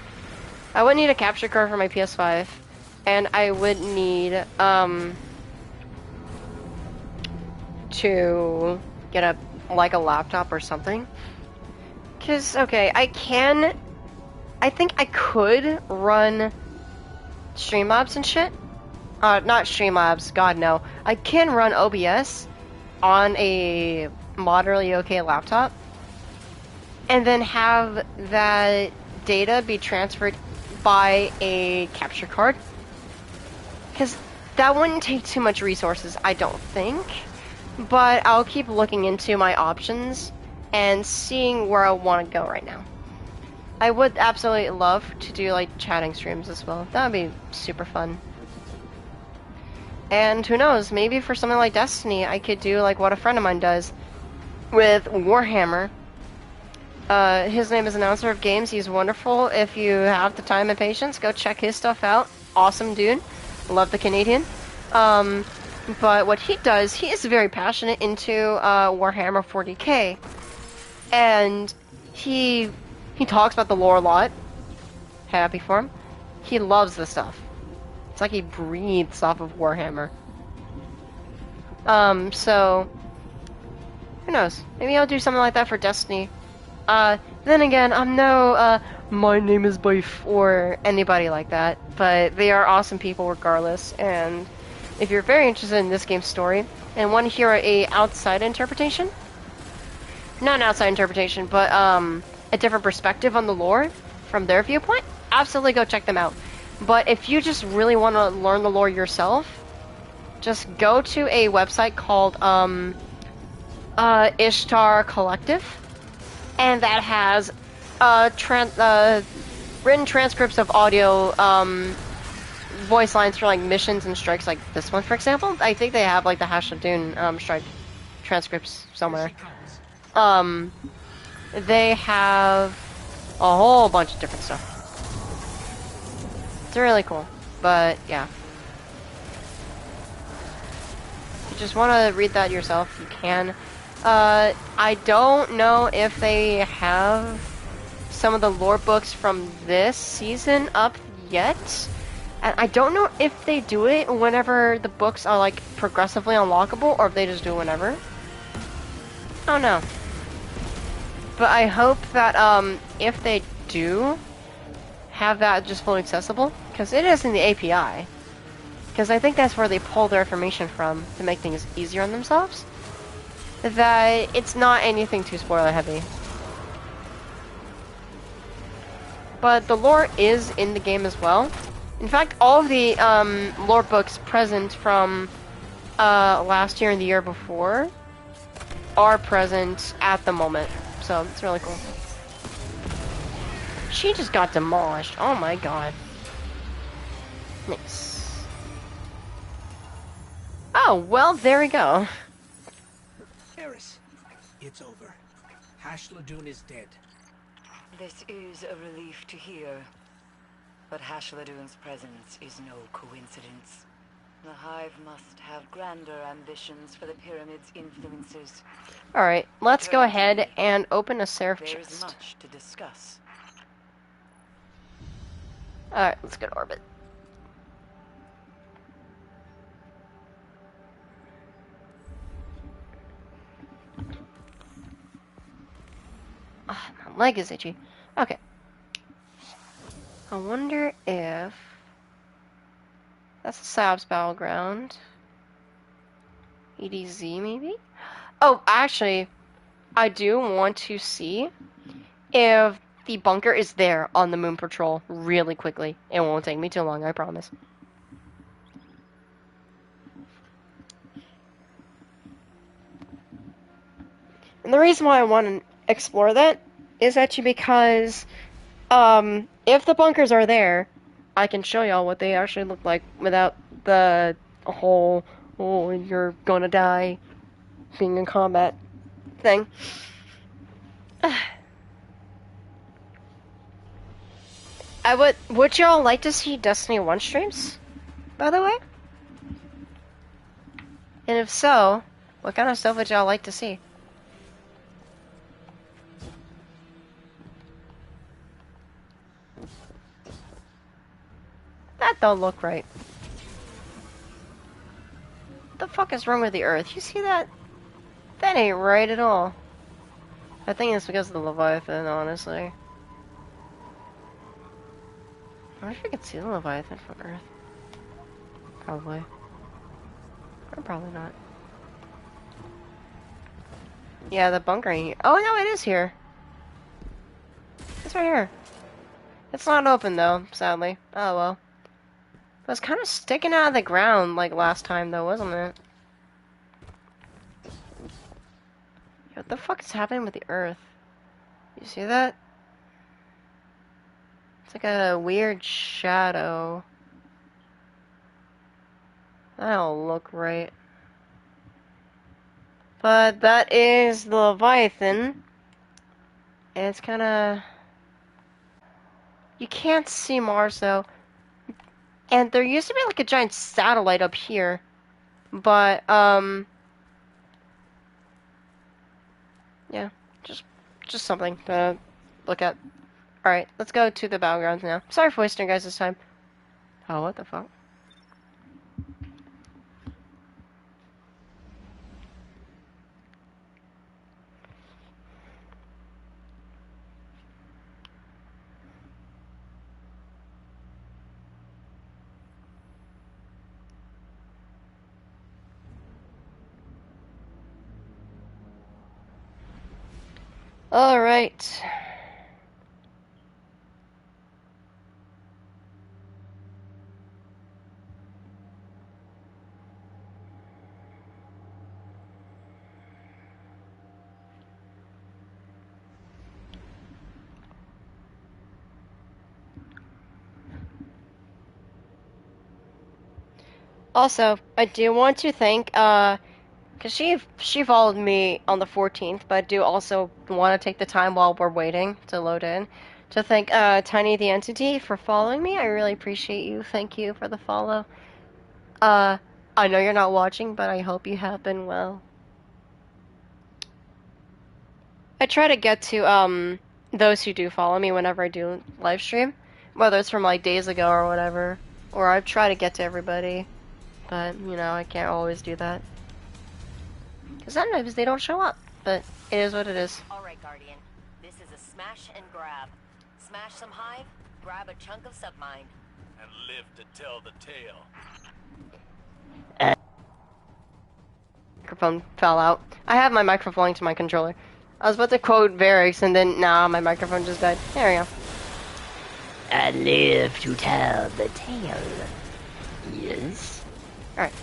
I would need a capture card for my PS5, and I would need, to get a laptop or something. Cause, okay, I think I could run Streamlabs and shit. Not Streamlabs, god no. I can run OBS on a moderately okay laptop, and then have that data be transferred by a capture card. Cause that wouldn't take too much resources, I don't think. But I'll keep looking into my options and seeing where I want to go right now. I would absolutely love to do like chatting streams as well. That would be super fun. And who knows, maybe for something like Destiny, I could do like what a friend of mine does with Warhammer. His name is Announcer of Games. He's wonderful. If you have the time and patience, go check his stuff out. Awesome dude. Love the Canadian. But what he does, he is very passionate into Warhammer 40k. And he talks about the lore a lot. Happy for him. He loves this stuff. It's like he breathes off of Warhammer. So who knows? Maybe I'll do something like that for Destiny. Then again, I'm no My Name is Bife or anybody like that, but they are awesome people regardless. And if you're very interested in this game's story and want to hear a outside interpretation, not an outside interpretation, but a different perspective on the lore from their viewpoint, absolutely go check them out. But if you just really want to learn the lore yourself, just go to a website called Ishtar Collective, and that has written transcripts of audio voice lines for like missions and strikes, like this one for example. I think they have like the Hash of Dune strike transcripts somewhere. They have a whole bunch of different stuff. It's really cool, but yeah. If you just want to read that yourself, you can. I don't know if they have some of the lore books from this season up yet. And I don't know if they do it whenever the books are like progressively unlockable, or if they just do it whenever. I don't know. But I hope that if they do have that just fully accessible, because it is in the API. Because I think that's where they pull their information from to make things easier on themselves. that it's not anything too spoiler heavy. But the lore is in the game as well. In fact, all of the lore books present from last year and the year before are present at the moment. So it's really cool. She just got demolished. Oh my god. Nice. Oh, well, there we go. Eris, it's over. Hash Ladoon is dead. This is a relief to hear. But Hash Ladoon's presence is no coincidence. The Hive must have grander ambitions for the Pyramid's influences. Alright, let's go ahead and open a Seraph There's chest. much to discuss. Alright, let's go to orbit. Ah, my leg is itchy. Okay. I wonder if... That's the Sab's battleground. EDZ, maybe? Oh, actually, I do want to see if the bunker is there on the moon patrol really quickly. It won't take me too long, I promise. And the reason why I want to explore that is actually because if the bunkers are there, I can show y'all what they actually look like without the whole, oh, you're gonna die being in combat thing. Would y'all like to see Destiny 1 streams, by the way? And if so, what kind of stuff would y'all like to see? That don't look right. What the fuck is wrong with the Earth? You see that? That ain't right at all. I think it's because of the Leviathan, honestly. I wonder if I could see the Leviathan from Earth. Probably. Or probably not. Yeah, the bunker ain't here. Oh, no, it is here. It's right here. It's not open, though, sadly. Oh, well. It was kind of sticking out of the ground like last time, though, wasn't it? What the fuck is happening with the Earth? You see that? It's like a weird shadow. That don't look right. But that is the Leviathan. And it's kinda... You can't see Mars, though. And there used to be like a giant satellite up here. But, yeah, just something to look at. Alright, let's go to the battlegrounds now. Sorry for wasting your guys' time. Oh, what the fuck? Alright. Also, I do want to thank, because she followed me on the 14th, but I do also want to take the time while we're waiting to load in to thank Tiny the Entity for following me. I really appreciate you. Thank you for the follow. I know you're not watching, but I hope you have been well. I try to get to those who do follow me whenever I do live stream, whether it's from like days ago or whatever, or I try to get to everybody, but you know, I can't always do that. Because sometimes they don't show up, but it is what it is. Alright, Guardian. This is a smash and grab. Smash some Hive, grab a chunk of submine. And live to tell the tale. microphone fell out. I have my microphone linked to my controller. I was about to quote Varix, and then, nah, my microphone just died. There we go. I live to tell the tale. Yes. Alright.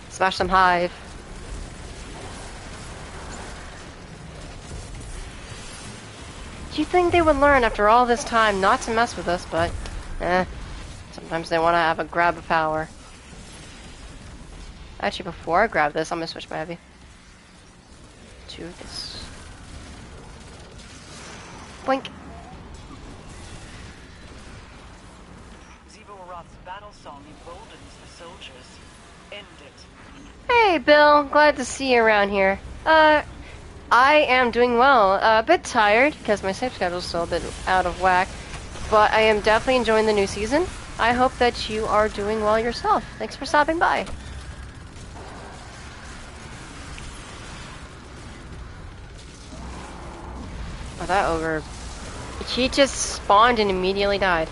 Smash some hive. Do you think they would learn after all this time not to mess with us, but, sometimes they want to have a grab of power. Actually, before I grab this, I'm gonna switch my heavy to this. Blink. Zivo-Arath's battle song emboldens the soldiers. End it. Hey, Bill. Glad to see you around here. I am doing well. A bit tired, because my sleep schedule's still a bit out of whack. But I am definitely enjoying the new season. I hope that you are doing well yourself. Thanks for stopping by. Oh, that ogre. He just spawned and immediately died.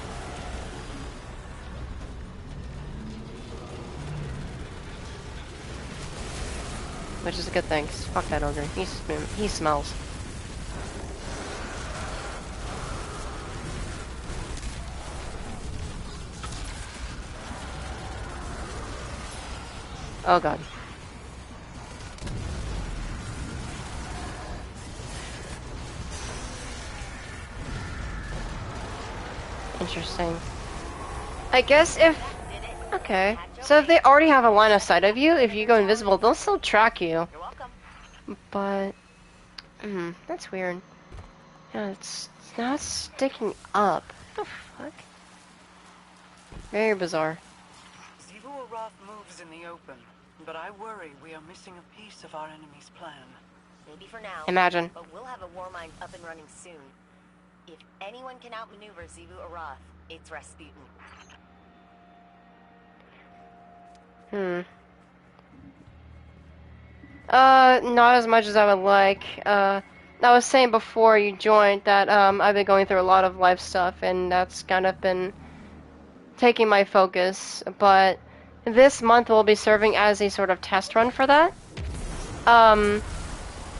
Which is a good thing, 'cause fuck that ogre. He smells. Oh god. Interesting. I guess if... Okay. So if they already have a line of sight of you, if you go invisible, they'll still track you. You're welcome. But... that's weird. Yeah, it's not sticking up. What the fuck? Very bizarre. Zivo-Arath moves in the open, but I worry we are missing a piece of our enemy's plan. Maybe for now. Imagine. But we'll have a Warmind up and running soon. If anyone can outmaneuver Zivu-Arath, it's Rasputin. Not as much as I would like. I was saying before you joined that, I've been going through a lot of life stuff, and that's kind of been taking my focus, but this month will be serving as a sort of test run for that.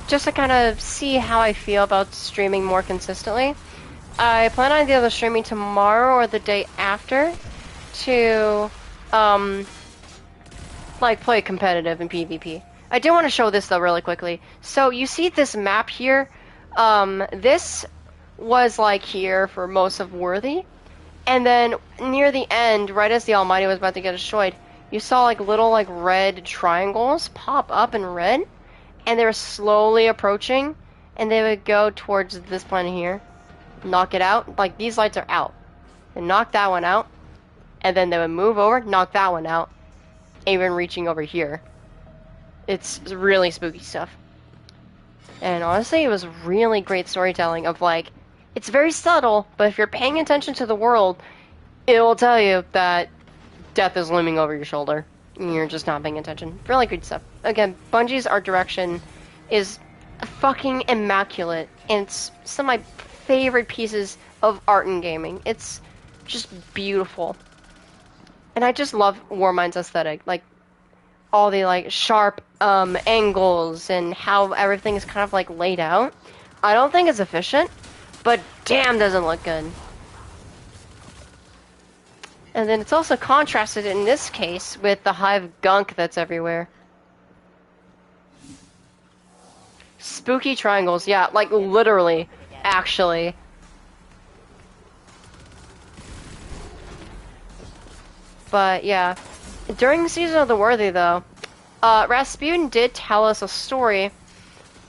Just to kind of see how I feel about streaming more consistently. I plan on either streaming tomorrow or the day after to, like, play competitive in PvP. I do want to show this, though, really quickly. So, you see this map here? This was, like, here for most of Worthy. And then, near the end, right as the Almighty was about to get destroyed, you saw, like, little, like, red triangles pop up in red. And they were slowly approaching. And they would go towards this planet here. Knock it out. Like, these lights are out. And knock that one out. And then they would move over, knock that one out. Even reaching over here. It's really spooky stuff. And honestly, it was really great storytelling of, like, it's very subtle, but if you're paying attention to the world, it will tell you that death is looming over your shoulder. And you're just not paying attention. Really good stuff. Again, Bungie's art direction is fucking immaculate. And it's some of my favorite pieces of art in gaming. It's just beautiful. And I just love Warmind's aesthetic. Like, all the, like, sharp angles and how everything is kind of, like, laid out. I don't think it's efficient, but damn does it look good. And then it's also contrasted in this case with the hive gunk that's everywhere. Spooky triangles, yeah, like literally, actually. But yeah, during Season of the Worthy though, Rasputin did tell us a story,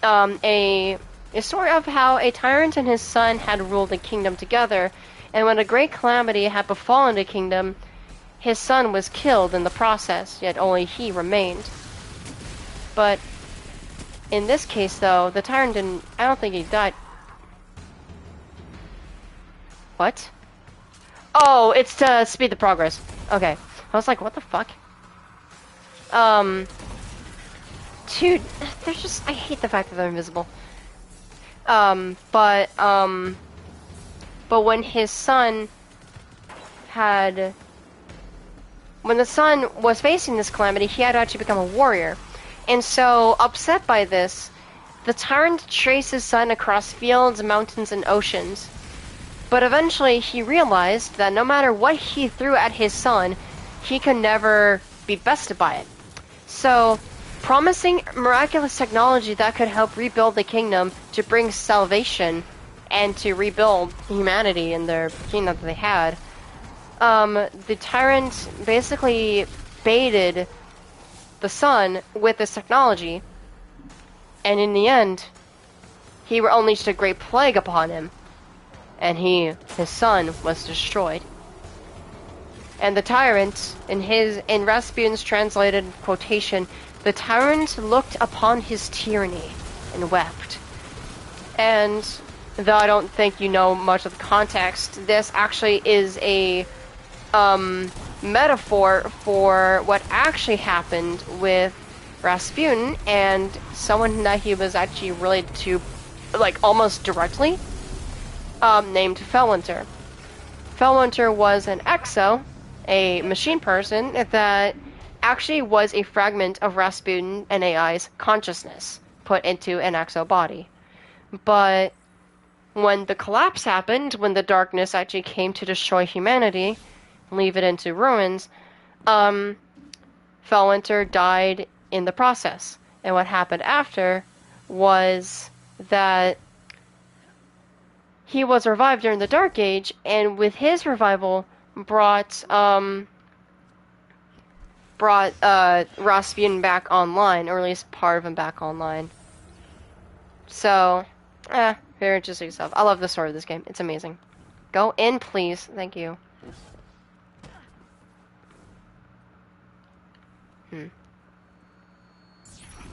a story of how a tyrant and his son had ruled the kingdom together, and when a great calamity had befallen the kingdom, his son was killed in the process, yet only he remained. But in this case though, the tyrant didn't, I don't think he died. What? Oh, it's to speed the progress. Okay. I was like, what the fuck? Dude, they're just, I hate the fact that they're invisible. But when his son when the son was facing this calamity, he had to actually become a warrior. And so, upset by this, the tyrant chased his son across fields, mountains, and oceans. But eventually he realized that no matter what he threw at his son, he could never be bested by it. So, promising miraculous technology that could help rebuild the kingdom to bring salvation and to rebuild humanity in their kingdom that they had, the tyrant basically baited the son with this technology, and in the end, he unleashed a great plague upon him, and his son was destroyed. And the tyrant, in Rasputin's translated quotation, the tyrant looked upon his tyranny and wept. And though I don't think you know much of the context, this actually is a metaphor for what actually happened with Rasputin and someone that he was actually related to, like, almost directly, named Fellwinter. Fellwinter was an exo, a machine person, that actually was a fragment of Rasputin and AI's consciousness put into an exo body. But when the collapse happened, when the darkness actually came to destroy humanity, leave it into ruins, Fellwinter died in the process. And what happened after was that he was revived during the Dark Age, and with his revival brought Rasputin back online, or at least part of him back online. So, very interesting stuff. I love the story of this game. It's amazing. Go in, please. Thank you.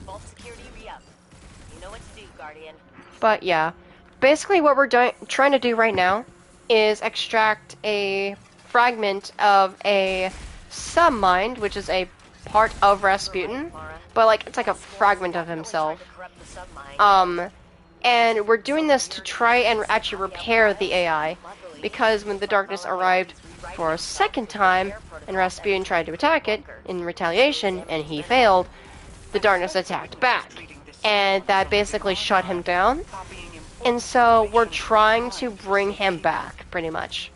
Vault security re-up. You know what to do, Guardian. But yeah, basically what we're trying to do right now is extract a fragment of a sub-mind, which is a part of Rasputin, but like it's like a fragment of himself. And we're doing this to try and actually repair the AI, because when the darkness arrived for a second time and Rasputin tried to attack it in retaliation and he failed, the darkness attacked back, and that basically shut him down. And so we're trying to bring him back, pretty much.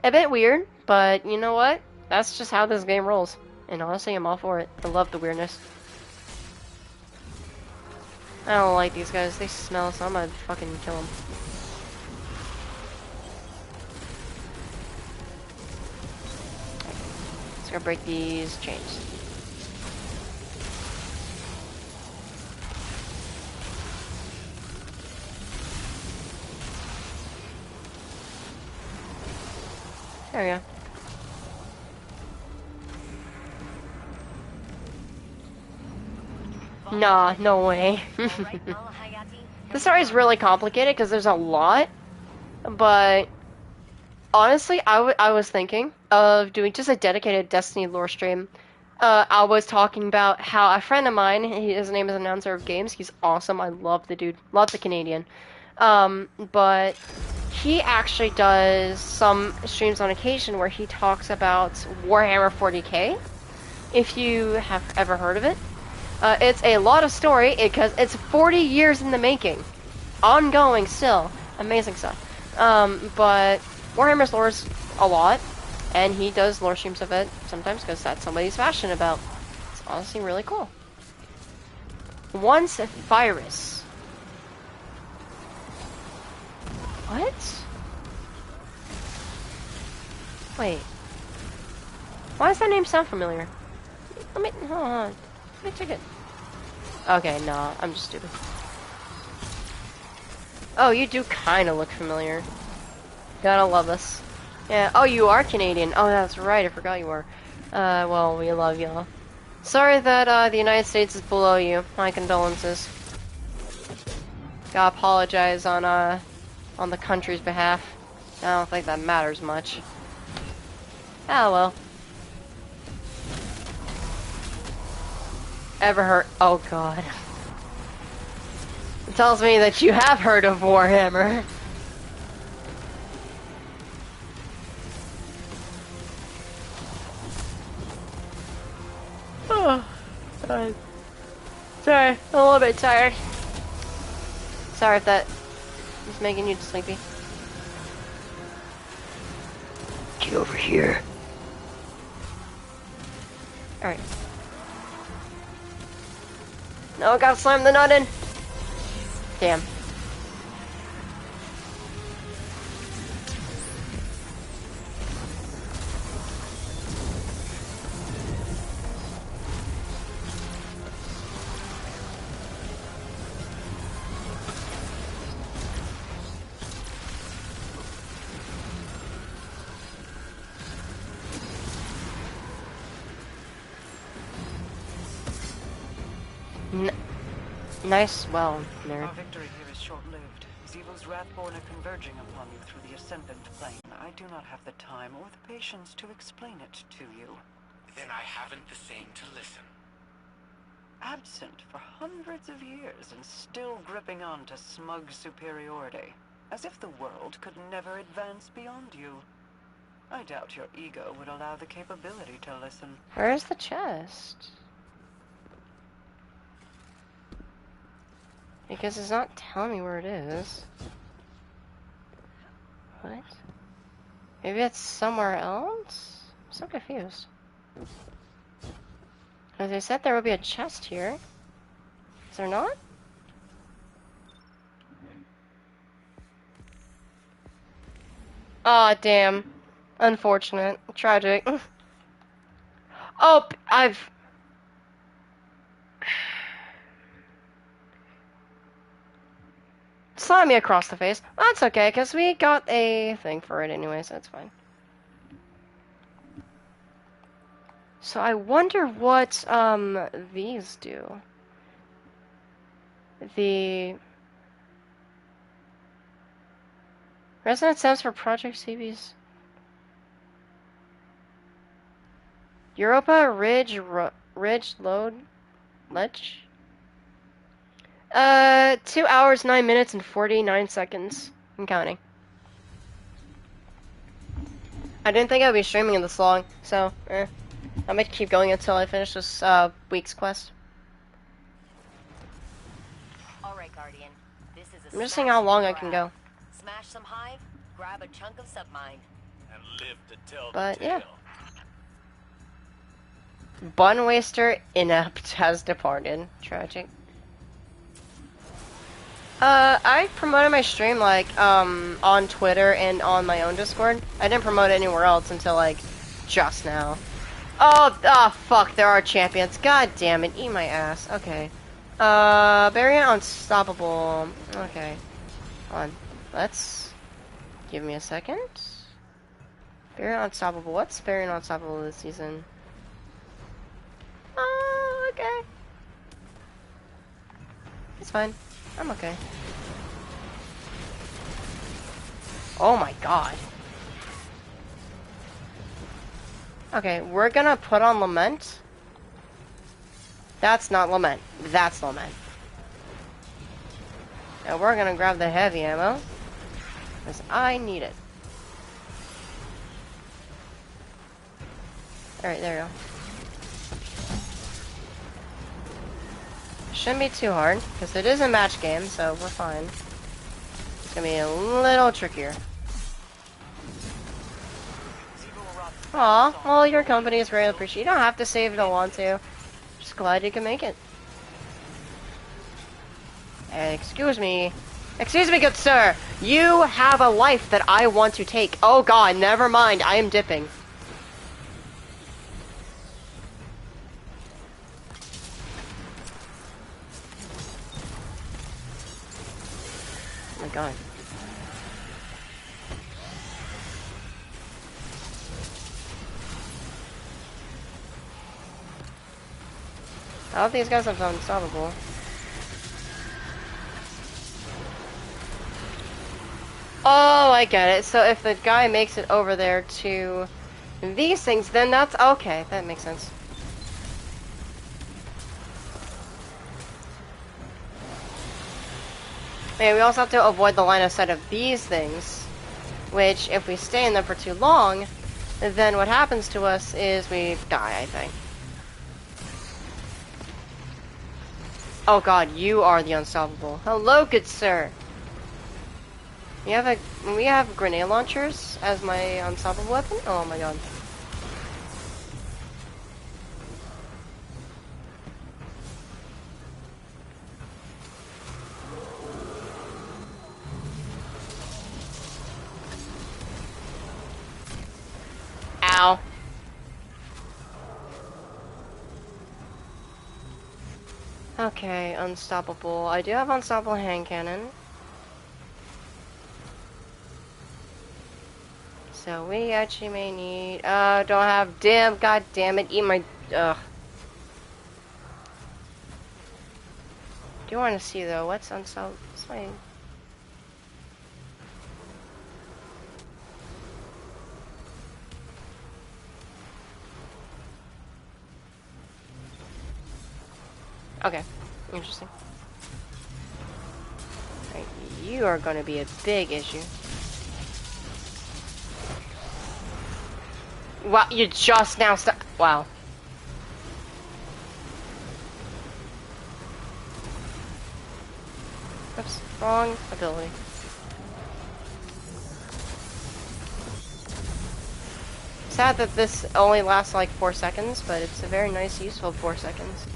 A bit weird, but you know what? That's just how this game rolls. And honestly, I'm all for it. I love the weirdness. I don't like these guys. They smell, so I'm gonna fucking kill them. Let's go break these chains. There we go. Nah, no way. The story is really complicated because there's a lot, but honestly, I was thinking of doing just a dedicated Destiny lore stream. I was talking about how a friend of mine, his name is Announcer of Games, he's awesome, I love the dude, love the Canadian, but he actually does some streams on occasion where he talks about Warhammer 40k, if you have ever heard of it. It's a lot of story, because it's 40 years in the making. Ongoing still. Amazing stuff. But Warhammer's lore's a lot, and he does lore streams of it sometimes because that's somebody he's passionate about. It's honestly really cool. Once a virus. What? Wait. Why does that name sound familiar? Hold on. Let me check it. Okay, no, I'm just stupid. Oh, you do kind of look familiar. Gotta love this. Yeah, oh, you are Canadian. Oh, that's right, I forgot you were. Well, we love y'all. Sorry that, the United States is below you. My condolences. Gotta apologize on the country's behalf. I don't think that matters much. Ah, well. Ever heard? Oh god. It tells me that you have heard of Warhammer. Sorry, I'm a little bit tired. Sorry if that is making you sleepy. Get over here. Alright. No, I gotta slam the nut in. Damn. Nice, well, nerd. Our victory here is short-lived. Zevo's Wrathborn are converging upon you through the Ascendant Plane. I do not have the time or the patience to explain it to you. Then I haven't the same to listen. Absent for hundreds of years and still gripping on to smug superiority. As if the world could never advance beyond you. I doubt your ego would allow the capability to listen. Where's the chest? Because it's not telling me where it is. What? Maybe it's somewhere else? I'm so confused. As I said, there would be a chest here. Is there not? Aw, damn. Unfortunate. Tragic. Oh, I've... Slam me across the face. That's okay, because we got a thing for it anyway, so that's fine. So I wonder what, these do. The... Resonant stems for Project CB's... Europa Ridge Load... Ledge? 2 hours, 9 minutes, and 49 seconds. I'm counting. I didn't think I'd be streaming this long, so, I might keep going until I finish this, week's quest. Alright, Guardian. This is a I'm just seeing how long I can go. Smash some hive, grab a chunk of submine. And live to tell But, the yeah. tale. Bun Waster Inept has departed. Tragic. I promoted my stream, like, on Twitter and on my own Discord. I didn't promote it anywhere else until, like, just now. Oh, fuck, there are champions. God damn it, eat my ass. Okay. Variant Unstoppable. Okay. Hold on. Let's... Give me a second. Variant Unstoppable. What's Variant Unstoppable this season? Oh, okay. It's fine. I'm okay. Oh my god. Okay, we're gonna put on Lament. That's not Lament. That's Lament. Now we're gonna grab the heavy ammo. Because I need it. Alright, there you go. Shouldn't be too hard, because it is a match game, so we're fine. It's gonna be a little trickier. Aw, well, your company is very appreciated. You don't have to save if you don't want to. Just glad you can make it. Excuse me. Excuse me, good sir. You have a life that I want to take. Oh god, never mind. I am dipping. Oh my god. I hope these guys have unstoppable. Oh, I get it. So if the guy makes it over there to these things, then that's okay. That makes sense. And we also have to avoid the line of sight of these things, which if we stay in them for too long, then what happens to us is we die, I think. Oh god, you are the unstoppable. Hello, good sir. We have grenade launchers as my unstoppable weapon? Oh my god. Ow. Okay, unstoppable. I do have unstoppable hand cannon. So we actually may need, don't have, god damn it, eat my, ugh. Do you want to see though, what's unstoppable, what's my, okay, interesting. Right, you are going to be a big issue. Wow, you just now wow. Oops, wrong ability. Sad that this only lasts like 4 seconds, but it's a very nice, useful 4 seconds.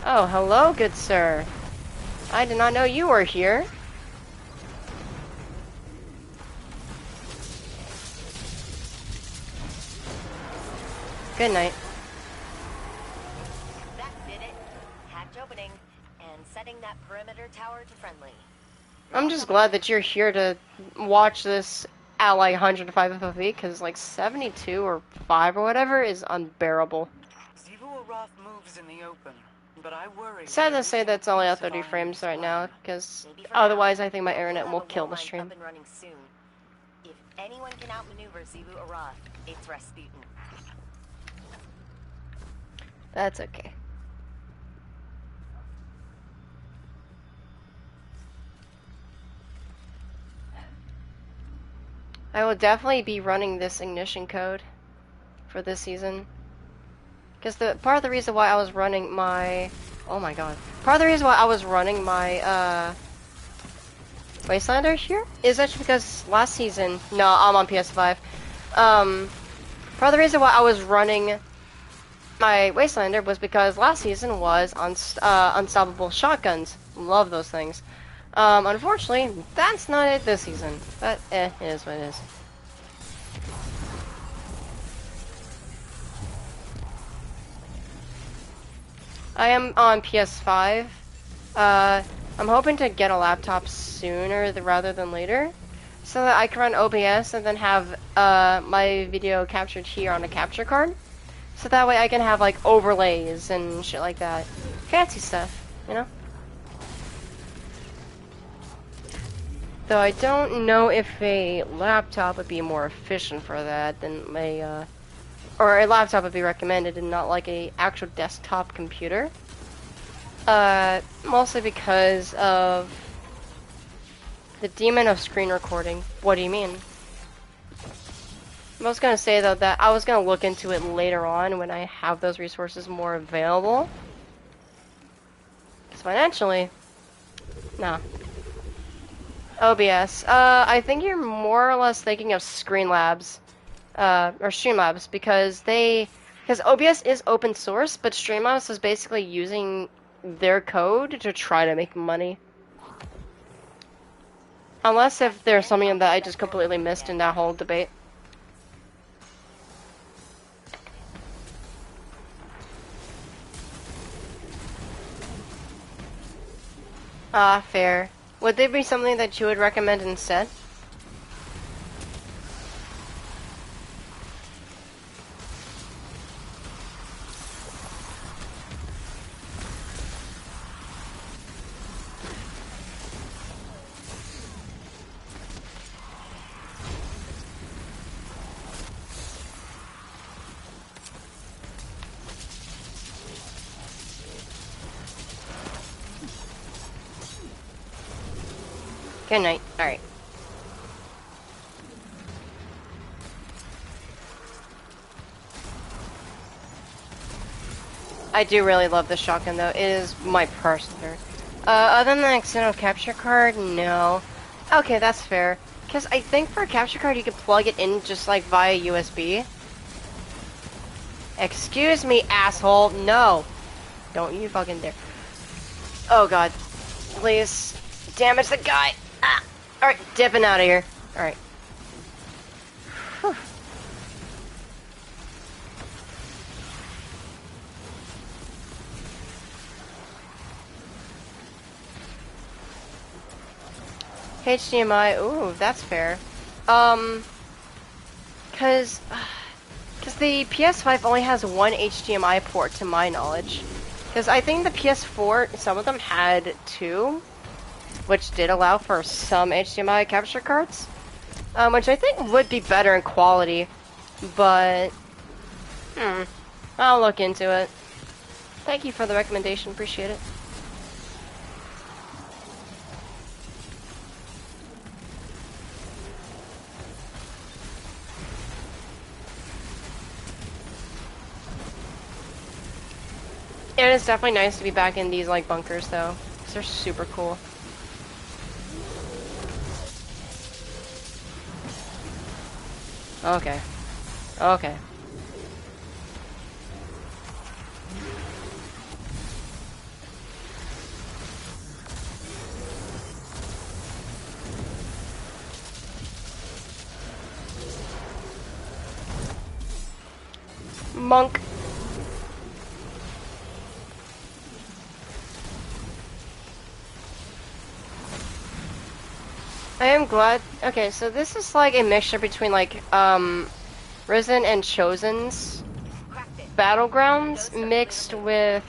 Oh, hello, good sir. I did not know you were here. Good night. That did it. Hatch opening and setting that perimeter tower to friendly. I'm just glad that you're here to watch this at like 105 FOV, because like 72 or 5 or whatever is unbearable. Zivu Arath moves in the open, but I worry. Sad to say that's only at 30 frames right now, because otherwise I think my internet will kill the stream. Up and running soon. If anyone can outmaneuver Zivu Arath, it's Rasputin. That's okay. I will definitely be running this ignition code for this season. Because part of the reason why I was running my... Oh my god. Part of the reason why I was running my, Wastelander here is actually because last season... No, I'm on PS5. Part of the reason why I was running my Wastelander was because last season was unstoppable shotguns. Love those things. Unfortunately, that's not it this season. But, it is what it is. I am on PS5. I'm hoping to get a laptop sooner rather than later, so that I can run OBS and then have my video captured here on a capture card. So that way I can have like overlays and shit like that. Fancy stuff, you know? Though I don't know if a laptop would be more efficient for that than or a laptop would be recommended and not like a actual desktop computer. Mostly because of the demon of screen recording. What do you mean? I was gonna say though that I was gonna look into it later on when I have those resources more available. Because financially, no. OBS. I think you're more or less thinking of Streamlabs, or Streamlabs, because OBS is open source, but Streamlabs is basically using their code to try to make money. Unless if there's something that I just completely missed in that whole debate. Fair. Would there be something that you would recommend instead? Good night. Alright. I do really love the shotgun though. It is my personal favorite. Other than the external capture card, no. Okay, that's fair. Because I think for a capture card you can plug it in just like via USB. Excuse me, asshole. No. Don't you fucking dare. Oh god. Please. Damage the guy. Ah. Alright, dipping out of here. Alright. HDMI, ooh, that's fair. Cause the PS5 only has one HDMI port to my knowledge. Cause I think the PS4, some of them had two, which did allow for some HDMI capture cards, which I think would be better in quality, but, I'll look into it. Thank you for the recommendation, appreciate it. It is definitely nice to be back in these, like, bunkers, though. 'Cause they're super cool. Okay. Okay. Monk. I am glad. Okay, so this is like a mixture between like Risen and Chosen's Battlegrounds mixed with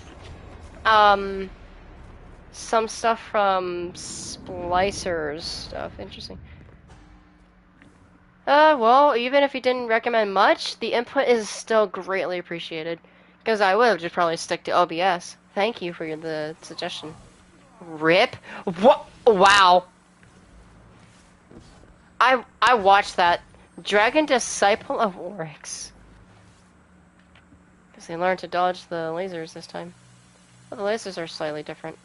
some stuff from Splicer's stuff. Interesting. Well, even if you didn't recommend much, the input is still greatly appreciated. Because I would have just probably stick to OBS. Thank you for the suggestion. Rip? What? Wow. I watched that. Dragon Disciple of Oryx. Because they learned to dodge the lasers this time. Well, the lasers are slightly different.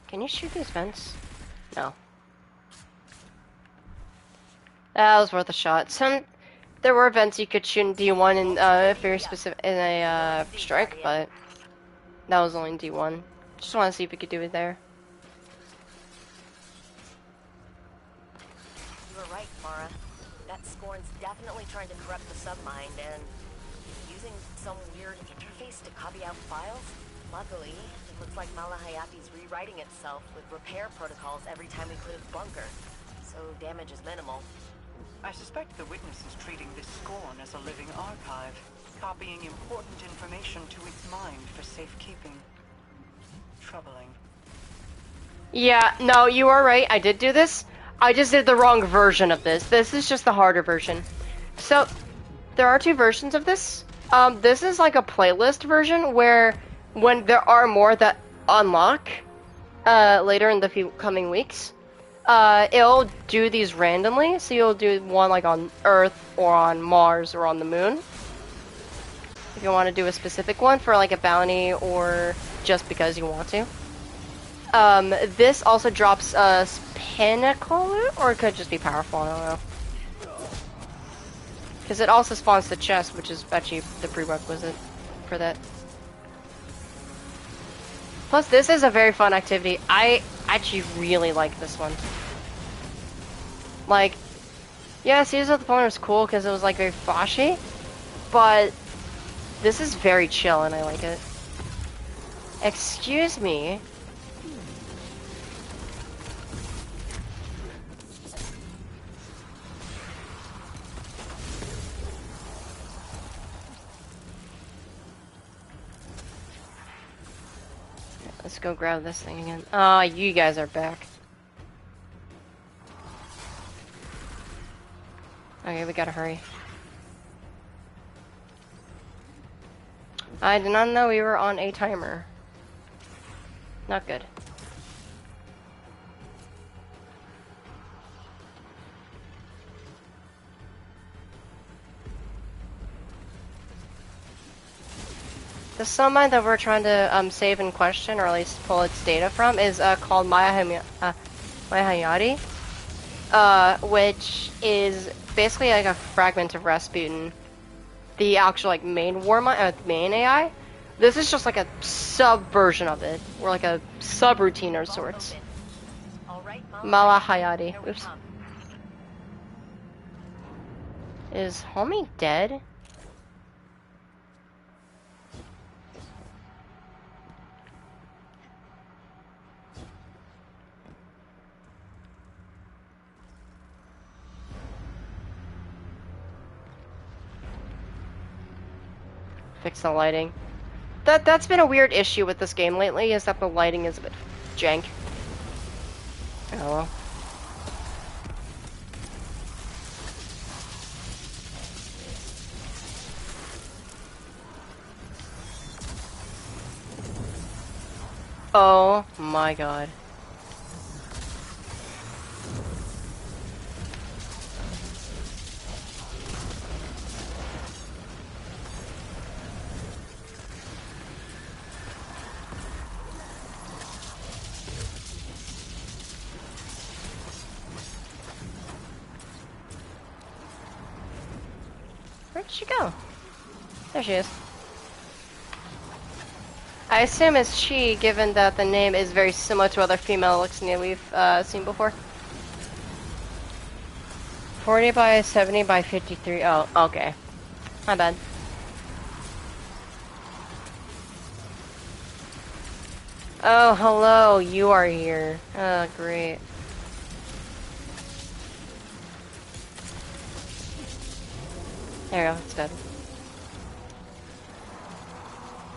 Can you shoot these vents? No. That was worth a shot. There were vents you could shoot in D1 in very specific in a strike, but that was only in D1. Just want to see if we could do it there. You were right, Mara. That Scorn's definitely trying to corrupt the submind and using some weird interface to copy out files. Luckily, it looks like Malahayati's rewriting itself with repair protocols every time we clear the bunker, so damage is minimal. I suspect the witness is treating this Scorn as a living archive, copying important information to its mind for safekeeping. Troubling. Yeah, no, you are right. I did do this. I just did the wrong version of this. This is just the harder version. So, there are two versions of this. This is like a playlist version where when there are more that unlock later in the few coming weeks, it'll do these randomly. So you'll do one like on Earth or on Mars or on the Moon. If you want to do a specific one for like a bounty or just because you want to. This also drops a pinnacle loot, or it could just be powerful, I don't know. Because it also spawns the chest, which is actually the prerequisite for that. Plus, this is a very fun activity. I actually really like this one. Like, yeah, Seas of the Polar was cool because it was like very flashy, but this is very chill and I like it. Excuse me. Let's go grab this thing again. Ah, you guys are back. Okay, we gotta hurry. I did not know we were on a timer. Not good. The submine that we're trying to save and question, or at least pull its data from, is called Hayati, which is basically like a fragment of Rasputin, the actual like main main AI. This is just like a sub version of it, or like a subroutine of sorts. Hayati. Oops. Is homie dead? Fix the lighting. That's been a weird issue with this game lately, is that the lighting is a bit jank. Oh well. Oh my god. Where'd she go? There she is. I assume it's she, given that the name is very similar to other female Elixir we've seen before. 40 by 70 by 53. Oh, okay. My bad. Oh, hello. You are here. Oh, great. There you go. It's dead.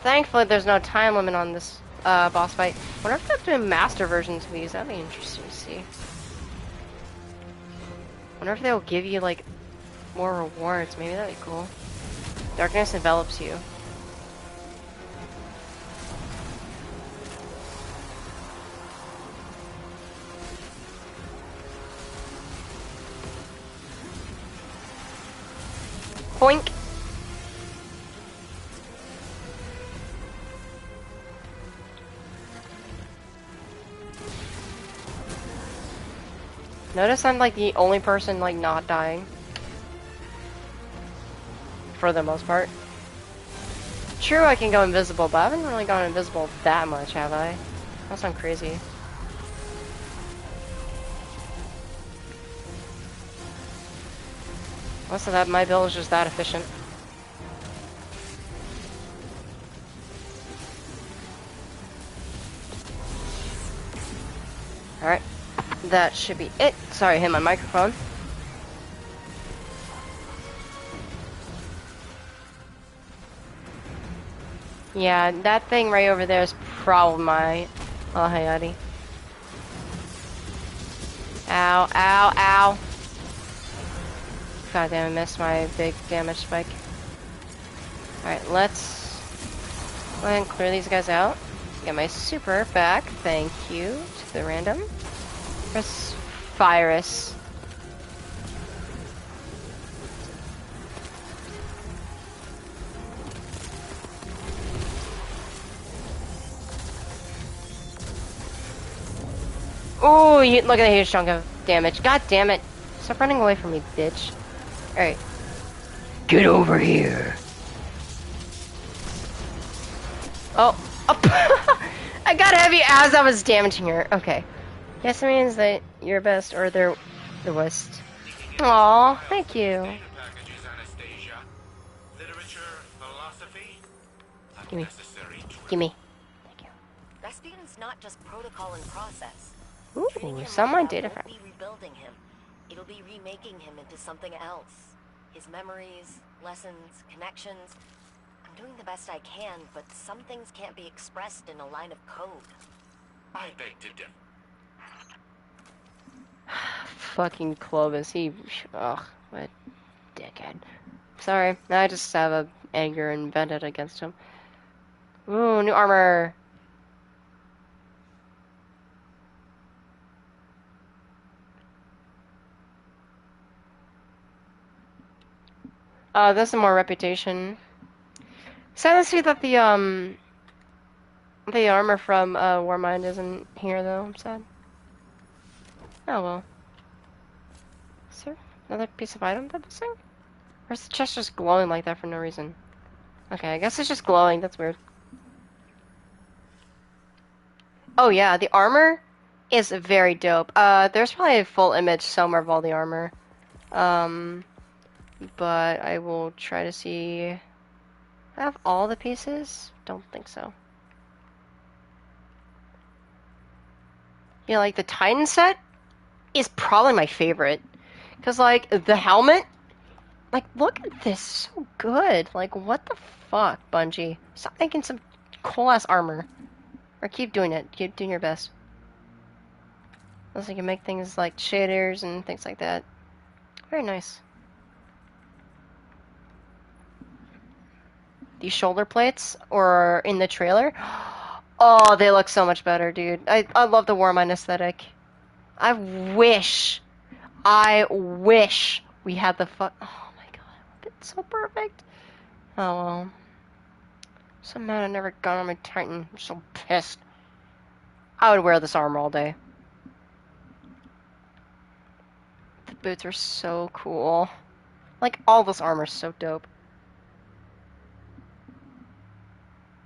Thankfully, there's no time limit on this boss fight. I wonder if they're doing master versions of these. That'd be interesting to see. I wonder if they'll give you, like, more rewards. Maybe that'd be cool. Darkness envelops you. Boink! Notice I'm like the only person like not dying. For the most part. True, I can go invisible, but I haven't really gone invisible that much, have I? That sounds crazy. Most of that, my build is just that efficient. Alright. That should be it. Sorry, I hit my microphone. Yeah, that thing right over there is probably my Hayati. Ow, ow, ow. God damn, I missed my big damage spike. Alright, let's go ahead and clear these guys out. Get my super back. Thank you to the random. Press virus. Oh, you look at the huge chunk of damage. God damn it. Stop running away from me, bitch. Alright. Get over here. Oh. Oh. I got heavy as I was damaging her. Okay. Guess it means that you're best or they're the worst. Aw, thank you. Gimme. Gimme. Thank you. Rasputin's not just protocol and process. Ooh, someone did it. Won't be rebuilding him. It'll be remaking him into something else. His memories, lessons, connections. I'm doing the best I can, but some things can't be expressed in a line of code. I beg to differ. Fucking Clovis, ugh, what a dickhead. Sorry, I just have a anger and vendetta against him. Ooh, new armor. This is more reputation. Sad to see that the armor from Warmind isn't here though. I'm sad. Oh well. Is there another piece of item that missing? Or is the chest just glowing like that for no reason? Okay, I guess it's just glowing. That's weird. Oh yeah, the armor is very dope. There's probably a full image somewhere of all the armor. But I will try to see. I have all the pieces? Don't think so. Yeah, like the Titan set is probably my favorite. Cause like the helmet, like look at this, so good. Like what the fuck, Bungie? Stop making some cool ass armor. Or keep doing it. Keep doing your best. Unless you can make things like shaders and things like that. Very nice. These shoulder plates, or in the trailer, oh, they look so much better, dude. I love the Warmind aesthetic. I wish we had the oh my god, it's so perfect. Oh well. So mad I never got on my Titan. I'm so pissed. I would wear this armor all day. The boots are so cool. Like, all this armor is so dope.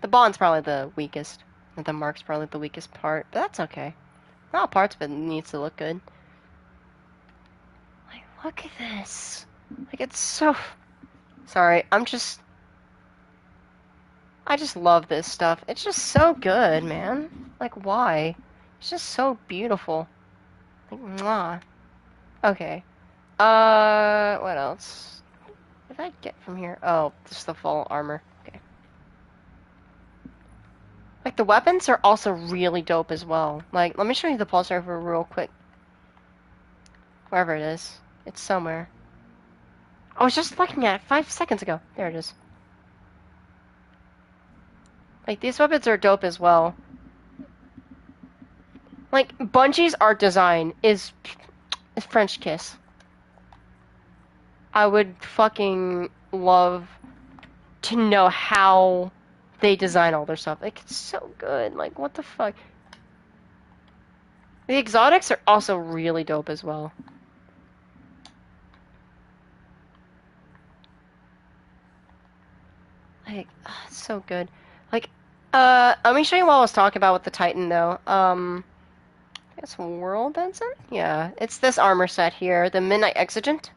The bond's probably the weakest. And the mark's probably the weakest part, but that's okay. Not all parts of it needs to look good. Like, look at this. Like, it's so... Sorry, I just love this stuff. It's just so good, man. Like, why? It's just so beautiful. Like, mwah. Okay. What else? What did I get from here? Oh, just the full armor. Okay. Like, the weapons are also really dope as well. Like, let me show you the pulse rifle real quick. Wherever it is. It's somewhere. I was just looking at it 5 seconds ago. There it is. Like, these weapons are dope as well. Like, Bungie's art design is French kiss. I would fucking love to know how they design all their stuff. Like, it's so good. Like, what the fuck? The exotics are also really dope as well. Like, it's so good. Like, let me show you what I was talking about with the Titan, though. It's World Ensign? Yeah, it's this armor set here, the Midnight Exigent.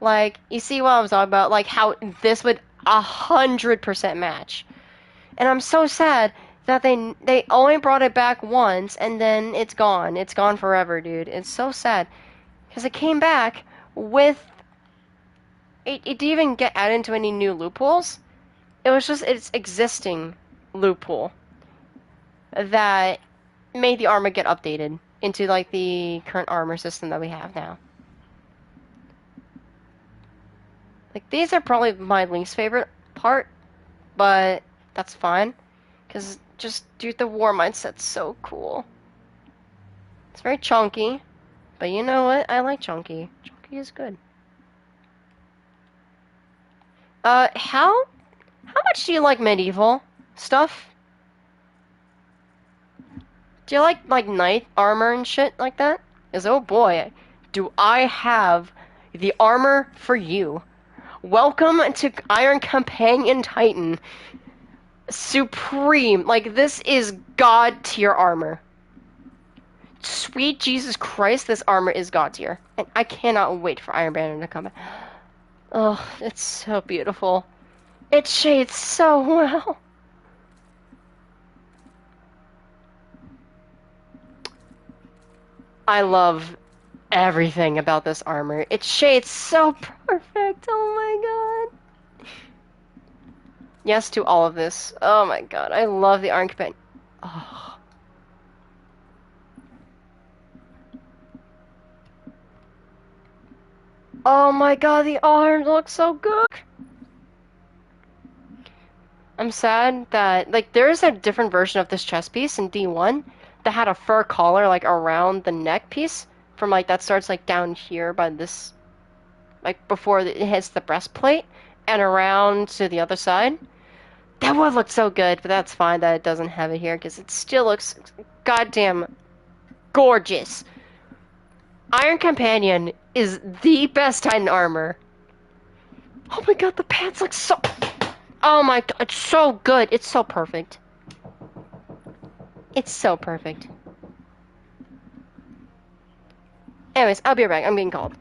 Like, you see what I was talking about? Like, how this would 100% match. And I'm so sad that they only brought it back once, and then it's gone. It's gone forever, dude. It's so sad. Because it came back with... It didn't even get added into any new loopholes. It was just its existing loophole that made the armor get updated into, like, the current armor system that we have now. Like, these are probably my least favorite part, but that's fine. Because, just, dude, the war mindset's so cool. It's very chunky, but you know what? I like chunky. Chunky is good. How much do you like medieval stuff? Do you like knight armor and shit like that? Because, oh boy, do I have the armor for you. Welcome to Iron Companion Titan. Supreme. Like, this is god tier armor. Sweet Jesus Christ, this armor is god tier. And I cannot wait for Iron Banner to come back. Oh, it's so beautiful. It shades so well. I love everything about this armor. It shades so perfect. Oh my god. Yes to all of this. Oh my god. I love the Iron Companion. Oh. Oh my god, the arms look so good. I'm sad that, like, there is a different version of this chest piece in D1 that had a fur collar, like, around the neck piece from, like, that starts, like, down here by this, like, before it hits the breastplate and around to the other side. That would look so good, but that's fine that it doesn't have it here because it still looks goddamn gorgeous. Iron Companion is the best Titan armor. Oh my god, the pants look so... Oh my god, it's so good. It's so perfect. It's so perfect. Anyways, I'll be right back. I'm getting called.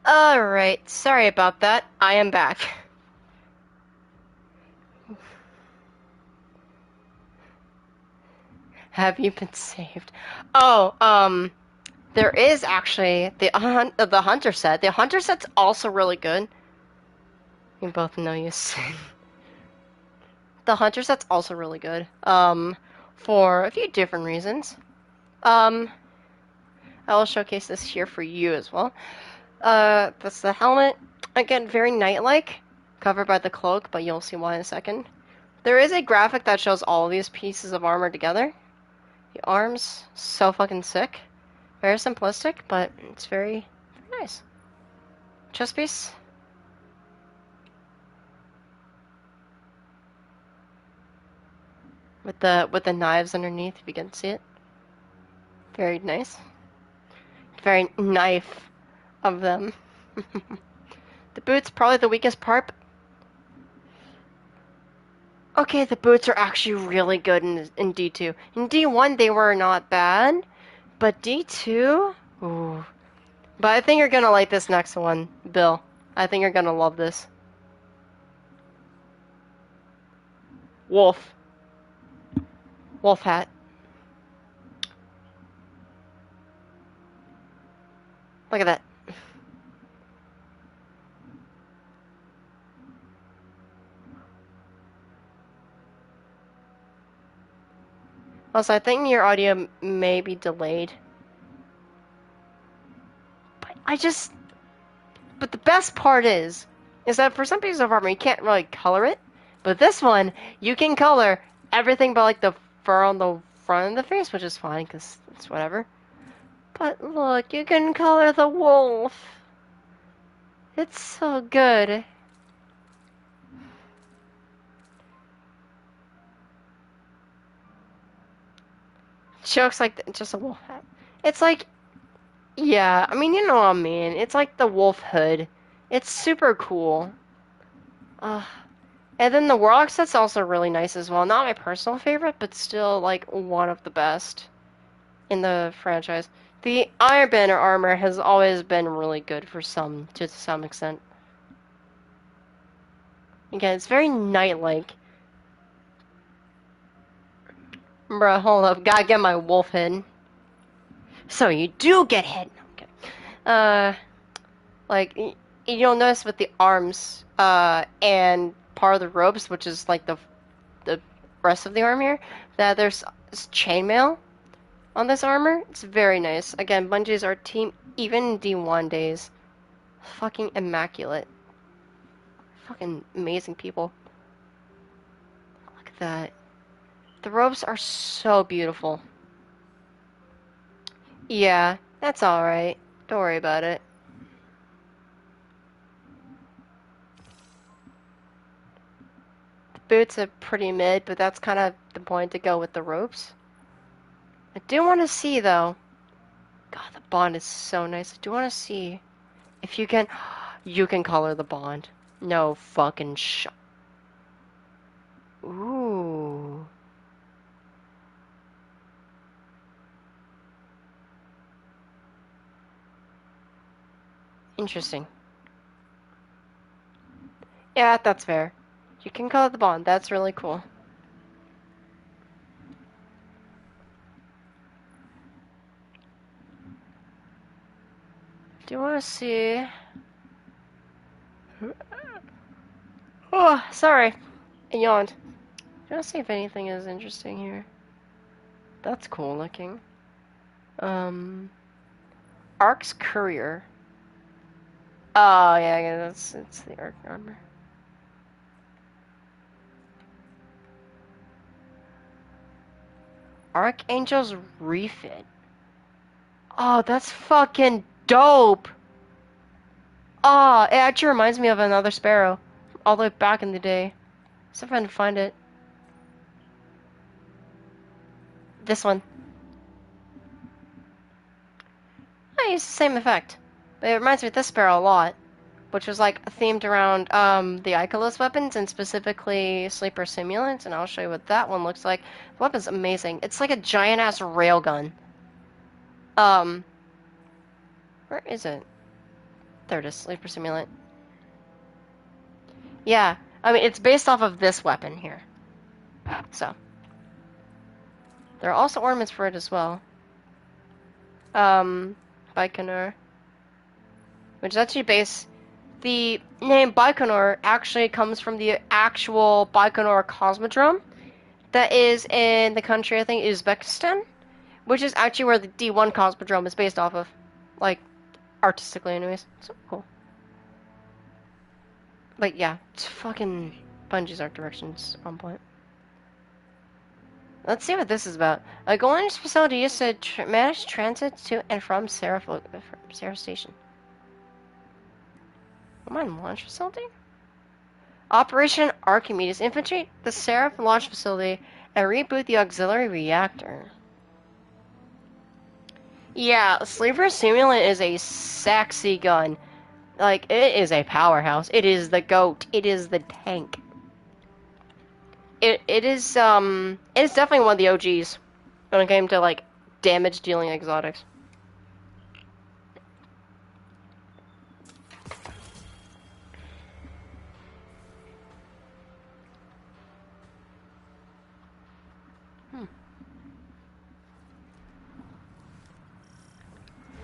Alright, sorry about that. I am back. Have you been saved? Oh, There is actually the hunter set. The hunter set's also really good. You both know you. The hunter set's also really good. For a few different reasons. I will showcase this here for you as well. That's the helmet. Again, very knight-like, covered by the cloak, but you'll see why in a second. There is a graphic that shows all of these pieces of armor together. The arms, so fucking sick. Very simplistic, but it's very, very nice. Chest piece. With the knives underneath, if you can see it. Very nice. Very knife of them. The boots, probably the weakest part. Okay, the boots are actually really good in D2. In D1, they were not bad. But D2? Ooh. But I think you're gonna like this next one, Bill. I think you're gonna love this. Wolf. Wolf hat. Look at that. Also, I think your audio may be delayed. But the best part is that for some pieces of armor, you can't really color it. But this one, you can color everything but like the fur on the front of the face, which is fine, because it's whatever. But look, you can color the wolf. It's so good. Jokes like just a wolf hat. It's like, yeah, I mean, you know what I mean. It's like the wolf hood. It's super cool. And then the Warlock set's also really nice as well. Not my personal favorite, but still, like, one of the best in the franchise. The Iron Banner armor has always been really good to some extent. Again, it's very knight-like. Bruh, hold up. Gotta get my wolf hit. So you do get hit. Okay. Like, you'll notice with the arms, and part of the ropes, which is like the rest of the arm here, that there's chainmail on this armor. It's very nice. Again, Bungie's our team, even in D1 days. Fucking immaculate. Fucking amazing people. Look at that. The ropes are so beautiful. Yeah, that's alright. Don't worry about it. The boots are pretty mid, but that's kind of the point to go with the ropes. I do want to see, though. God, the bond is so nice. I do want to see if you can... You can color the bond. No fucking shot. Ooh. Interesting. Yeah, that's fair. You can color the bond. That's really cool. Do you want to see... Oh, sorry. I yawned. Do you want to see if anything is interesting here? That's cool looking. Ark's Courier. Oh, yeah, it's the Ark armor. Archangel's refit. Oh, that's fucking dope. Oh, it actually reminds me of another Sparrow. All the way back in the day. See if I can find it. This one. I use the same effect. But it reminds me of this Sparrow a lot. Which was like themed around the Icarus weapons and specifically Sleeper Simulants. And I'll show you what that one looks like. The weapon's amazing. It's like a giant ass railgun. Where is it? There it is, Sleeper Simulant. Yeah, I mean, it's based off of this weapon here. So. There are also ornaments for it as well. Baikonur. Which is actually based... The name Baikonur actually comes from the actual Baikonur Cosmodrome that is in the country, I think, Uzbekistan, which is actually where the D1 Cosmodrome is based off of. Like, artistically anyways. So cool. But yeah, it's fucking Bungie's art direction's on point. Let's see what this is about. A Golden facility used to manage transit to and from Seraph Station. Mine launch facility? Operation Archimedes. Infiltrate the Seraph launch facility and reboot the auxiliary reactor. Yeah, Sleeper Simulant is a sexy gun. Like, it is a powerhouse. It is the GOAT. It is the tank. It is definitely one of the OGs when it came to, like, damage dealing exotics.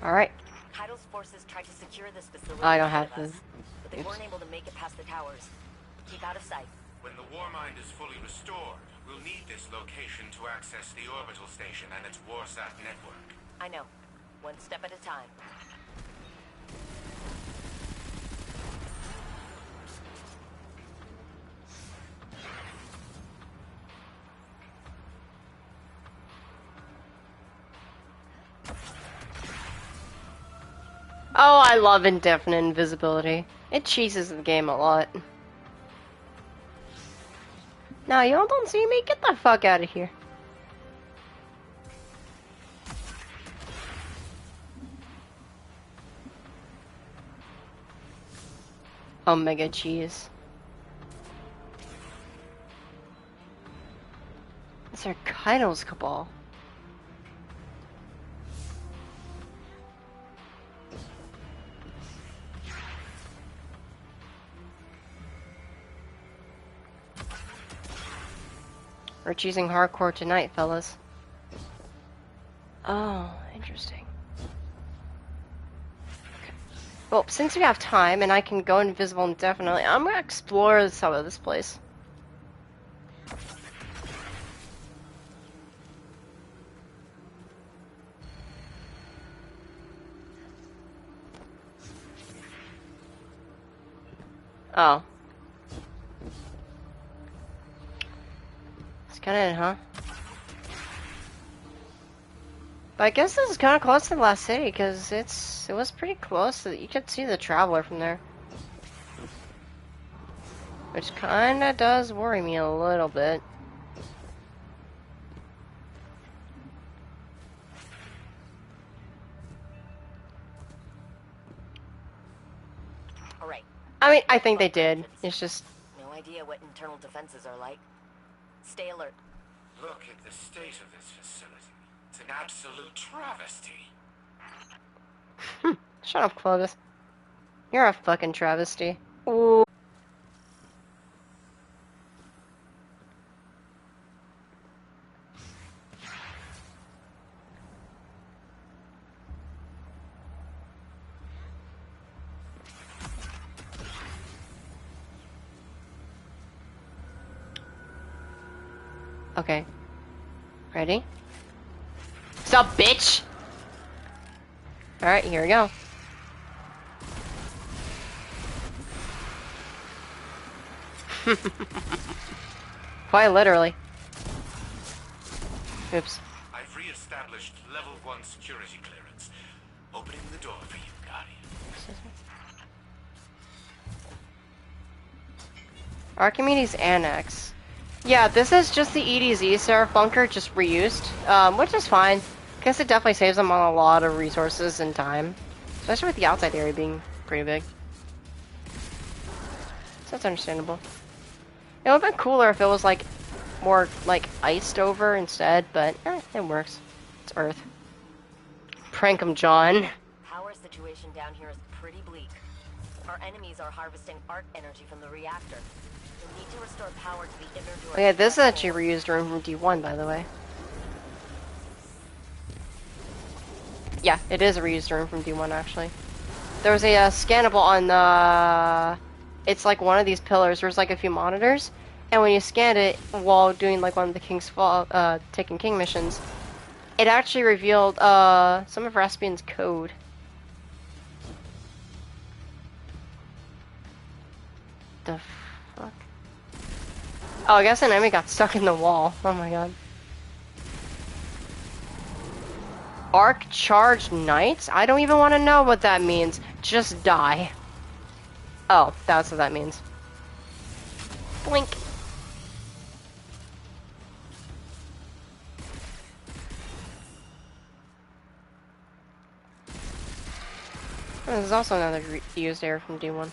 Alright. Heidel's forces tried to secure this facility. I don't have to. But they weren't able to make it past the towers. Keep out of sight. When the Warmind is fully restored, we'll need this location to access the orbital station and its Warsat network. I know. One step at a time. Oh, I love indefinite invisibility. It cheeses the game a lot. Now, y'all don't see me? Get the fuck out of here. Omega cheese. It's our Kaido's Cabal. We're choosing hardcore tonight, fellas. Oh, interesting. Okay. Well, since we have time and I can go invisible indefinitely, I'm gonna explore some of this place. Oh. Kinda, huh? But I guess this is kind of close to the last city because it was pretty close. So you could see the Traveler from there, which kind of does worry me a little bit. All right. I mean, I think they did. It's just no idea what internal defenses are like. Stay alert. Look at the state of this facility. It's an absolute travesty. Shut up, Clovis. You're a fucking travesty. Ooh. Okay. Ready? Stop, bitch! Alright, here we go. Quite literally. Oops. I've re-established level 1 security clearance. Opening the door for you, Guardian. Archimedes Annex. Yeah, this is just the EDZ Seraph bunker, just reused, which is fine. Guess it definitely saves them on a lot of resources and time, especially with the outside area being pretty big. So that's understandable. It would have been cooler if it was like more like iced over instead, but it works. It's Earth. Prank 'em, John. Power situation down here is pretty bleak. Our enemies are harvesting arc energy from the reactor. We'll need to restore power to the inner door. Okay, this is actually a reused room from D1, by the way. Yeah, it is a reused room from D1 actually. There was a scannable on the... It's like one of these pillars. There's like a few monitors, and when you scan it while doing like one of the King's Fall, Taken King missions, it actually revealed some of Raspian's code. The fuck? Oh, I guess an enemy got stuck in the wall. Oh my god. Arc Charged Knights? I don't even want to know what that means. Just die. Oh, that's what that means. Blink. Oh, there's also another used area from D1.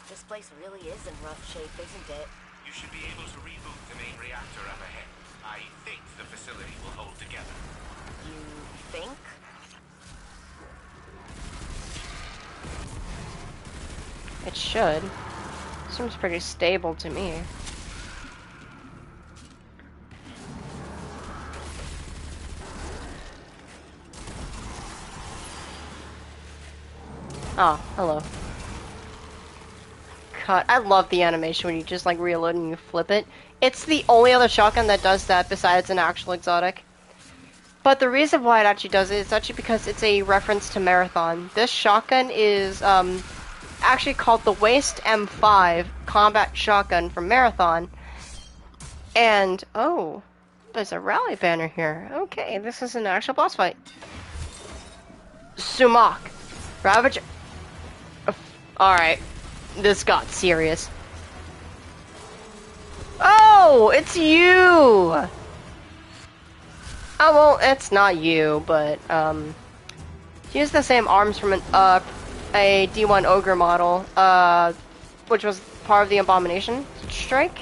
This place really is in rough shape, isn't it? You should be able to reboot the main reactor up ahead. I think the facility will hold together. You think? It should. Seems pretty stable to me. Oh, hello. Cut. I love the animation when you just like reload and you flip it. It's the only other shotgun that does that besides an actual exotic. But the reason why it actually does it is actually because it's a reference to Marathon. This shotgun is actually called the Waste M5 Combat Shotgun from Marathon. And, oh, there's a rally banner here. Okay, this is an actual boss fight. Sumak. Ravage. Alright, this got serious. Oh, it's you! Oh, well, it's not you, but, use the same arms from a D1 Ogre model, which was part of the Abomination Strike.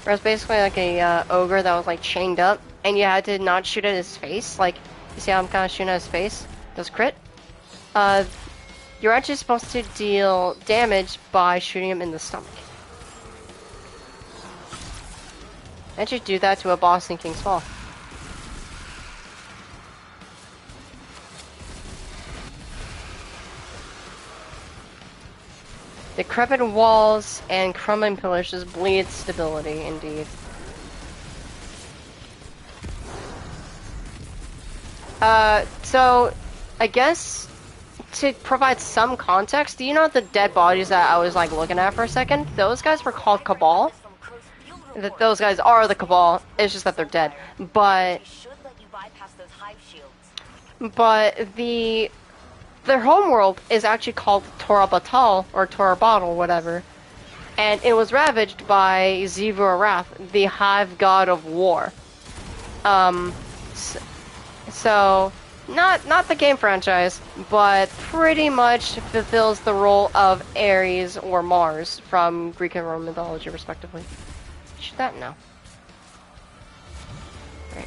Where it was basically like a, Ogre that was, like, chained up, and you had to not shoot at his face. Like, you see how I'm kind of shooting at his face? Does crit? You're actually supposed to deal damage by shooting him in the stomach. I should do that to a boss in King's Fall. Decrepit walls and crumbling pillars just bleed stability, indeed. So, I guess, to provide some context, do you know the dead bodies that I was, like, looking at for a second? Those guys were called Cabal. Those guys are the Cabal, it's just that they're dead. But their homeworld is actually called Torabatal, or Torabatal, whatever. And it was ravaged by Xivu Arath, the Hive God of War. So not the game franchise, but pretty much fulfills the role of Ares or Mars from Greek and Roman mythology, respectively. Shoot that? No. Right.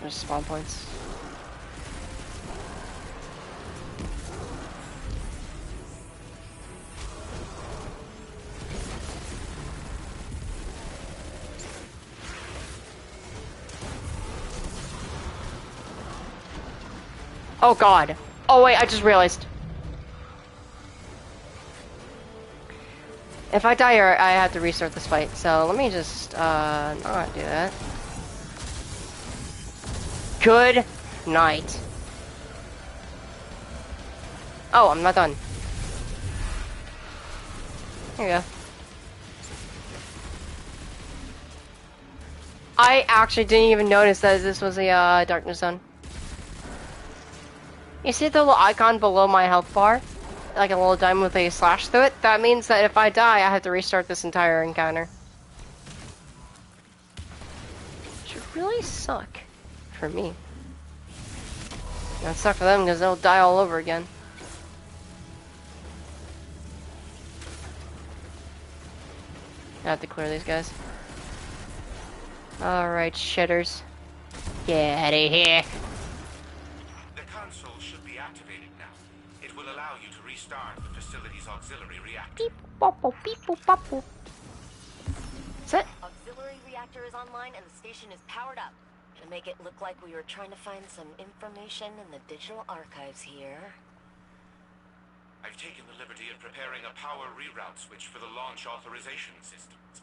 There's spawn points. Oh god. Oh wait, I just realized. If I die here, I have to restart this fight, so let me just, not do that. Good night. Oh, I'm not done. Here you go. I actually didn't even notice that this was a, darkness zone. You see the little icon below my health bar? Like a little diamond with a slash through it? That means that if I die, I have to restart this entire encounter. Which would really suck for me. That suck for them because they'll die all over again. I have to clear these guys. Alright, shitters. Get out of here. allow you to restart the facility's auxiliary reactor. Beep, bop, bop, beep, boop, bop, boop. That's it. Auxiliary reactor is online and the station is powered up. To make it look like we were trying to find some information in the digital archives here. I've taken the liberty of preparing a power reroute switch for the launch authorization systems.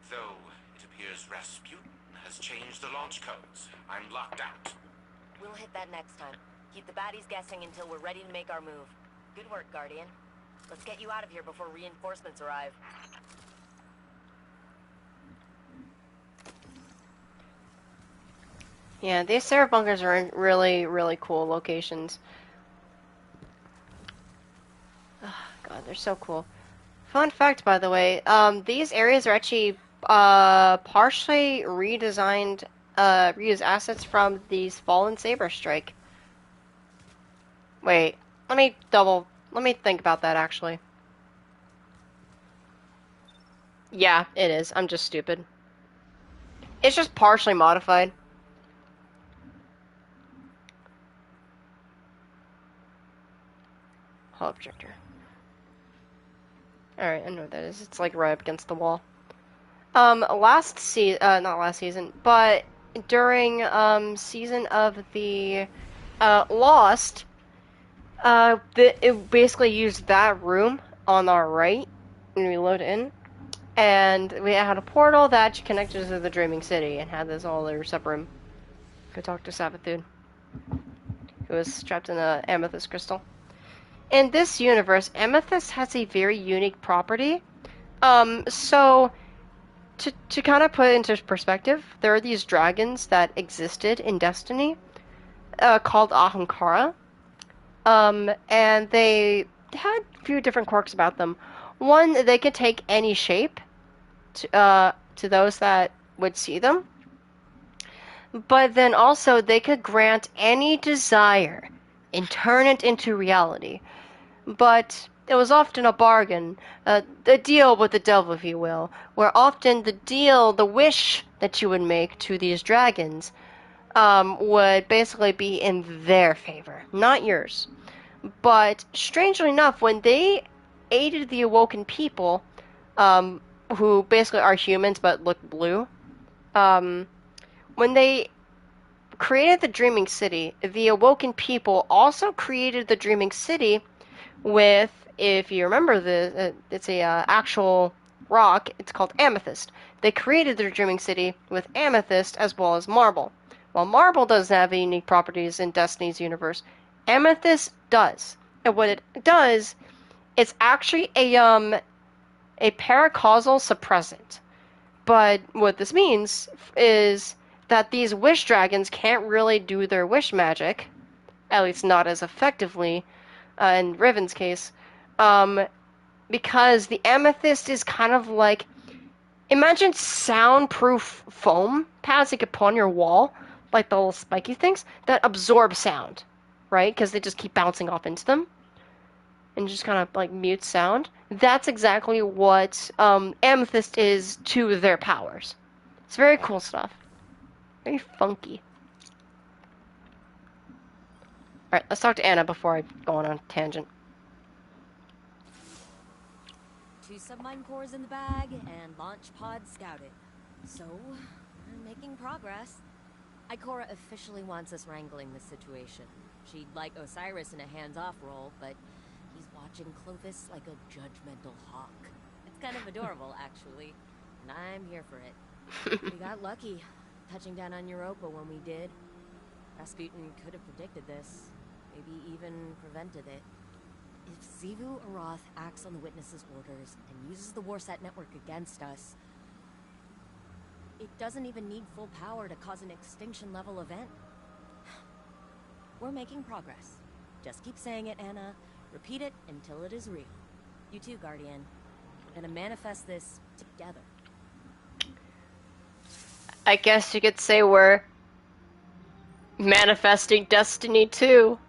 Though it appears Rasputin has changed the launch codes. I'm locked out. We'll hit that next time. Keep the baddies guessing until we're ready to make our move. Good work, Guardian. Let's get you out of here before reinforcements arrive. Yeah, these Seraph bunkers are in really, really cool locations. Oh, God, they're so cool. Fun fact, by the way, these areas are actually partially redesigned, reused assets from these Fallen Saber Strike. Wait, let me think about that, actually. Yeah, it is. I'm just stupid. It's just partially modified. Hull objector. Alright, I know what that is. It's like right up against the wall. Not last season, but during, season of the, Lost, it basically used that room on our right when we load in, and we had a portal that connected to the Dreaming City and had this whole other sub-room. Go talk to Sabathun, who was trapped in an amethyst crystal. In this universe, amethyst has a very unique property. So to kind of put it into perspective, there are these dragons that existed in Destiny, called Ahamkara. And they had a few different quirks about them. One, they could take any shape to those that would see them. But then also, they could grant any desire and turn it into reality. But it was often a bargain, a deal with the devil, if you will, where often the wish that you would make to these dragons, would basically be in their favor, not yours. But strangely enough, when they aided the awoken people, who basically are humans but look blue, when they created the Dreaming City, the awoken people also created the Dreaming City with, if you remember, it's a actual rock. It's called amethyst. They created their Dreaming City with amethyst as well as marble. While marble doesn't have any unique properties in Destiny's universe, amethyst does. And what it does, it's actually a paracausal suppressant. But what this means is that these wish dragons can't really do their wish magic, at least not as effectively, in Riven's case, because the amethyst is kind of like, imagine soundproof foam pads you could put on your wall, like the little spiky things, that absorb sound, right? Because they just keep bouncing off into them, and just kind of like mute sound. That's exactly what amethyst is to their powers. It's very cool stuff. Very funky. Alright, let's talk to Anna before I go on a tangent. 2 submine cores in the bag, and launch pod scouted. So, we're making progress. Ikora officially wants us wrangling this situation. She'd like Osiris in a hands-off role, but he's watching Clovis like a judgmental hawk. It's kind of adorable, actually, and I'm here for it. We got lucky, touching down on Europa when we did. Rasputin could have predicted this, maybe even prevented it. If Xivu Arath acts on the witnesses' orders and uses the Warsat network against us, it doesn't even need full power to cause an extinction-level event. We're making progress. Just keep saying it, Anna. Repeat it until it is real. You too, Guardian. We're gonna manifest this together. I guess you could say we're manifesting destiny too.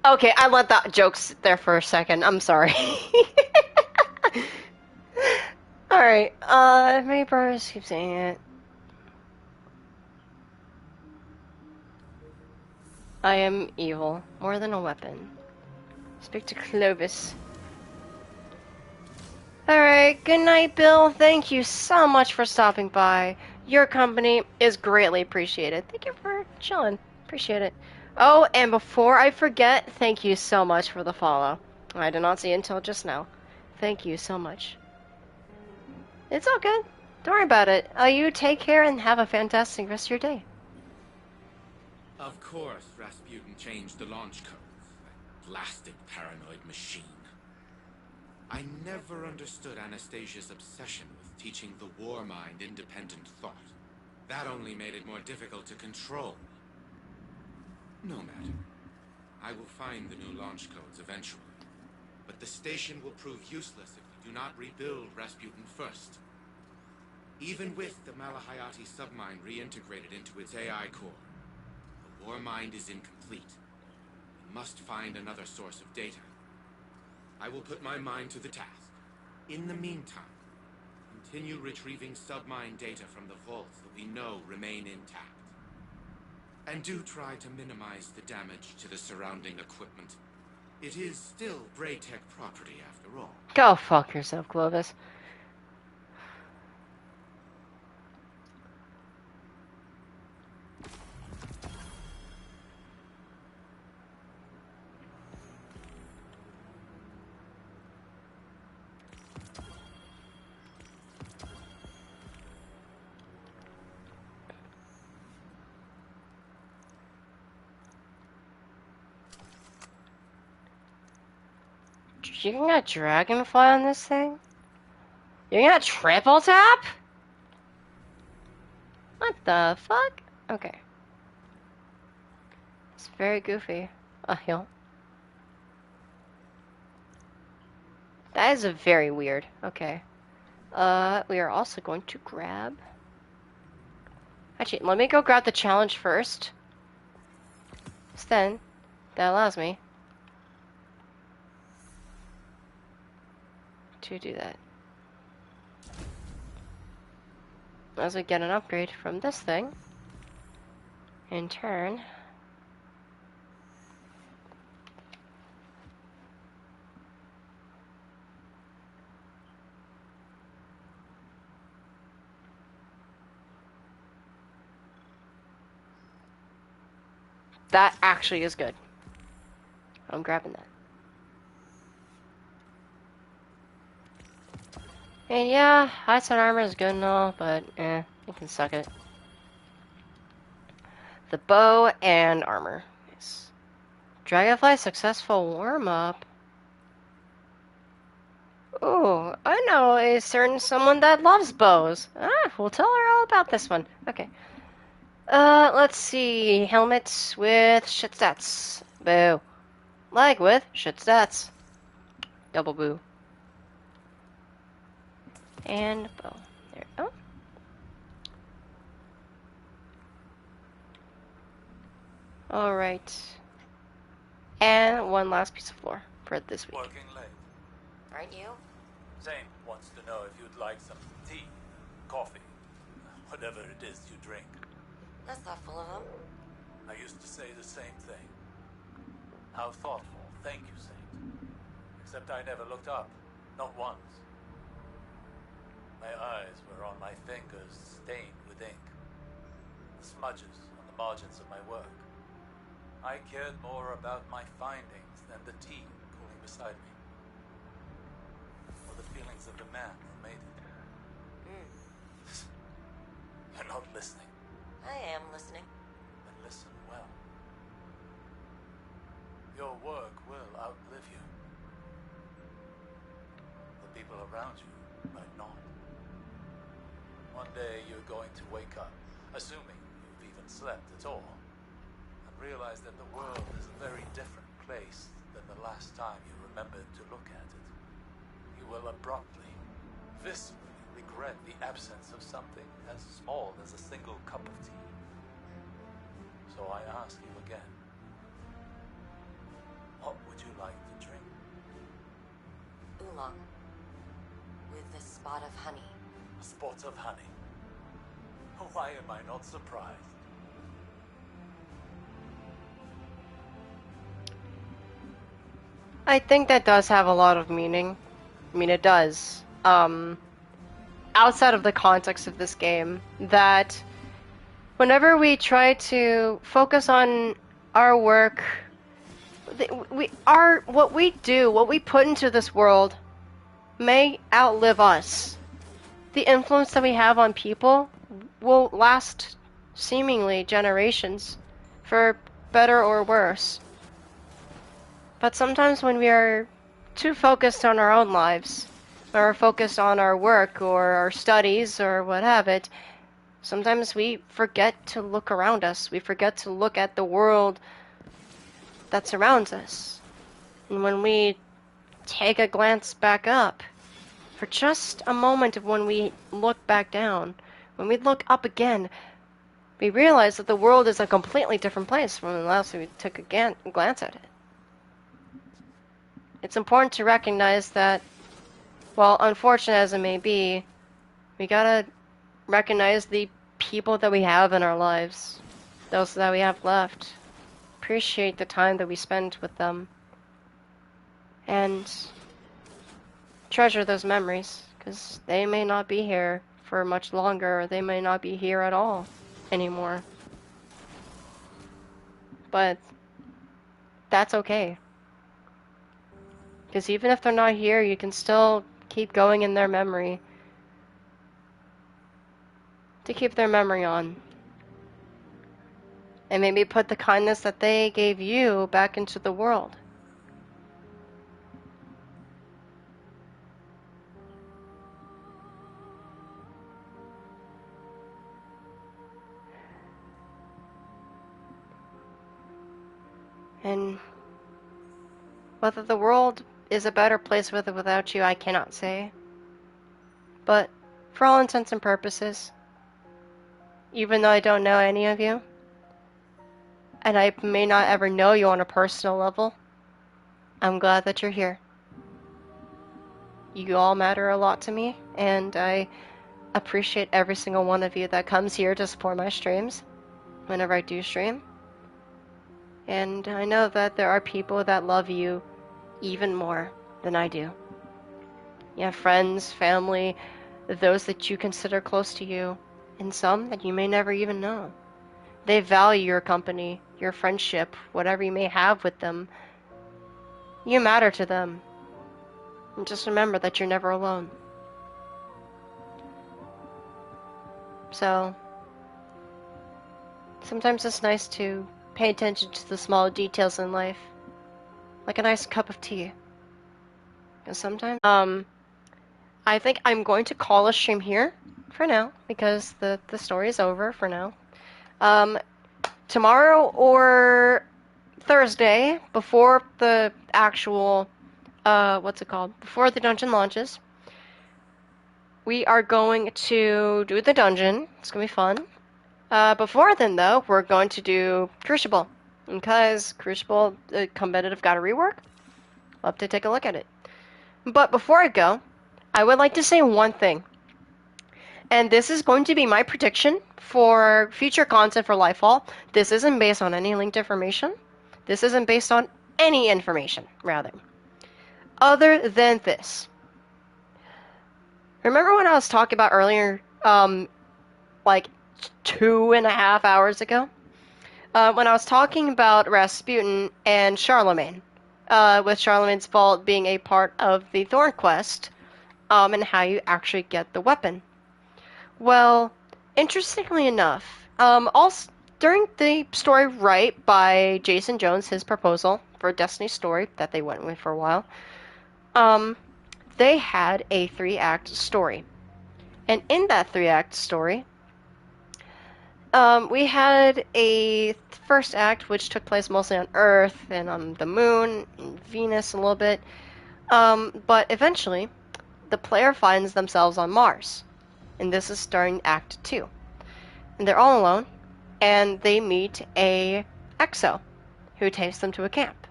Okay, I let that joke sit there for a second. I'm sorry. Alright, many brothers keep saying it. I am evil, more than a weapon. Speak to Clovis. Alright, good night, Bill. Thank you so much for stopping by. Your company is greatly appreciated. Thank you for chilling. Appreciate it. Oh, and before I forget, thank you so much for the follow. I did not see it until just now. Thank you so much. It's all good. Don't worry about it. You take care and have a fantastic rest of your day. Of course, Rasputin changed the launch codes. That blasted paranoid machine. I never understood Anastasia's obsession with teaching the war mind independent thought. That only made it more difficult to control. No matter. I will find the new launch codes eventually. But the station will prove useless if we do not rebuild Rasputin first. Even with the Malahayati submine reintegrated into its AI core, the war mind is incomplete. We must find another source of data. I will put my mind to the task. In the meantime, continue retrieving submine data from the vaults that we know remain intact. And do try to minimize the damage to the surrounding equipment. It is still Braytech property after all. Go fuck yourself, Clovis. You can get Dragonfly on this thing? You're gonna triple tap? What the fuck? Okay. It's very goofy. A heal. That is a very weird. Okay. We are also going to grab... Actually, let me go grab the challenge first. So then, that allows me to do that. As we get an upgrade from this thing, in turn, that actually is good. I'm grabbing that. And yeah, high side armor is good and all, but you can suck it. The bow and armor. Yes. Dragonfly successful warm-up. Ooh, I know a certain someone that loves bows. We'll tell her all about this one. Okay. Let's see. Helmet with shit stats. Boo. Leg with shit stats. Double boo. And bow. There we go. Alright. And one last piece of floor for this week. Working late. Aren't you? Zane wants to know if you'd like some tea, coffee, whatever it is you drink. That's thoughtful of him. I used to say the same thing. How thoughtful. Thank you, Saint. Except I never looked up. Not once. My eyes were on my fingers stained with ink. The smudges on the margins of my work. I cared more about my findings than the tea cooling beside me. Or the feelings of the man who made it. You're not listening. I am listening. Then listen well. Your work will outlive you. The people around you might not. One day you're going to wake up, assuming you've even slept at all, and realize that the world is a very different place than the last time you remembered to look at it. You will abruptly, viscerally regret the absence of something as small as a single cup of tea. So I ask you again, what would you like to drink? Oolong. With a spot of honey. Spots of honey. Why am I not surprised? I think that does have a lot of meaning. I mean, it does. Outside of the context of this game, that whenever we try to focus on our work, what we do, what we put into this world, may outlive us. The influence that we have on people will last seemingly generations, for better or worse. But sometimes when we are too focused on our own lives, or focused on our work or our studies or what have it, sometimes we forget to look around us. We forget to look at the world that surrounds us. And when we take a glance back up, for just a moment when we look back down, when we look up again, we realize that the world is a completely different place from the last we took a glance at it. It's important to recognize that, while unfortunate as it may be, we gotta recognize the people that we have in our lives, those that we have left. Appreciate the time that we spend with them. And treasure those memories, because they may not be here for much longer, or they may not be here at all anymore. But that's okay. Because even if they're not here, you can still keep going in their memory. To keep their memory on. And maybe put the kindness that they gave you back into the world. And whether the world is a better place with or without you, I cannot say. But for all intents and purposes, even though I don't know any of you, and I may not ever know you on a personal level, I'm glad that you're here. You all matter a lot to me, and I appreciate every single one of you that comes here to support my streams whenever I do stream. And I know that there are people that love you even more than I do. You have friends, family, those that you consider close to you, and some that you may never even know. They value your company, your friendship, whatever you may have with them. You matter to them. And just remember that you're never alone. So, sometimes it's nice to pay attention to the small details in life. Like a nice cup of tea. And sometimes, I think I'm going to call a stream here for now, because the story is over for now. Tomorrow or Thursday, before the actual, before the dungeon launches, we are going to do the dungeon. It's going to be fun. Before then, though, we're going to do Crucible, because Crucible competitive got a rework. Love to take a look at it. But before I go, I would like to say one thing. And this is going to be my prediction for future content for Lightfall. This isn't based on any linked information. This isn't based on any information, rather. Other than this. Remember when I was talking about earlier, like 2.5 hours ago? When I was talking about Rasputin and Charlemagne. With Charlemagne's vault being a part of the Thorn Quest, and how you actually get the weapon. Well, interestingly enough, also during the story Right by Jason Jones, his proposal for Destiny's story that they went with for a while, they had a 3-act story. And in that 3-act story, we had a first act which took place mostly on Earth and on the Moon and Venus a little bit. But eventually, the player finds themselves on Mars. And this is starting Act 2. And they're all alone, and they meet a Exo who takes them to a camp.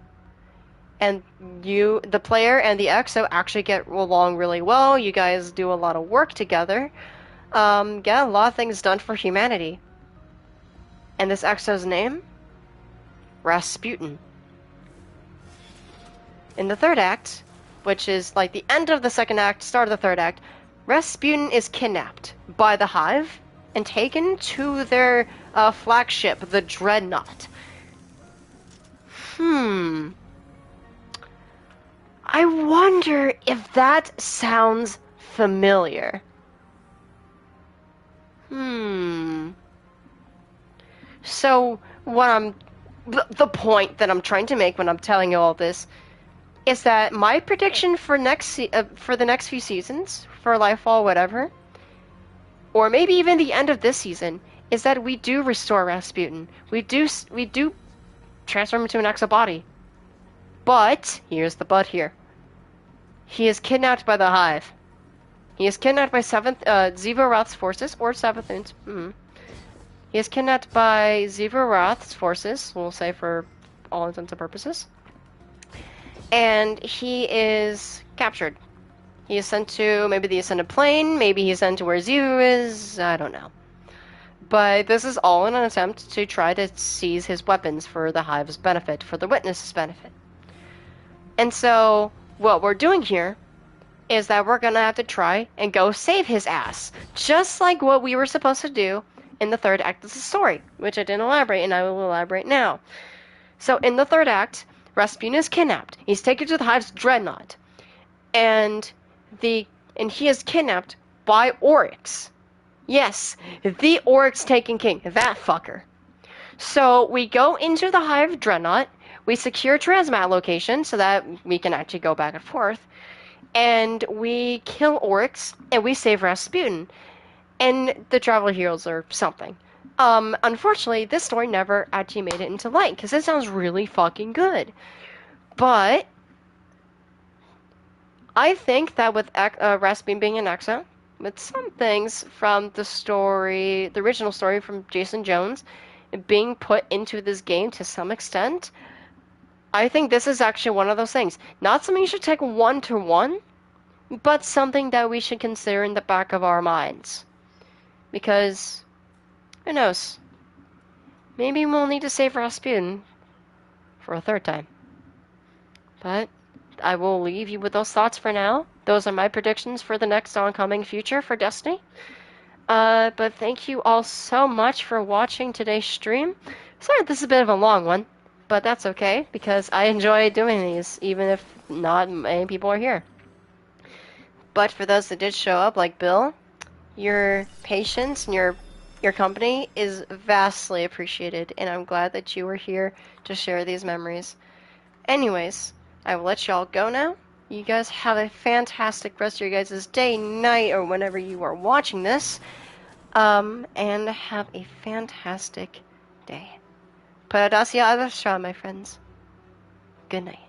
And the player and the Exo actually get along really well. You guys do a lot of work together. get a lot of things done for humanity. And this Exo's name? Rasputin. In the third act, which is like the end of the second act, start of the third act, Rasputin is kidnapped by the Hive and taken to their flagship, the Dreadnought. I wonder if that sounds familiar. So, the point that I'm trying to make when I'm telling you all this is that my prediction for for the next few seasons, for Lightfall, whatever, or maybe even the end of this season, is that we do restore Rasputin. We do transform him into an exo body. But here's the but here. He is kidnapped by the Hive. He is kidnapped by Zivo Roth's forces, or 7th. He is kidnapped by Zivo Roth's forces, we'll say for all intents and purposes. And he is captured. He is sent to maybe the Ascended Plane, maybe he's sent to where Zivo is, I don't know. But this is all in an attempt to try to seize his weapons for the Hive's benefit, for the Witness's benefit. And so, what we're doing here is that we're gonna have to try and go save his ass. Just like what we were supposed to do in the third act of the story, which I didn't elaborate, and I will elaborate now. So in the third act, Rasputin is kidnapped. He's taken to the Hive's Dreadnought. And he is kidnapped by Oryx. Yes, the Oryx-taken king, that fucker. So we go into the Hive Dreadnought, we secure transmat location so that we can actually go back and forth, and we kill Oryx, and we save Rasputin. And the Traveler Heroes or something. Unfortunately, this story never actually made it into light, because it sounds really fucking good. But I think that with Rasputin being an Exo, with some things from the story, the original story from Jason Jones, being put into this game to some extent, I think this is actually one of those things. Not something you should take 1-to-1, but something that we should consider in the back of our minds. Because, who knows, maybe we'll need to save Rasputin for a third time. But I will leave you with those thoughts for now. Those are my predictions for the next oncoming future for Destiny. But thank you all so much for watching today's stream. Sorry this is a bit of a long one, but that's okay, because I enjoy doing these, even if not many people are here. But for those that did show up, like Bill, your patience and your company is vastly appreciated, and I'm glad that you were here to share these memories. Anyways, I will let y'all go now. You guys have a fantastic rest of your guys' day, night, or whenever you are watching this. And have a fantastic day. Paradasia Adastra, my friends. Good night.